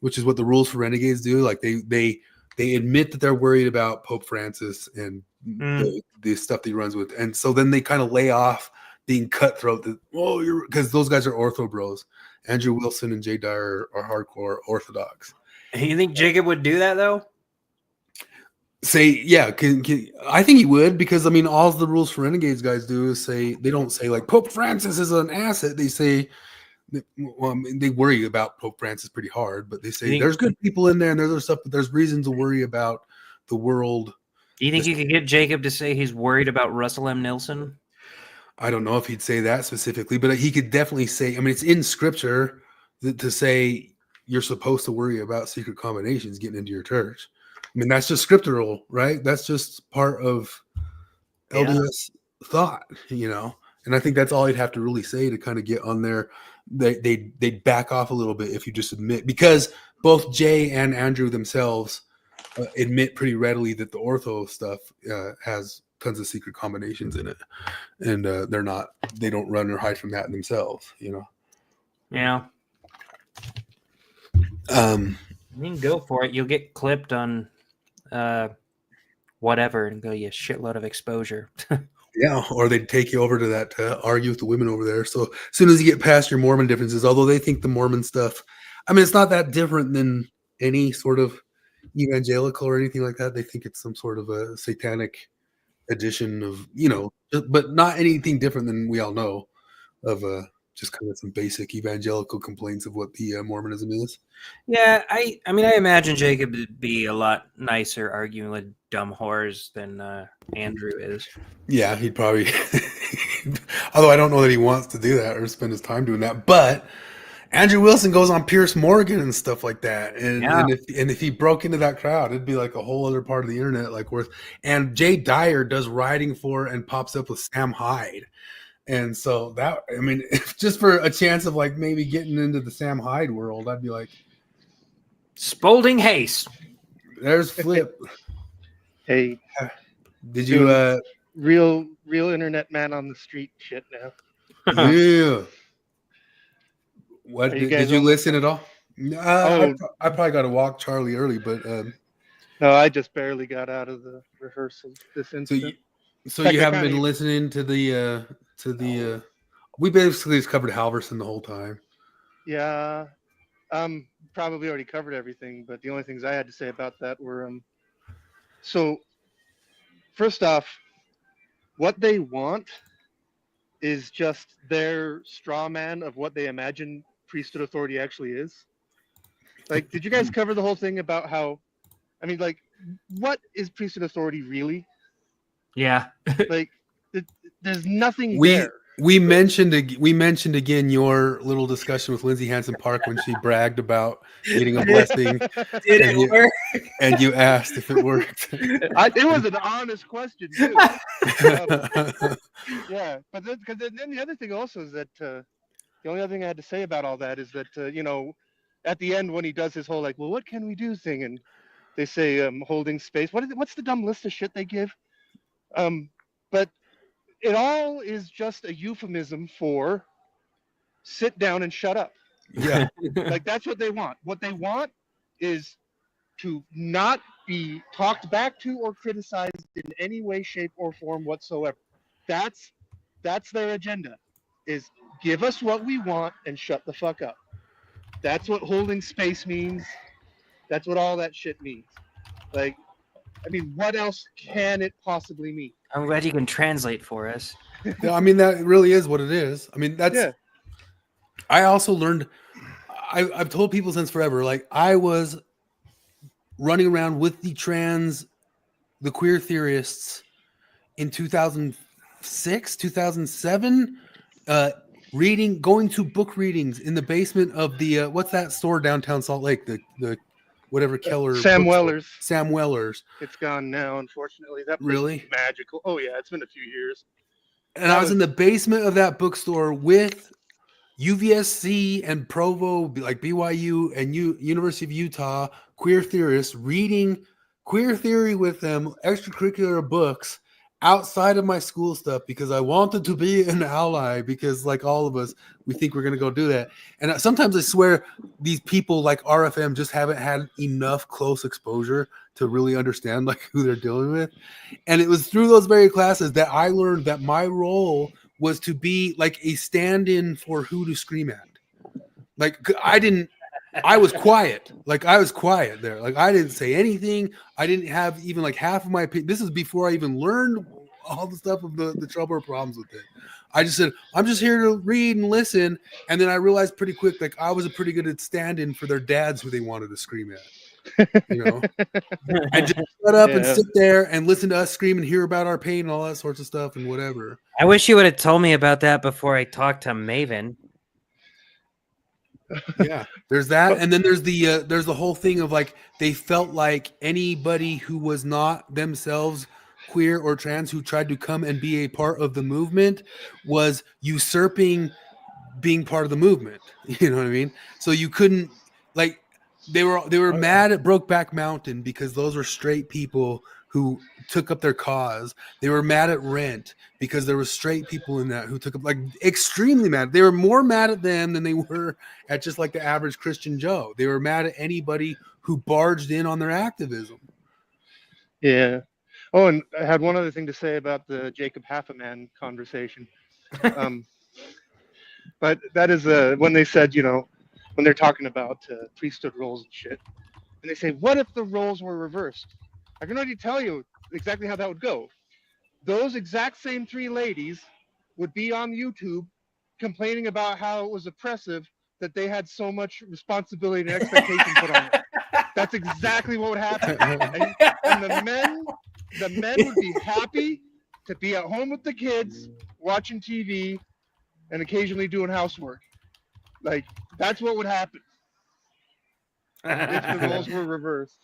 which is what the Rules for Renegades do. Like they admit that they're worried about Pope Francis and the stuff that he runs with, and so then they kind of lay off being cutthroat. Because those guys are ortho bros. Andrew Wilson and Jay Dyer are hardcore Orthodox. You think Jacob would do that though? Say, yeah, I think he would, because I mean, all the Rules for Renegades guys do is say, they don't say like Pope Francis is an asset. They say, well, I mean, they worry about Pope Francis pretty hard, but they say there's good people in there and there's other stuff, but there's reason to worry about the world. Do you think you could get Jacob to say he's worried about Russell M. Nelson? I don't know if he'd say that specifically, but he could definitely say, I mean, it's in scripture to say you're supposed to worry about secret combinations getting into your church. I mean, that's just scriptural, right? That's just part of LDS thought, you know? And I think that's all he'd have to really say to kind of get on there. They'd back off a little bit if you just admit, because both Jay and Andrew themselves admit pretty readily that the ortho stuff has tons of secret combinations in it. And they don't run or hide from that themselves, you know? Yeah. I mean, go for it. You'll get clipped on whatever and go you a shitload of exposure. Yeah, or they'd take you over to that argue with the women over there. So as soon as you get past your Mormon differences, although they think the Mormon stuff, I mean, it's not that different than any sort of evangelical or anything like that. They think it's some sort of a satanic edition of, but not anything different than we all know of just kind of some basic evangelical complaints of what the Mormonism is. Yeah, I mean, I imagine Jacob would be a lot nicer arguing with dumb whores than Andrew is. Yeah, he'd probably, although I don't know that he wants to do that or spend his time doing that, but Andrew Wilson goes on Pierce Morgan and stuff like that. And if he broke into that crowd, it'd be like a whole other part of the internet, like worth. And Jay Dyer does writing for and pops up with Sam Hyde. And so that, I mean, just for a chance of like maybe getting into the Sam Hyde world, I'd be like, Spalding Hayes. There's Flip. Hey, did you real internet man on the street shit now? Yeah. What did you listen at all? I probably got to walk Charlie early, but no, I just barely got out of the rehearsal this instant. So you haven't been listening to the we basically just covered Halverson the whole time. Yeah, probably already covered everything, but the only things I had to say about that were so first off, what they want is just their straw man of what they imagine priesthood authority actually is. Like, did you guys cover the whole thing about how, I mean, like, what is priesthood authority really? Yeah. Like, there's nothing there. We mentioned again your little discussion with Lindsay Hansen Park when she bragged about getting a blessing. Did it work? And you asked if it worked. It was an honest question too. Yeah, but then the other thing also is that the only other thing I had to say about all that is that at the end when he does his whole like, well, what can we do thing, and they say holding space. What's the dumb list of shit they give? But it all is just a euphemism for sit down and shut up. Yeah. Like, that's what they want. What they want is to not be talked back to or criticized in any way, shape, or form whatsoever. That's their agenda, is give us what we want and shut the fuck up. That's what holding space means. That's what all that shit means. Like, I mean, what else can it possibly mean? I'm glad you can translate for us. Yeah, I mean, that really is what it is. I mean, that's. I also learned. I've told people since forever. Like, I was running around with the queer theorists in 2006, 2007, going to book readings in the basement of the what's that store downtown Salt Lake? The whatever Keller. Sam Weller's. Sam Weller's. It's gone now, unfortunately. That place really is magical. Oh yeah, it's been a few years. And I was in the basement of that bookstore with UVSC and Provo, like BYU and University of Utah queer theorists, reading queer theory with them, extracurricular books outside of my school stuff because I wanted to be an ally, because like all of us, we think we're going to go do that. And sometimes I swear these people like RFM just haven't had enough close exposure to really understand like who they're dealing with. And it was through those very classes that I learned that my role was to be like a stand-in for who to scream at. Like I was quiet. Like I was quiet there. Like I didn't say anything. I didn't have even like half of my opinion. This is before I even learned all the stuff of the trouble or problems with it. I just said, I'm just here to read and listen. And then I realized pretty quick, like I was a pretty good at stand-in for their dads who they wanted to scream at. You know, and just shut up and sit there and listen to us scream and hear about our pain and all that sorts of stuff and whatever. I wish you would have told me about that before I talked to Maven. Yeah, there's that, and then there's the whole thing of like they felt like anybody who was not themselves queer or trans who tried to come and be a part of the movement was usurping being part of the movement. You know what I mean? So you couldn't like they were mad at Brokeback Mountain because those were straight people who took up their cause. They were mad at Rent because there were straight people in that who took up, like, extremely mad. They were more mad at them than they were at just like the average Christian Joe. They were mad at anybody who barged in on their activism. Yeah. Oh, and I had one other thing to say about the Jacob Half-a-Man conversation. But that is when they said, when they're talking about priesthood roles and shit, and they say, what if the roles were reversed? I can already tell you exactly how that would go. Those exact same three ladies would be on YouTube complaining about how it was oppressive that they had so much responsibility and expectation put on them. That's exactly what would happen. And the men would be happy to be at home with the kids, watching TV, and occasionally doing housework. Like, that's what would happen if the roles were reversed.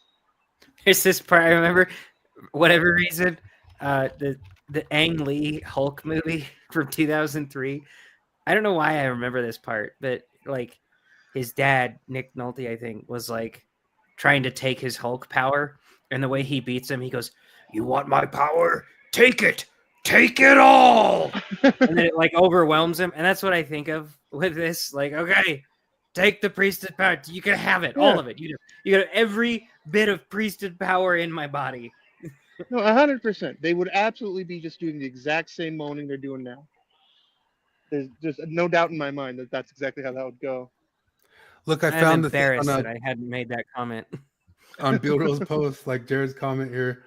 There's this part I remember, whatever reason, the Ang Lee Hulk movie from 2003. I don't know why I remember this part, but like his dad, Nick Nolte, I think, was like trying to take his Hulk power, and the way he beats him, he goes, "You want my power? Take it all!" And then it like overwhelms him, and that's what I think of with this. Like, okay, take the priesthood power. You can have it, all of it. You got every bit of priesthood power in my body. No, 100%. They would absolutely be just doing the exact same moaning they're doing now. There's no doubt in my mind that that's exactly how that would go. Look, I I'm found the thing embarrassed on that I hadn't made that comment. on Bill Rose post, like Jared's comment here.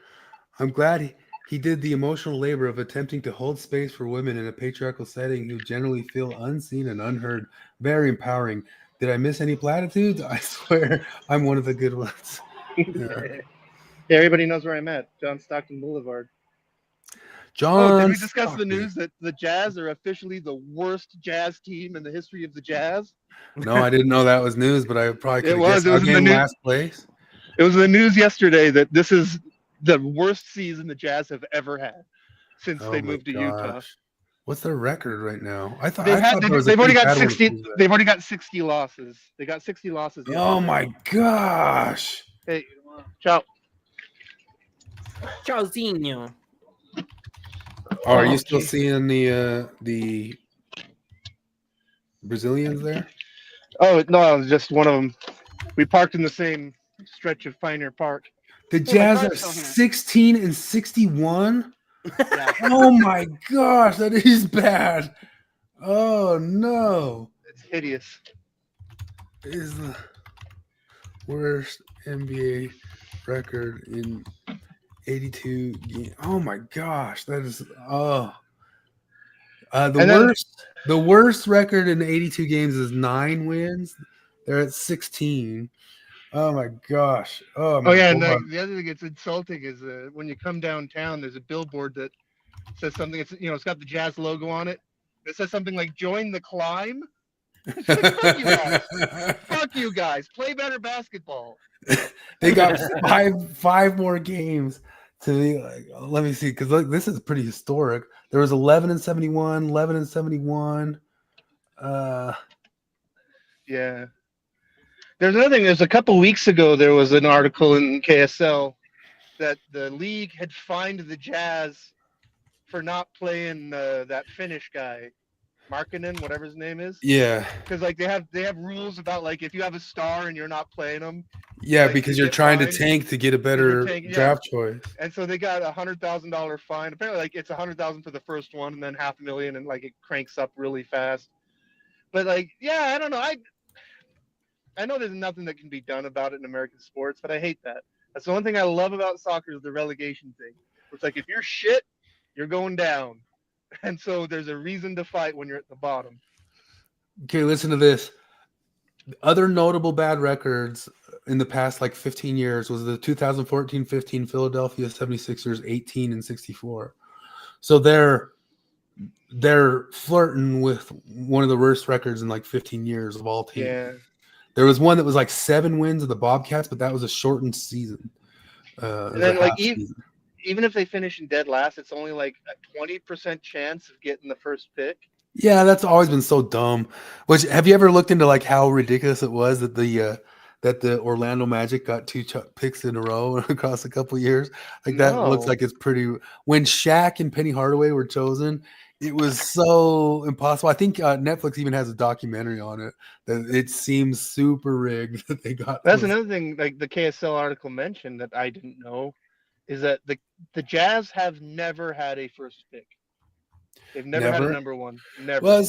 I'm glad he did the emotional labor of attempting to hold space for women in a patriarchal setting who generally feel unseen and unheard. Very empowering. Did I miss any platitudes? I swear I'm one of the good ones. Yeah, everybody knows where I'm at. John Stockton Boulevard. John. Did we discuss the news that the Jazz are officially the worst Jazz team in the history of the Jazz? No, I didn't know that was news, but I probably could It have was. guessed. It was in the news. Last place. It was in the news yesterday that this is the worst season the Jazz have ever had since they moved to Utah. What's their record right now? I thought they've already got 60. They've already got 60 losses. They got 60 losses. Oh my gosh! Hey, ciao. Ciaozinho. Oh, are you still seeing the Brazilians there? Oh no, it was just one of them. We parked in the same stretch of Pioneer Park. The Jazz are 16 and 61. Yeah. Oh my gosh, that is bad. Oh no, it's hideous. Is the worst NBA record in 82 games. Oh my gosh, that is the worst record in 82 games is 9 wins. They're at 16. Oh my gosh. Oh yeah, God. and the other thing that's insulting is when you come downtown, there's a billboard that says something. It's got the Jazz logo on it. It says something like "Join the climb." It's like, fuck you guys. Fuck you guys. Play better basketball. They got five more games to be like. Let me see, because look, this is pretty historic. There was 11 and 71, 11 and 71. Yeah. There's another thing. There's a couple weeks ago, there was an article in KSL that the league had fined the Jazz for not playing that Finnish guy, Markkanen, whatever his name is. Yeah. Because like they have rules about like if you have a star and you're not playing them. Yeah, like, because you're trying to tank to get a better draft choice. And so they got $100,000 fine. Apparently, like it's $100,000 for the first one, and then $500,000, and like it cranks up really fast. But like, yeah, I don't know. I know there's nothing that can be done about it in American sports, but I hate that. That's the one thing I love about soccer is the relegation thing. It's like if you're shit, you're going down. And so there's a reason to fight when you're at the bottom. Okay, listen to this. Other notable bad records in the past like 15 years was the 2014-15 Philadelphia 76ers 18 and 64. So they're flirting with one of the worst records in like 15 years of all teams. Yeah. There was one that was like 7 wins of the Bobcats, but that was a shortened season. And then like even if they finish in dead last, it's only like a 20% chance of getting the first pick. Yeah, that's always been so dumb. Which have you ever looked into like how ridiculous it was that the Orlando Magic got 2 picks in a row across a couple years? Like that looks like it's pretty. When Shaq and Penny Hardaway were chosen, it was so impossible. I think Netflix even has a documentary on it that it seems super rigged that they got. That's another thing. Like the KSL article mentioned that I didn't know is that the Jazz have never had a first pick. They've never had a number one. Never. Well,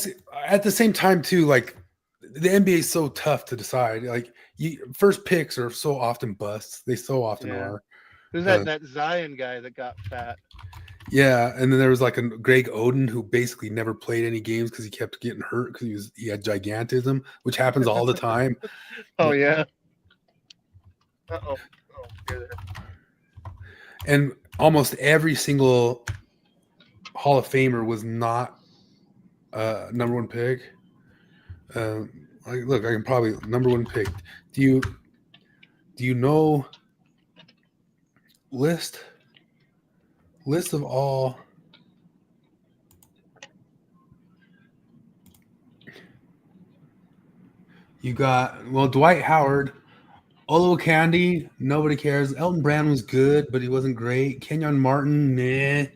at the same time too, like the NBA is so tough to decide. Like first picks are so often busts. They so often are. Who's that Zion guy that got fat? Yeah, and then there was like a Greg Oden who basically never played any games because he kept getting hurt because he had gigantism, which happens all the time. Oh yeah. Oh, and almost every single Hall of Famer was not number one pick. Look, I can probably number one pick. Do you know list of all? You got Dwight Howard, Olowokandi, nobody cares. Elton Brand was good, but he wasn't great. Kenyon Martin, meh.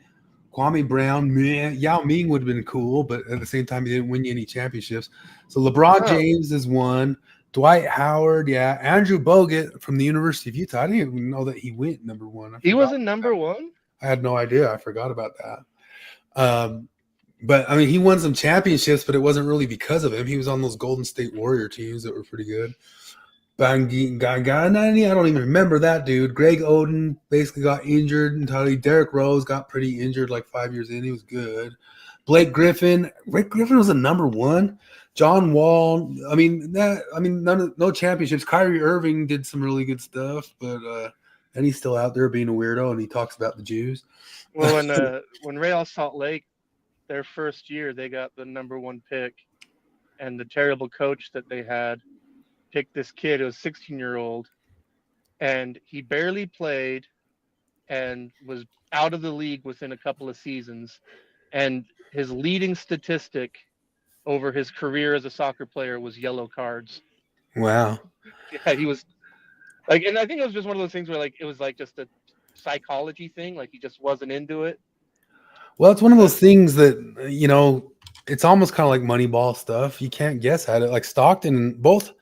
Kwame Brown, meh. Yao Ming would have been cool, but at the same time, he didn't win you any championships. So LeBron James is one. Dwight Howard, yeah. Andrew Bogut from the University of Utah. I didn't even know that he went number one. He wasn't number one? I had no idea. I forgot about that. But I mean, he won some championships, but it wasn't really because of him. He was on those Golden State Warrior teams that were pretty good. Bangani, I don't even remember that dude. Greg Oden basically got injured entirely. Derrick Rose got pretty injured like 5 years in. He was good. Blake Griffin was a number one. John Wall. No championships. Kyrie Irving did some really good stuff, but and he's still out there being a weirdo, and he talks about the Jews. Well, when Real Salt Lake, their first year, they got the number one pick, and the terrible coach that they had picked this kid who was 16-year-old, and he barely played and was out of the league within a couple of seasons. And his leading statistic over his career as a soccer player was yellow cards. Wow. Yeah, he was like, and I think it was just one of those things where like it was like just a psychology thing, like he just wasn't into it. Well, it's one of those things that, you know, it's almost kind of like Moneyball stuff. You can't guess at it. Like Stockton, both,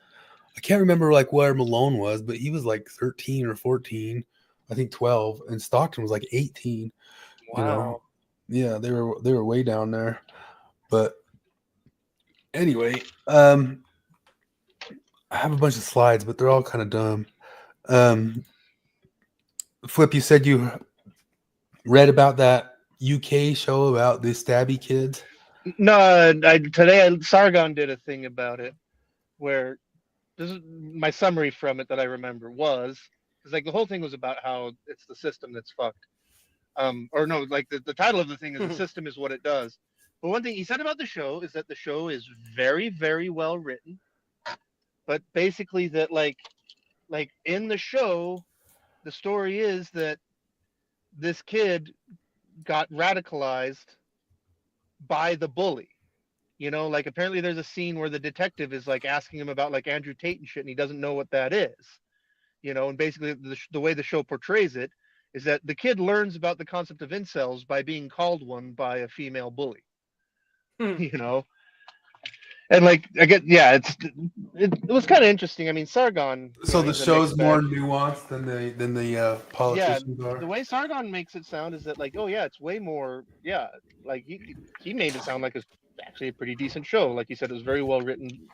I can't remember like where Malone was, but he was like 13 or 14, I think 12, and Stockton was like 18. Wow. You know? Yeah, they were way down there. But anyway, I have a bunch of slides, but they're all kind of dumb. Flip, you said you read about that UK show about the stabby kids? No, today Sargon did a thing about it where this is my summary from it that I remember was because like the whole thing was about how it's the system that's fucked. Or no, like the title of the thing is the system is what it does. But one thing he said about the show is that the show is very, very well written. But basically that like in the show, the story is that this kid got radicalized by the bully. You know, like apparently there's a scene where the detective is like asking him about like Andrew Tate and shit, and he doesn't know what that is. You know, and basically the way the show portrays it is that the kid learns about the concept of incels by being called one by a female bully. You know, and like I get, yeah, it was kind of interesting. I mean, Sargon. So the show's more nuanced than the politicians are. The way Sargon makes it sound is that like, oh yeah, it's way more. Yeah, like he made it sound like it's actually a pretty decent show. Like you said, it was very well written.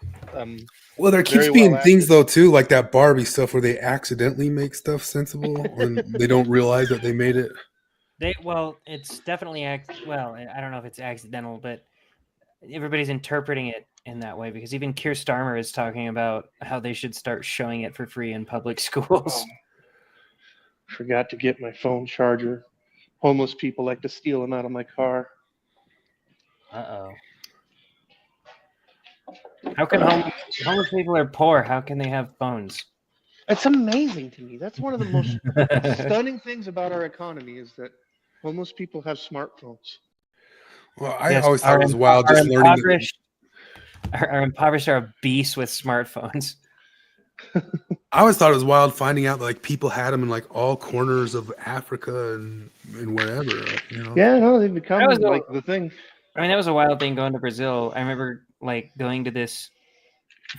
Well, there keeps being things though too, like that Barbie stuff where they accidentally make stuff sensible and they don't realize that they made it. It's definitely well, I don't know if it's accidental, but everybody's interpreting it in that way because even Keir Starmer is talking about how they should start showing it for free in public schools. Forgot to get my phone charger. Homeless people like to steal them out of my car. Uh-oh. How can homeless people are poor? How can they have phones? It's amazing to me. That's one of the most stunning things about our economy is that homeless people have smartphones. Well, I always thought it was wild just learning that our impoverished are beasts with smartphones. I always thought it was wild finding out that like people had them in like all corners of Africa and wherever. You know? Yeah, no, they've become like the thing. I mean, that was a wild thing going to Brazil. I remember like going to this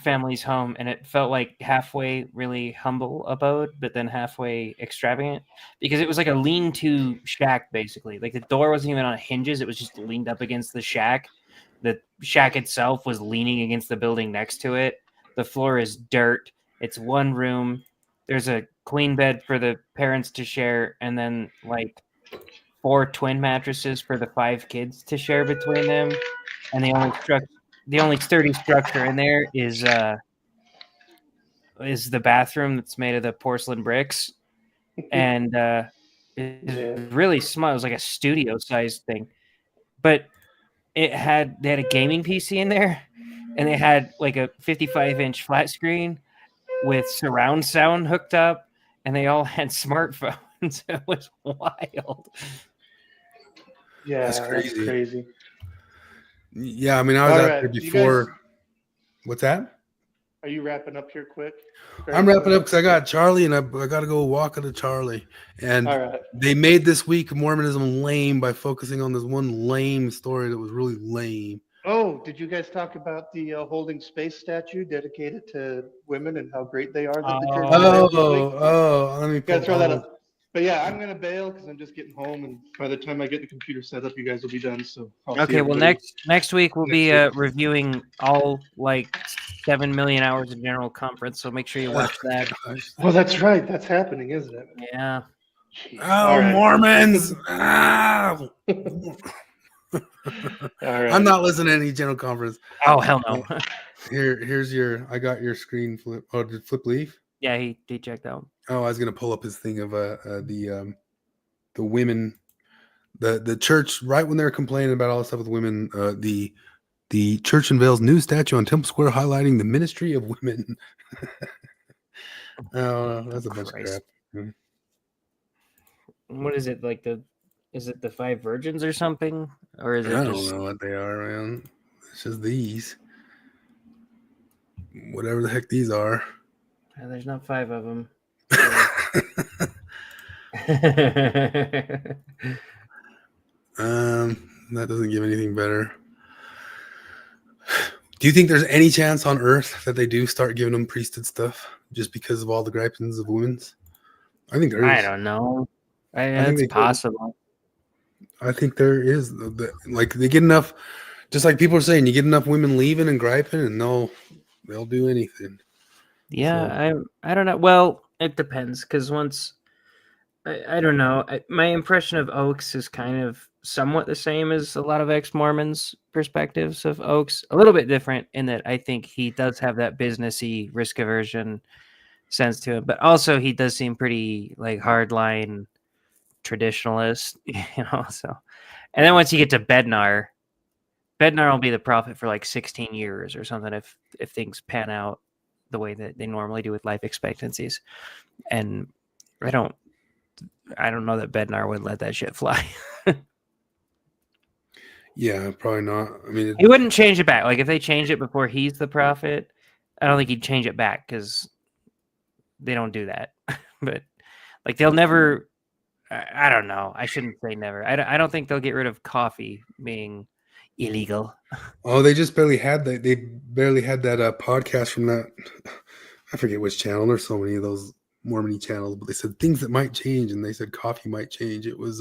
family's home, and it felt like halfway really humble abode, but then halfway extravagant, because it was like a lean-to shack, basically. Like the door wasn't even on hinges; it was just leaned up against the shack. The shack itself was leaning against the building next to it. The floor is dirt. It's one room. There's a queen bed for the parents to share, and then like 4 twin mattresses for the 5 kids to share between them. And the only sturdy structure in there is the bathroom that's made of the porcelain bricks, and it's really small. It was like a studio-sized thing, but they had a gaming PC in there, and they had like a 55-inch flat screen with surround sound hooked up, and they all had smartphones. It was wild. Yeah, That's crazy. crazy. Yeah, I mean, I was All out right, there you before. guys- What's that? Are you wrapping up here quick? I'm wrapping up because I got Charlie, and I got to go walk to Charlie. And All right. they made this week of Mormonism lame by focusing on this one lame story that was really lame. Oh, did you guys talk about the holding space statue dedicated to women and how great they are that the church unveiled this week? Let me Gotta throw that up. But yeah, I'm gonna bail because I'm just getting home, and by the time I get the computer set up, you guys will be done. So I'll see Okay, well everybody. next week we'll be next week. reviewing all like 7 million hours of General Conference, so make sure you watch that. Well, that's right. That's happening, isn't it? Yeah. Oh, Mormons! All right. I'm not listening to any General Conference. Oh, hell no. Here's your. I got your screen flip. Oh, did Flip leave? Yeah, he checked out. Oh, I was gonna pull up his thing of the women, the church. Right when they're complaining about all the stuff with women, the church unveils new statue on Temple Square highlighting the ministry of women. Oh, that's a bunch of crap. What is it like is it the 5 virgins or something, or is it I just? don't know what they are, man. It's just these, whatever the heck these are. There's not 5 of them. That doesn't give anything better. Do you think there's any chance on Earth that they do start giving them priesthood stuff just because of all the gripings of women's? I think there is. I don't know. I think It's possible. I think there is. Like they get enough, just like people are saying, you get enough women leaving and griping, and they'll do anything. Yeah, I don't know. Well, it depends because once I don't know. My impression of Oaks is kind of somewhat the same as a lot of ex-Mormons' perspectives of Oaks. A little bit different in that I think he does have that businessy risk aversion sense to him, but also he does seem pretty like hardline traditionalist, So, and then once you get to Bednar will be the prophet for like 16 years or something if things pan out the way that they normally do with life expectancies. And I don't know that Bednar would let that shit fly. Yeah, probably not. I mean, he wouldn't change it back. Like if they change it before he's the prophet, I don't think he'd change it back because they don't do that. But like they'll never. I don't know. I shouldn't say never. I don't think they'll get rid of coffee being illegal. Oh, they just barely had that. They barely had that podcast from that. I forget which channel. There's so many of those Mormon channels, but they said things that might change, and they said coffee might change. It was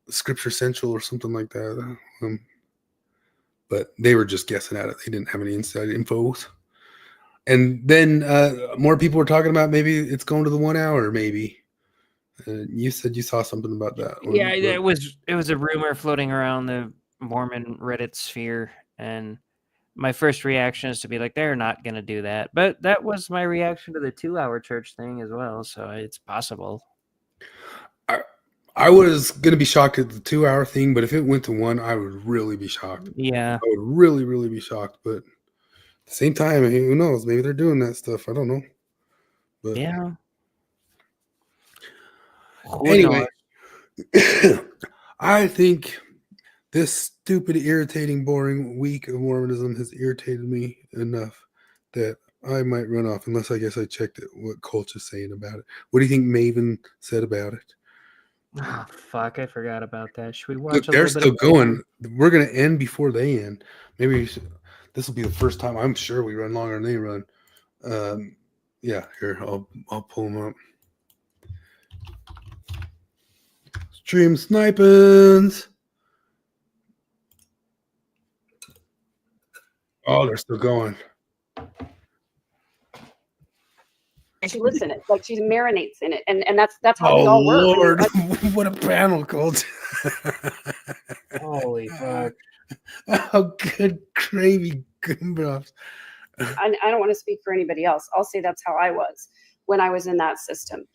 Scripture Central or something like that. But they were just guessing at it. They didn't have any inside info. And then more people were talking about maybe it's going to the 1 hour, maybe. You said you saw something about that. Yeah, it was a rumor floating around the Mormon Reddit sphere, and my first reaction is to be like, they're not going to do that. But that was my reaction to the 2-hour church thing as well, so it's possible. I was going to be shocked at the 2-hour thing, but if it went to 1, I would really be shocked. Yeah. I would really, really be shocked. But at the same time, who knows? Maybe they're doing that stuff. I don't know. But yeah. Anyway, I think this stupid, irritating, boring week of Mormonism has irritated me enough that I might run off, unless I guess I checked what Colch is saying about it. What do you think Maven said about it? Oh, fuck, I forgot about that. Should we watch Look, a they're little still bit of going. We're going to end before they end. Maybe This will be the first time I'm sure we run longer than they run. Yeah, here I'll pull them up. Stream snipings. Oh, they're still going. And she lives in it, like she marinates in it, and that's how Oh they all work. Lord, what a panel called! Holy fuck! Oh, good gravy gumdrops. I don't want to speak for anybody else. I'll say that's how I was when I was in that system.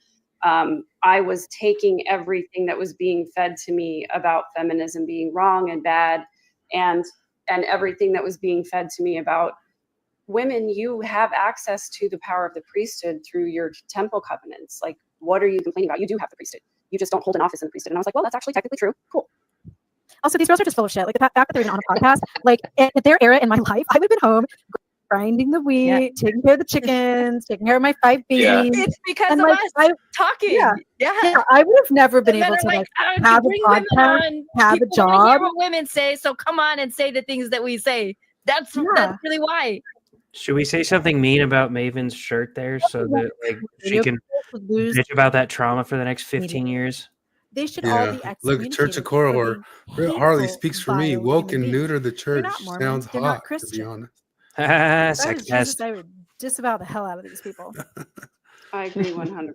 I was taking everything that was being fed to me about feminism being wrong and bad, and everything that was being fed to me about women, you have access to the power of the priesthood through your temple covenants. Like, what are you complaining about? You do have the priesthood. You just don't hold an office in the priesthood. And I was like, well, that's actually technically true. Cool. Also, these girls are just full of shit. Like the fact that they're even on a podcast, like at their era in my life, I would have been home grinding the wheat, taking care of the chickens, taking care of my 5 babies. Yeah. It's because and of like, us talking. Yeah, I would have never been And able then to I'm like like, have a bring women podcast, on. have a People wanna hear job. what women say, so come on and say the things that we say. That's really why. Should we say something mean about Maven's shirt there so that like she can bitch about that trauma for the next 15 years? They should all be Yeah, look, Church of excommunicated Korihor. for being Harley hateful, speaks for me. vile Woke human and beings. neuter the They're church not Mormon, sounds they're hot, not to be Christian. honest. If I was Sex Jesus, pest. I would disavow the hell out of these people. I agree 100%.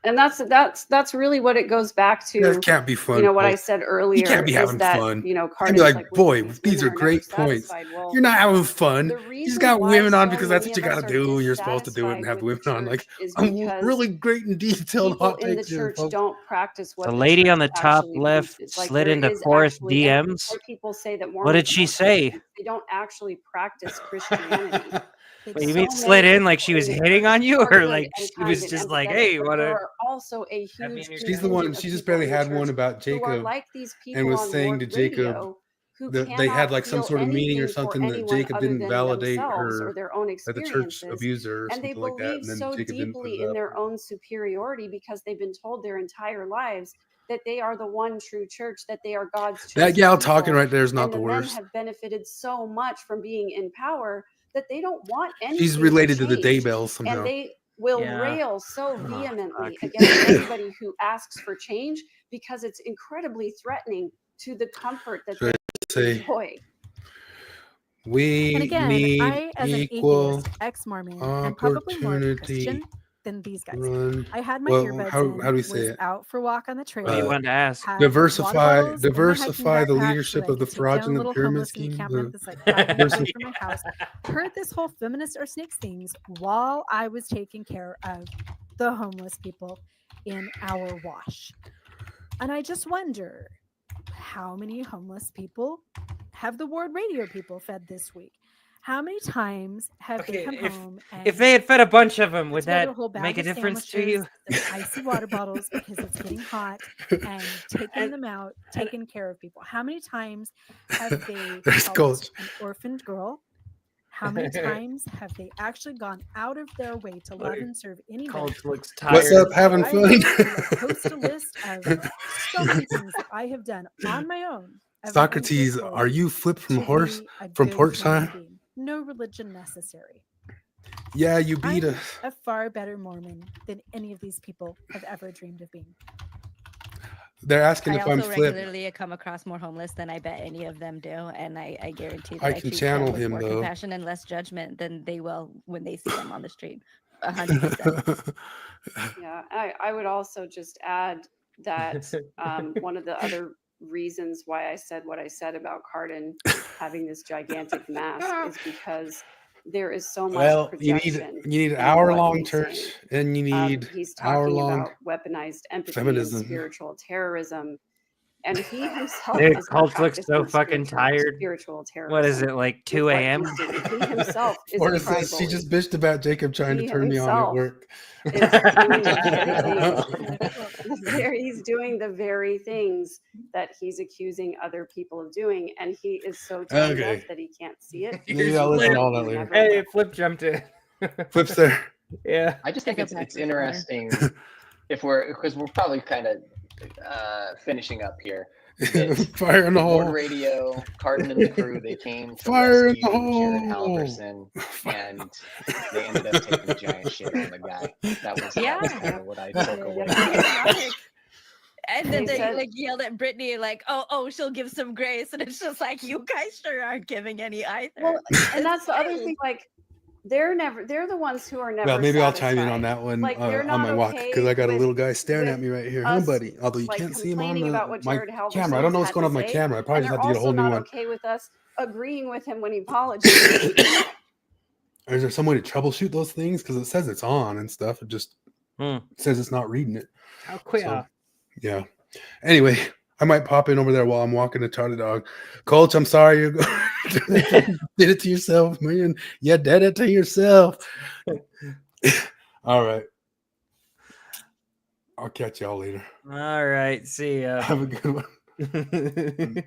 And that's really what it goes back to. That can't be fun. You know what I folks. said earlier. You can't be is having that, fun. You know, I'd Carter's be like, like, boy, these these are women never great points. satisfied. Well, You're not having fun. the You just reason got why women on so because that's many what you of us got to are do. You're supposed to do it and have dissatisfied the women with on. Like, is I'm because really great and detailed people hot in the takes here, church folks. don't practice what The lady on the church top actually left preaches. Like, slid there into is Chorus actually, and DMs. why people say that What Mormons did she don't say? practice, they don't actually practice Christianity. What, you mean slid in like she was hitting on you, are or good like and she was kind just and like, empathetic, hey, but wanna? there are also a huge She's the one. She just barely had one about who are Jacob like these people and was on saying Ward to Jacob Radio who that they had cannot like some feel sort of meeting or anything for something that anyone Jacob other didn't than validate themselves or her, their own that the church experiences, abused her or and they something like that, believe and then so Jacob didn't put deeply it in up. their own superiority because they've been told their entire lives that they are the one true church, that they are God's That chosen gal talking people, right there is not and the men worst. have benefited so much from being in power that they don't want anything She's related to the change. Daybells somehow. And they will Yeah. rail so Oh, vehemently fuck. against anybody who asks for change because it's incredibly threatening to the comfort that Should they I say, enjoy. we And again, need I, as an equal atheist, ex-Mormon, and probably more opportunity. Christian than these guys. Run. I had my Well, earbuds how in, do we say was it? out for a walk on the trail. What do you want to ask? had water Diversify bottles in my hiking the backpack so leadership that I of the could take down a fraudulent little pyramid homeless scheme. encampment that's like 5 minutes away from my house. Heard this whole feminist or snakes things while I was taking care of the homeless people in our wash. And I just wonder how many homeless people have the Ward Radio people fed this week? How many times have they come home and If they had fed a bunch of them, would together that a whole bag make a of difference to you? sandwiches, some icy water bottles because it's getting hot, and taking them out, taking care of people? How many times have they There's helped Coach. an orphaned girl? How many times have they actually gone out of their way to love and serve anybody? Coach looks What's tired. up? Having I fun? will post a list of so many things that I have done on my own. every Socrates, single are day you flipped from to horse be a from good porch human time? being. No religion necessary. Yeah, you beat I'm us. a far better Mormon than any of these people have ever dreamed of being. They're asking I if I'm also flipped. regularly come across more homeless than I bet any of them do, and I guarantee that I I can treat channel them with him, more though. compassion and less judgment than they will when they see them on the street. 100%. Yeah, I would also just add that one of the other reasons why I said what I said about Cardin having this gigantic mask is because there is so much Well, you projection. need an in hour-long what he's church, saying. and you need He's talking hour-long about weaponized empathy feminism. and spiritual terrorism, and he himself Dude, is not Coach looks so practicing fucking tired. spiritual terrorism. What is it, like 2 with what a.m.? he's doing. He himself is Or a it says she tribal. just bitched about Jacob trying to He turn me on at himself work. is doing the he's doing the very things that he's accusing other people of doing, and he is so tone deaf Okay. that he can't see it. Maybe I'll listen to all that later. Hey, Flip jumped in. Flip's there. Yeah. I just think it's interesting if because we're probably kind of finishing up here. Fire in the Board hole. Radio, Carden and the crew, they came to Fire in the rescue Jared hole. Halverson, and they ended up taking a giant shit on the guy. That was kind of what I took away. And then They they said- like yelled at Brittany, like, "Oh, she'll give some grace," and it's just like, you guys sure aren't giving any either. Well, and that's the other thing. Like, they're the ones who are never. Well, maybe I'll satisfied. chime in on that one Like, they're on not my walk okay because I got a with- little guy staring at with me right here, huh, us, buddy? Although you like, can't see him on complaining about what my Jared Halverson camera. I don't know what's had going on to with my say, camera. I probably and just have to they're get a whole also new not one. okay with us agreeing with him when he apologized. Is there some way to troubleshoot those things? Because it says it's on and stuff. It just says it's not reading it. How quick? So, yeah. Anyway, I might pop in over there while I'm walking the Charlie dog. Coach, I'm sorry you did it to yourself, man. You did it to yourself. All right. I'll catch y'all later. All right. See ya. Have a good one.